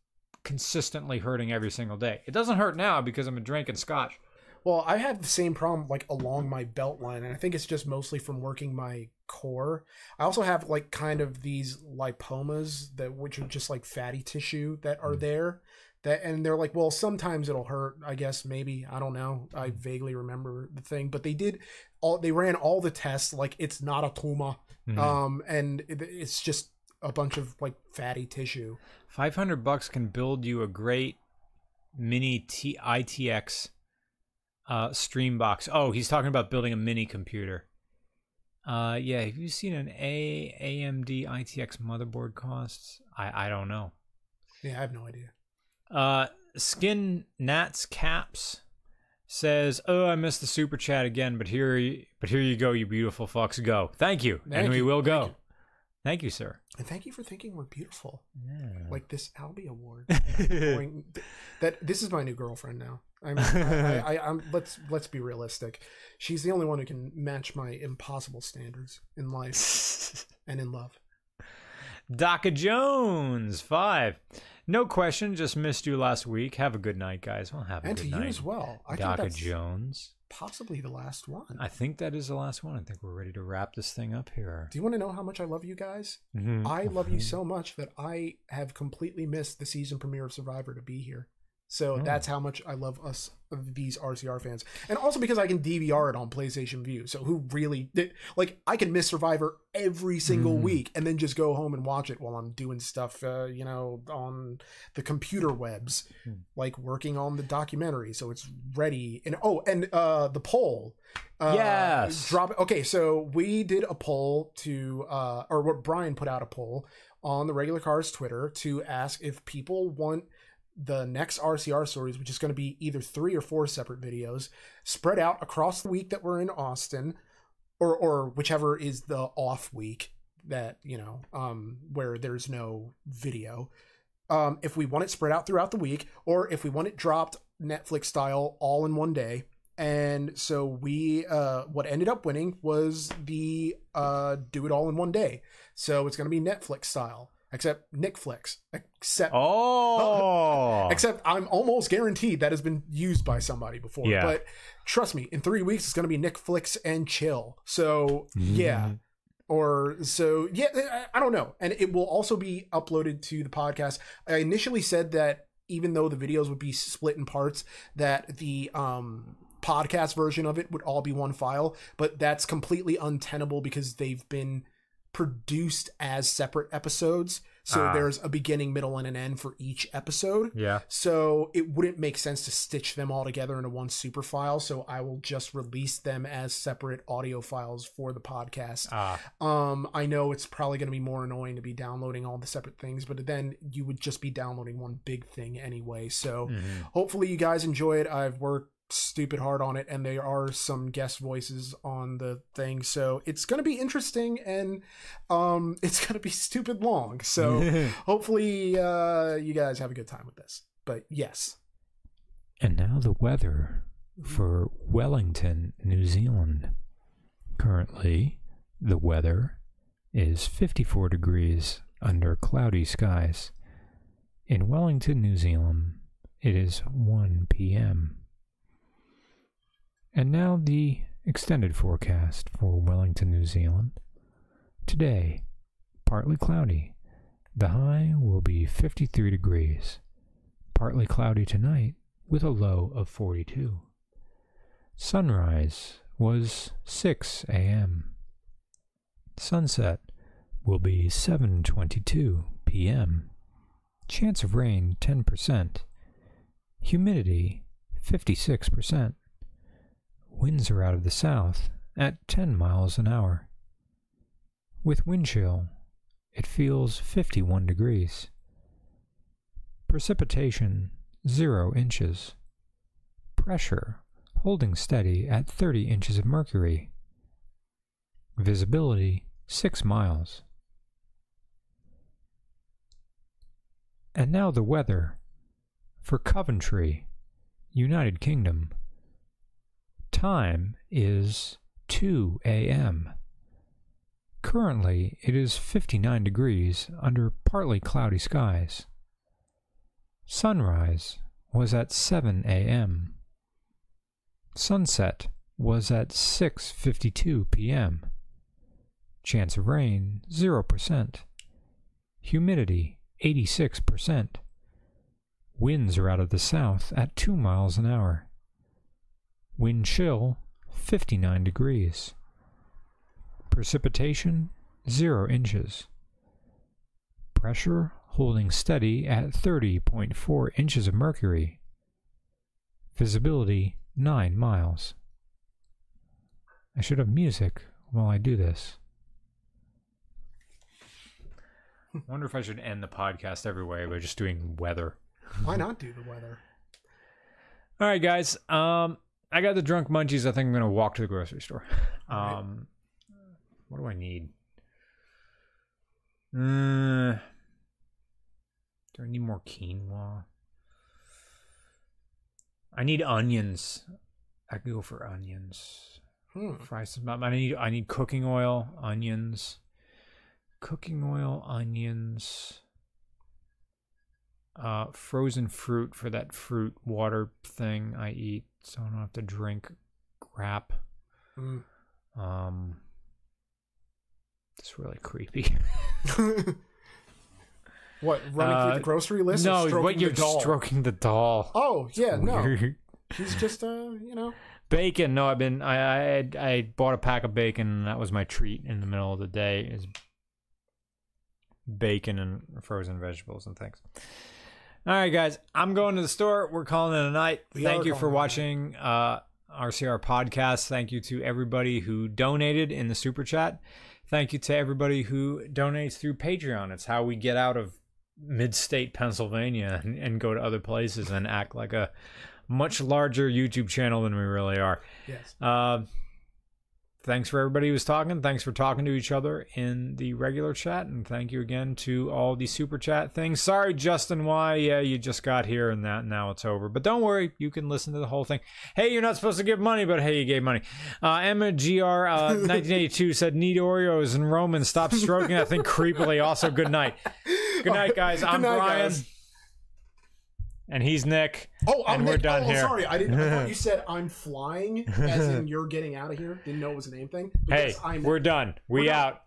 consistently hurting every single day. It doesn't hurt now because I'm drinking scotch. Well, I have the same problem like along my belt line, and I think it's just mostly from working my core. I also have like kind of these lipomas which are just like fatty tissue that are there. And they're like, well, sometimes it'll hurt, I guess, maybe. I don't know. I vaguely remember the thing. But they ran all the tests. Like, it's not a tumor. And it's just a bunch of, like, fatty tissue. $500 can build you a great mini ITX stream box. Oh, he's talking about building a mini computer. Yeah, have you seen an AMD ITX motherboard costs? I don't know. Yeah, I have no idea. Skin Nats Caps says, "Oh, I missed the super chat again, but here you go, you beautiful fucks. Go. Thank you, we will go. Thank you, sir. And thank you for thinking we're beautiful. Yeah. Like this Albie award. This is my new girlfriend now. Let's be realistic. She's the only one who can match my impossible standards in life and in love. Daka Jones 5. No question, just missed you last week. Have a good night, guys. Well, have a good night. And to you as well. Daka Jones. Possibly the last one. I think that is the last one. I think we're ready to wrap this thing up here. Do you want to know how much I love you guys? I love you so much that I have completely missed the season premiere of Survivor to be here. So that's how much I love us, these RCR fans. And also because I can DVR it on PlayStation View. So who really... I can miss Survivor every single week and then just go home and watch it while I'm doing stuff, on the computer webs. Like working on the documentary. So it's ready. And the poll. Yes. Okay, so we did a poll Brian put out a poll on the Regular Cars Twitter to ask if people want the next RCR stories, which is going to be either 3 or 4 separate videos spread out across the week that we're in Austin, or whichever is the off week that, where there's no video. If we want it spread out throughout the week, or if we want it dropped Netflix style all in one day. And so we, what ended up winning was the do it all in one day. So it's going to be Netflix style. Except Nickflix. Except I'm almost guaranteed that has been used by somebody before. Yeah. But trust me, in 3 weeks it's going to be Nickflix and chill. So yeah. I don't know. And it will also be uploaded to the podcast. I initially said that even though the videos would be split in parts, that the podcast version of it would all be one file, but that's completely untenable because they've been produced as separate episodes, so there's a beginning, middle, and an end for each episode. Yeah, so it wouldn't make sense to stitch them all together into one super file, so I will just release them as separate audio files for the podcast. I know it's probably going to be more annoying to be downloading all the separate things, but then you would just be downloading one big thing anyway. So hopefully you guys enjoy it. I've worked stupid hard on it, and there are some guest voices on the thing, so it's going to be interesting, and it's going to be stupid long. So hopefully you guys have a good time with this. But yes. And now the weather for Wellington, New Zealand. Currently, the weather is 54 degrees under cloudy skies. In Wellington, New Zealand, it is 1 p.m. And now the extended forecast for Wellington, New Zealand. Today, partly cloudy. The high will be 53 degrees. Partly cloudy tonight with a low of 42. Sunrise was 6 a.m. Sunset will be 7:22 p.m. Chance of rain 10%. Humidity 56%. Winds are out of the south at 10 miles an hour. With wind chill, it feels 51 degrees. Precipitation 0 inches. Pressure holding steady at 30 inches of mercury. Visibility 6 miles. And now the weather for Coventry, United Kingdom. Time is 2 a.m. Currently, it is 59 degrees under partly cloudy skies. Sunrise was at 7 a.m. Sunset was at 6:52 p.m. Chance of rain 0%. Humidity 86%. Winds are out of the south at 2 miles an hour. Wind chill 59 degrees. Precipitation 0 inches. Pressure holding steady at 30.4 inches of mercury. Visibility 9 miles. I should have music while I do this. I wonder if I should end the podcast every way by just doing weather. Why not do the weather? All right, guys. I got the drunk munchies. I think I'm going to walk to the grocery store. Right. What do I need? Do I need more quinoa? I need onions. I could go for onions. Fry some. I need cooking oil, onions. Cooking oil, onions. Frozen fruit for that fruit water thing I eat, so I don't have to drink crap. It's really creepy. What, running through the grogrocery list? No, but you're stroking the doll. Oh yeah, no. He's just bacon. No, I bought a pack of bacon, and that was my treat in the middle of the day. Is bacon and frozen vegetables and things. All right, guys, I'm going to the store. We're calling it a night. Thank you for watching RCR Podcast. Thank you to everybody who donated in the super chat. Thank you to everybody who donates through Patreon. It's how we get out of mid-state Pennsylvania and go to other places and act like a much larger YouTube channel than we really are. Yes. Thanks for everybody who's talking. Thanks for talking to each other in the regular chat. And thank you again to all the super chat things. Sorry, Justin Y. Yeah, you just got here and now it's over. But don't worry. You can listen to the whole thing. Hey, you're not supposed to give money, but hey, you gave money. Emma GR 1982 said, need Oreos and Roman. Stop stroking that thing creepily. Also, good night. Good night, guys. I'm Brian. Guys. And he's Nick. Oh, and we're Nick. done here. Sorry, I thought you said I'm flying, as in you're getting out of here. Didn't know it was a name thing. Hey, we're done. We out.